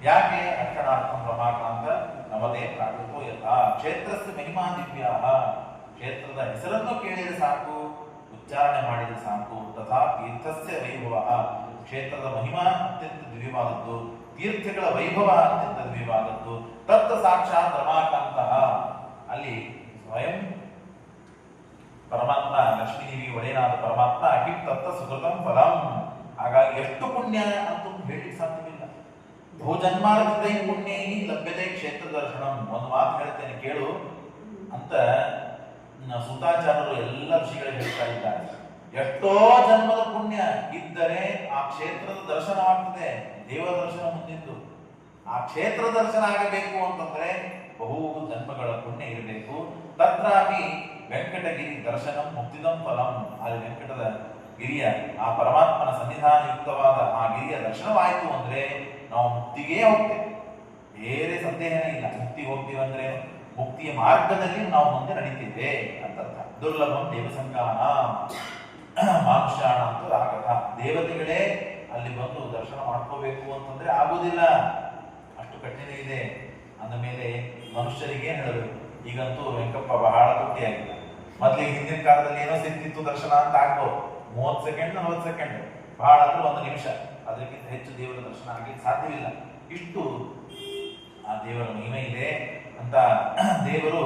ಯಾಕೆ? ಅಕ್ಷಣಾರ್ಥಂ ರಮಾಕಾಂತ ನವದೇ ಪ್ರಾಕೃತೋ ಯಥಾ ಕ್ಷೇತ್ರಸ್ಯ ಮಹಿಮಾ ದಿವ್ಯಾ, ಕ್ಷೇತ್ರದ ಹೆಸರನ್ನು ಕೇಳಿದರೆ ಸಾಕು, ಉಚ್ಚಾರಣೆ ಮಾಡಿದರೆ ಸಾಕು. ತಥಾ ತೀರ್ಥಸ್ಯ ವೈಭವ, ಕ್ಷೇತ್ರದ ಮಹಿಮಾ ಅತ್ಯಂತ ದಿವ್ಯವಾದದ್ದು, ತೀರ್ಥಗಳ ವೈಭವ ಅತ್ಯಂತ ದಿವ್ಯವಾದದ್ದು. ತತ್ ಸಾಕ್ಷಾತ್ ರಮಾಕಾಂತ, ಅಲ್ಲಿ ಸ್ವಯಂ ಪರಮಾತ್ಮ ಲಕ್ಷ್ಮೀದೇವಿ ಒಡೆಯನಾದ ಪರಮಾತ್ಮ ಕಿಂ ತತ್ತ ಸುಕೃತಂ ಫಲಂ. ಹಾಗಾಗಿ ಎಷ್ಟು ಪುಣ್ಯ ಅಂತೂ ಹೇಳಿಕ್ಕೆ ಸಾಧ್ಯವಿಲ್ಲ. ಭೂಜನ್ಮಾರ್ಗದೈ ಪುಣ್ಯೈ ಲಭ್ಯತೆ ಕ್ಷೇತ್ರ ದರ್ಶನಂ. ಒಂದು ಮಾತು ಹೇಳ್ತೇನೆ ಕೇಳು ಅಂತ ಸೂತಾಚಾರ್ಯರು ಎಲ್ಲ ಋಷಿಗಳಿಗೆ ಹೇಳ್ತಾ ಇದ್ದಾರೆ. ಎಷ್ಟೋ ಜನ್ಮದ ಪುಣ್ಯ ಇದ್ದರೆ ಆ ಕ್ಷೇತ್ರದ ದರ್ಶನವಾಗ್ತದೆ. ದೇವರ ದರ್ಶನ ಮುಂದಿದ್ದು ಆ ಕ್ಷೇತ್ರ ದರ್ಶನ ಆಗಬೇಕು ಅಂತಂದ್ರೆ ಬಹು ಜನ್ಮಗಳ ಪುಣ್ಯ ಇರಬೇಕು. ತತ್ರಾಪಿ ವೆಂಕಟಗಿರಿ ದರ್ಶನಂ ಮುಕ್ತಿದಂ ಫಲಂ. ಅಲ್ಲಿ ವೆಂಕಟದ ಗಿರಿಯ ಆ ಪರಮಾತ್ಮನ ಸನ್ನಿಧಾನಯುಕ್ತವಾದ ಆ ಗಿರಿಯ ದರ್ಶನವಾಯಿತು ಅಂದ್ರೆ ನಾವು ಮುಕ್ತಿಗೇ ಹೋಗ್ತೇವೆ, ಬೇರೆ ಸಂದೇಹನೇ ಇಲ್ಲ. ಮುಕ್ತಿ ಹೋಗ್ತೀವಿ ಅಂದ್ರೆ ಮುಕ್ತಿಯ ಮಾರ್ಗದಲ್ಲಿ ನಾವು ಮುಂದೆ ನಡೀತಿದ್ದೇವೆ ಅಂತ ಅರ್ಥ. ದುರ್ಲಭಂ ದೇವಸಂಗಾನ ಮಾನುಷ್ಯಾಣ ಅಂತ ರಾಗತ. ದೇವತೆಗಳೇ ಅಲ್ಲಿ ಬಂದು ದರ್ಶನ ಮಾಡ್ಕೋಬೇಕು ಅಂತಂದ್ರೆ ಆಗುದಿಲ್ಲ, ಅಷ್ಟು ಕಠಿಣ ಇದೆ. ಅಂದ ಮೇಲೆ ಮನುಷ್ಯರಿಗೆ ಹೇಳಬೇಕು. ಈಗಂತೂ ವೆಂಕಪ್ಪ ಬಹಳ ತುಟ್ಟಿಯಾಗಿದೆ. ಮೊದ್ಲಿಗೆ ಹಿಂದಿನ ಕಾಲದಲ್ಲಿ ಏನೋ ಸಿಕ್ತಿತ್ತು ದರ್ಶನ ಅಂತ ಆಗ್ಬೋದು, 30 ಸೆಕೆಂಡ್ 40 ಸೆಕೆಂಡ್, ಬಹಳ ಅಂದ್ರೆ 1 ನಿಮಿಷ, ಅದಕ್ಕಿಂತ ಹೆಚ್ಚು ದೇವರ ದರ್ಶನ ಆಗ್ಲಿಕ್ಕೆ ಸಾಧ್ಯವಿಲ್ಲ. ಇಷ್ಟು ಆ ದೇವರ ಮಹಿಮೆ ಇದೆ ಅಂತ ದೇವರು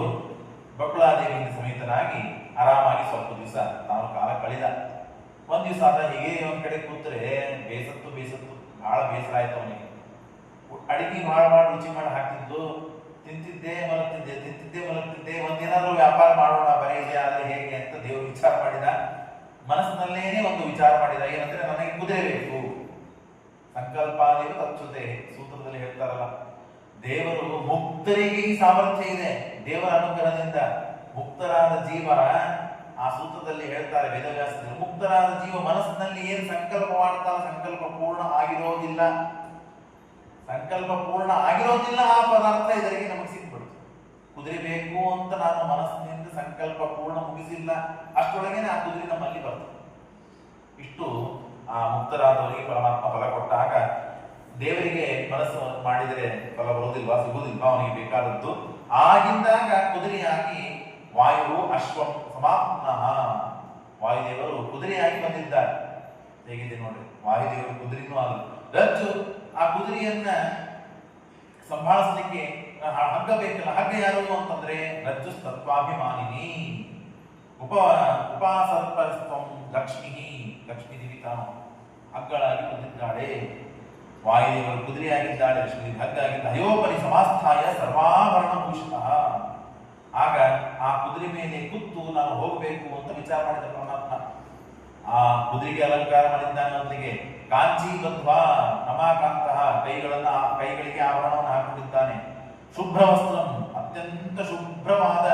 ಬಕುಳಾದೇವಿಯಿಂದ ಸಮೇತನಾಗಿ ಆರಾಮಾಗಿ ಸ್ವಲ್ಪ ದಿವಸ ತಾನು ಕಾಲ ಕಳೆದ. ಒಂದ್ ದಿವಸ ಆದ ಹೀಗೆ ಒಂದ್ ಕಡೆ ಕೂತ್ರೆ ಬೇಸತ್ತು ಬಹಳ ಬೇಸರ ಆಯ್ತು ಅವನಿಗೆ. ಅಡಿಗೆ ಮಾಡಿ ರುಚಿ ಮಾಡಿ ಹಾಕಿದ್ದು ತಿಂತಿದ್ದೆ ಮಲಗ್ತಿದ್ದೆ. ಒಂದೇನಾದ್ರೂ ವ್ಯಾಪಾರ ಮಾಡೋಣ ಬರೀ ಇದೆ ಆದ್ರೆ ಹೇಗೆ ಅಂತ ದೇವರು ವಿಚಾರ ಮಾಡಿದ. ಮನಸ್ಸಿನಲ್ಲೇನೆ ಒಂದು ವಿಚಾರ ಮಾಡಿದ, ಏನಂದ್ರೆ ನನಗೆ ಕುದುರೆ ಬೇಕು. ಸಂಕಲ್ಪ ತತ್ಸುತ್ತೆ ಸೂತ್ರದಲ್ಲಿ ಹೇಳ್ತಾರಲ್ಲ, ದೇವರು ಮುಕ್ತರಿಗೆ ಈ ಸಾಮರ್ಥ್ಯ ಇದೆ. ದೇವರ ಅನುಗ್ರಹದಿಂದ ಮುಕ್ತರಾದ ಜೀವ, ಆ ಸೂತ್ರದಲ್ಲಿ ಹೇಳ್ತಾರೆ ವೇದವ್ಯಾಸದಲ್ಲಿ, ಮುಕ್ತರಾದ ಜೀವ ಮನಸ್ಸಿನಲ್ಲಿ ಏನು ಸಂಕಲ್ಪ ಮಾಡ್ತಾನೆ ಸಂಕಲ್ಪ ಪೂರ್ಣ ಆಗಿರೋದಿಲ್ಲ. ಆ ಪದಾರ್ಥ ಇದರಿಗೆ ನಮಗೆ ಸಿಕ್ಬಿಡುತ್ತೆ. ಕುದುರೆ ಬೇಕು ಅಂತ ನಾನು ಮನಸ್ಸಿನಿಂದ ಸಂಕಲ್ಪ ಪೂರ್ಣ ಮುಗಿಸಿಲ್ಲ, ಅಷ್ಟೊಳಗೇನೆ ಆ ಕುದುರೆ ನಮ್ಮಲ್ಲಿ ಬರ್ತದೆ. ಇಷ್ಟು ಆ ಮುಕ್ತರಾದವರಿಗೆ ಪರಮಾತ್ಮ ಫಲ ಕೊಟ್ಟಾಗ ದೇವರಿಗೆ ಮನಸ್ಸು ಮಾಡಿದರೆ ಫಲ ಬರುವುದಿಲ್ವಾ, ಸಿಗುವುದಿಲ್ವಾ ಅವನಿಗೆ ಬೇಕಾದದ್ದು. ಆಗಿಂದಾಗ ಕುದುರೆಯಾಗಿ ವಾಯು ಅಶ್ವಂ ಸಮಾಪ್ನಃ, ವಾಯುದೇವರು ಕುದುರೆಯಾಗಿ ಬಂದಿದ್ದಾರೆ. ಹೇಗಿದೆ ನೋಡಿ, ವಾಯುದೇವರು ಕುದುರೆನೂ ಆಗ ರಜ್ಜು. ಆ ಕುದುರೆಯನ್ನ ಸಂಭಾಳಿಸ್ಲಿಕ್ಕೆ ಹಗ್ಗ ಬೇಕಲ್ಲ, ಹಗ್ಗ ಯಾರು ಅಂತಂದ್ರೆ ರಜ್ಜು ತತ್ವಾಭಿಮಾನಿನಿ ಉಪಾಸರ್ಪಸ್ತಂ ಲಕ್ಷ್ಮೀ ದೇವಿ ತಾನು ಹಗ್ಗಳಾಗಿ ಬಂದಿದ್ದಾಳೆ. ವಾಯುದೇವರು ಕುದುರೆಯಾಗಿದ್ದಾಳೆ, ಲಕ್ಷ್ಮೀದೇವಿ ಹಗ್ಗ ಆಗಿದ್ದ. ಅಯೋಪರಿ ಸಮಾಸ್ಥಾಯ ಸರ್ವಾಭರಣ ಭೂಷಿತಃ. ಆಗ ಆ ಕುದುರೆ ಮೇಲೆ ಕೂತು ನಾನು ಹೋಗಬೇಕು ಅಂತ ವಿಚಾರ ಮಾಡಿದ ಪರಮಾತ್ಮ ಆ ಕುದುರೆಗೆ ಅಲಂಕಾರ ಮಾಡಿದ್ದಾನೆ. ಮೊದಲಿಗೆ ಕಾಂಚಿ ಬದ್ವಾ ನಮಾಕಾಂತಃ, ಕೈಗಳಿಗೆ ಆಭರಣವನ್ನು ಹಾಕೊಂಡಿದ್ದಾನೆ. ಶುಭ್ರ ವಸ್ತ್ರಂ, ಅತ್ಯಂತ ಶುಭ್ರವಾದ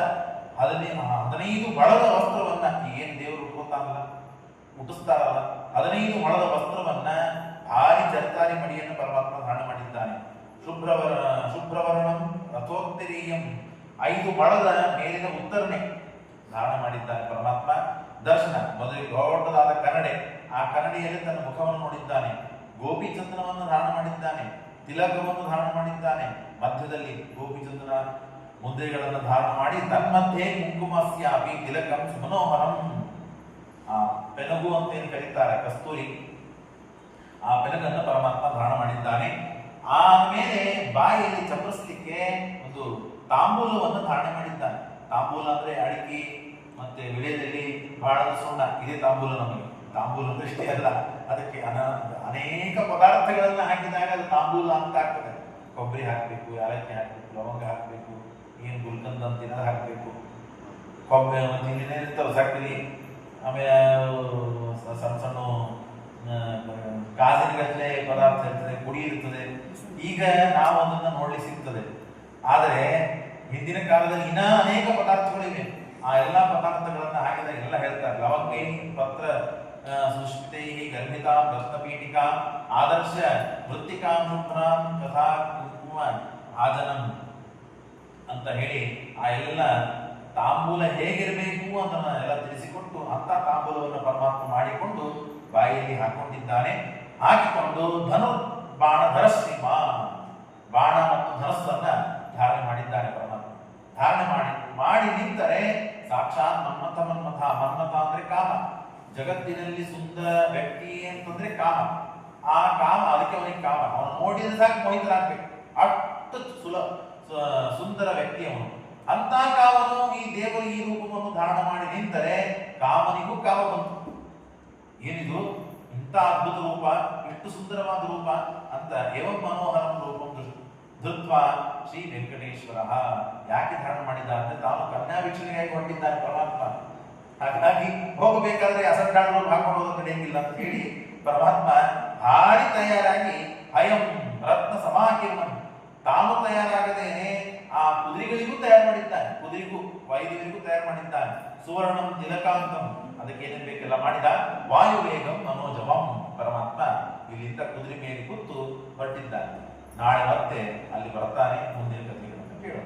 15 ಮೊಳದ ವಸ್ತ್ರವನ್ನ, ಈಗೇನು ದೇವರು ಉಟ್ಕೋತಾನಲ್ಲ ಉಟ್ಟಿಸ್ತಾರಲ್ಲ, 15 ಮೊಳದ ವಸ್ತ್ರವನ್ನ ಭಾರಿ ಜರ್ತಾರಿ ಮಡಿಯನ್ನು ಪರಮಾತ್ಮ ಧಾರಣ ಮಾಡಿದ್ದಾನೆ. ಶುಭ್ರವರ್ಣಂ ರಥೋತ್ತರೀಯಂ, 5 ಮೊಳದ ಮೇಲಿನ ಉತ್ತರಣೆ ಧಾರಣ ಮಾಡಿದ್ದಾನೆ ಪರಮಾತ್ಮ. ದರ್ಶನ ಮೊದಲಿಗೆ ದೊಡ್ಡದಾದ ಕನ್ನಡೆ, ಆ ಕನ್ನಡಿಯಲ್ಲಿ ತನ್ನ ಮುಖವನ್ನು ನೋಡಿದ್ದಾನೆ. ಗೋಪಿಚಂದ್ರವನ್ನು ಧಾರಣ ಮಾಡಿದ್ದಾನೆ, ತಿಲಕವನ್ನು ಧಾರಣ ಮಾಡಿದ್ದಾನೆ. ಮಧ್ಯದಲ್ಲಿ ಗೋಪಿಚಂದ್ರ ಮುದ್ರೆಗಳನ್ನು ಧಾರಣ ಮಾಡಿ ತನ್ಮಧ್ಯೆ ಕುಂಕುಮಸ್ಯಾಪಿ ತಿಲಕಂ ಸುಮನೋಹರಂ, ಆ ಪೆನಗು ಅಂತ ಏನು ಕರೀತಾರೆ ಕಸ್ತೂರಿ, ಆ ಬೆಳಗನ್ನು ಪರಮಾತ್ಮ ಧಾರಣ ಮಾಡಿದ್ದಾನೆ. ಆಮೇಲೆ ಬಾಯಿಯಲ್ಲಿ ಚಪ್ಪರಿಸಲಿಕ್ಕೆ ಒಂದು ತಾಂಬೂಲವನ್ನು ಧಾರಣೆ ಮಾಡಿದ್ದಾನೆ. ತಾಂಬೂಲ ಅಂದ್ರೆ ಅಡಿಕೆ ಮತ್ತೆ ವಿಳೆಯಲ್ಲಿ ಬಹಳ ಸುಣ್ಣ, ಇದೇ ತಾಂಬೂಲ ನಮಗೆ. ತಾಂಬೂಲ ದೃಷ್ಟಿ ಅಲ್ಲ, ಅದಕ್ಕೆ ಅನೇಕ ಪದಾರ್ಥಗಳನ್ನ ಹಾಕಿದಾಗ ಅದು ತಾಂಬೂಲ ಅಂತ ಆಗ್ತದೆ. ಕೊಬ್ಬರಿ ಹಾಕಬೇಕು, ಯಾಲಕ್ಕಿ ಹಾಕಬೇಕು, ಲವಂಗ ಹಾಕಬೇಕು, ಏನು ಗುಲ್ಕಂದ ಅಂತಿನ ಹಾಕಬೇಕು, ಕೊಬ್ಬರಿ ಇನ್ನೇನಿರ್ತಾವೆ ಸಕ್ಕರೆ, ಆಮೇಲೆ ಸಣ್ಣ ಸಣ್ಣ ಕಾಜಿನ ಗಟ್ಟಲೆ ಪದಾರ್ಥ ಇರ್ತದೆ, ಪುಡಿ ಇರ್ತದೆ. ಈಗ ನಾವು ಅದನ್ನ ನೋಡ್ಲಿಕ್ಕೆ ಸಿಗ್ತದೆ. ಆದರೆ ಹಿಂದಿನ ಕಾಲದಲ್ಲಿ ಇನ್ನೂ ಅನೇಕ ಪದಾರ್ಥಗಳಿವೆ. ಆ ಎಲ್ಲಾ ಪದಾರ್ಥಗಳನ್ನ ಹಾಕಿದಾಗ ಎಲ್ಲ ಹೇಳ್ತಾರೆ. ಲವಂಗೈ ಪತ್ರ ಸುಷ್ಮಿತೈ ಗರ್ಭಿತಾ ರತ್ನಪೀಠಿಕಾ ಆದರ್ಶ ವೃತ್ತಿಕಾಂ ಕಥಾ ಕುಂಕುಮ ಆಜನಂ ಅಂತ ಹೇಳಿ ಆ ಎಲ್ಲ ತಾಂಬೂಲ ಹೇಗಿರಬೇಕು ಅದನ್ನ ಎಲ್ಲ ತಿಳಿಸಿಕೊಟ್ಟು ಅಂತ ತಾಂಬೂಲವನ್ನು ಪರಮಾತ್ಮ ಮಾಡಿಕೊಂಡು ಬಾಯಿಯಲ್ಲಿ ಹಾಕೊಂಡಿದ್ದಾನೆ. ಹಾಕಿಕೊಂಡು ಬಾಣ ಧರಸ್ಸಿಂಹ, ಬಾಣ ಮತ್ತು ಧನಸ್ಸನ್ನ ಧಾರಣೆ ಮಾಡಿದ್ದಾನೆ ಪರಮಾತ್ಮ. ಧಾರಣೆ ಮಾಡಿ ನಿಂತರೆ ಸಾಕ್ಷಾತ್ ಮನ್ಮಥ ಅಂದ್ರೆ ಕಾಮ. ಜಗತ್ತಿನಲ್ಲಿ ಸುಂದರ ವ್ಯಕ್ತಿ ಅಂತಂದ್ರೆ ಕಾಮ. ಆ ಕಾಮ, ಅದಕ್ಕೆ ಅವನಿಗೆ ಕಾಮ, ಅವನು ನೋಡಿದ್ರೆ ಸಾಕು ಮೋಹಿತರಾಗ್ಬೇಕು, ಅಷ್ಟು ಸುಂದರ ವ್ಯಕ್ತಿ ಅವನು. ಅಂತ ಕಾಮನು ಈ ದೇವರು ಈ ರೂಪವನ್ನು ಧಾರಣ ಮಾಡಿ ನಿಂತರೆ ಕಾಮನಿಗೂ ಕಾಮ ಬಂತು. ಏನಿದು ಇಂಥ ಅದ್ಭುತ ರೂಪ, ಎಷ್ಟು ಸುಂದರವಾದ ರೂಪ ಅಂತ. ಏವಂ ಮನೋಹರಂ ರೂಪಂ ಧೃತ್ವ ಶ್ರೀ ವೆಂಕಟೇಶ್ವರ. ಯಾಕೆ ಧಾರಣ ಮಾಡಿದ್ದ ಅಂದ್ರೆ ತಾನು ಕನ್ಯಾ ವೀಕ್ಷಣೆಯಾಗಿ ಹೊರಟಿದ್ದಾನೆ ಪರಮಾತ್ಮ. ಹಾಗಾಗಿ ಹೋಗಬೇಕಾದ್ರೆ ಅಸಂಡಾಳು ಹಾಕೊಂಡು ನಡೆಯಂಗಿಲ್ಲ ಅಂತ ಹೇಳಿ ಪರಮಾತ್ಮ ಭಾರಿ ತಯಾರಾಗಿ ಅಯಂ ರತ್ನ ಸಮಾಕಿರಣಂ, ತಾನು ತಯಾರಾಗದೇನೆ ಆ ಕುದುರೆಗಳಿಗೂ ತಯಾರು ಮಾಡಿದ್ದಾನೆ, ಕುದುರೆಗೂ ವಾಯುದೇವರಿಗೂ ತಯಾರು ಮಾಡಿದ್ದಾನೆ. ಸುವರ್ಣಂ ತಿಲಕಾಂತಂ, ಅದಕ್ಕೆ ಏನೇನು ಬೇಕೆಲ್ಲ ಮಾಡಿದ. ವಾಯುವೇಗಂ ಮನೋಜವಂ, ಪರಮಾತ್ಮ ಇಲ್ಲಿಂದ ಕುದುರೆ ಮೇಲೆ ಕೂತು ಹೊರಟಿದ್ದಾನೆ. ನಾಳೆ ಮತ್ತೆ ಅಲ್ಲಿ ಬರ್ತಾನೆ. ಮುಂದಿನ ಕಥೆಗಳನ್ನು ಕೇಳೋಣ.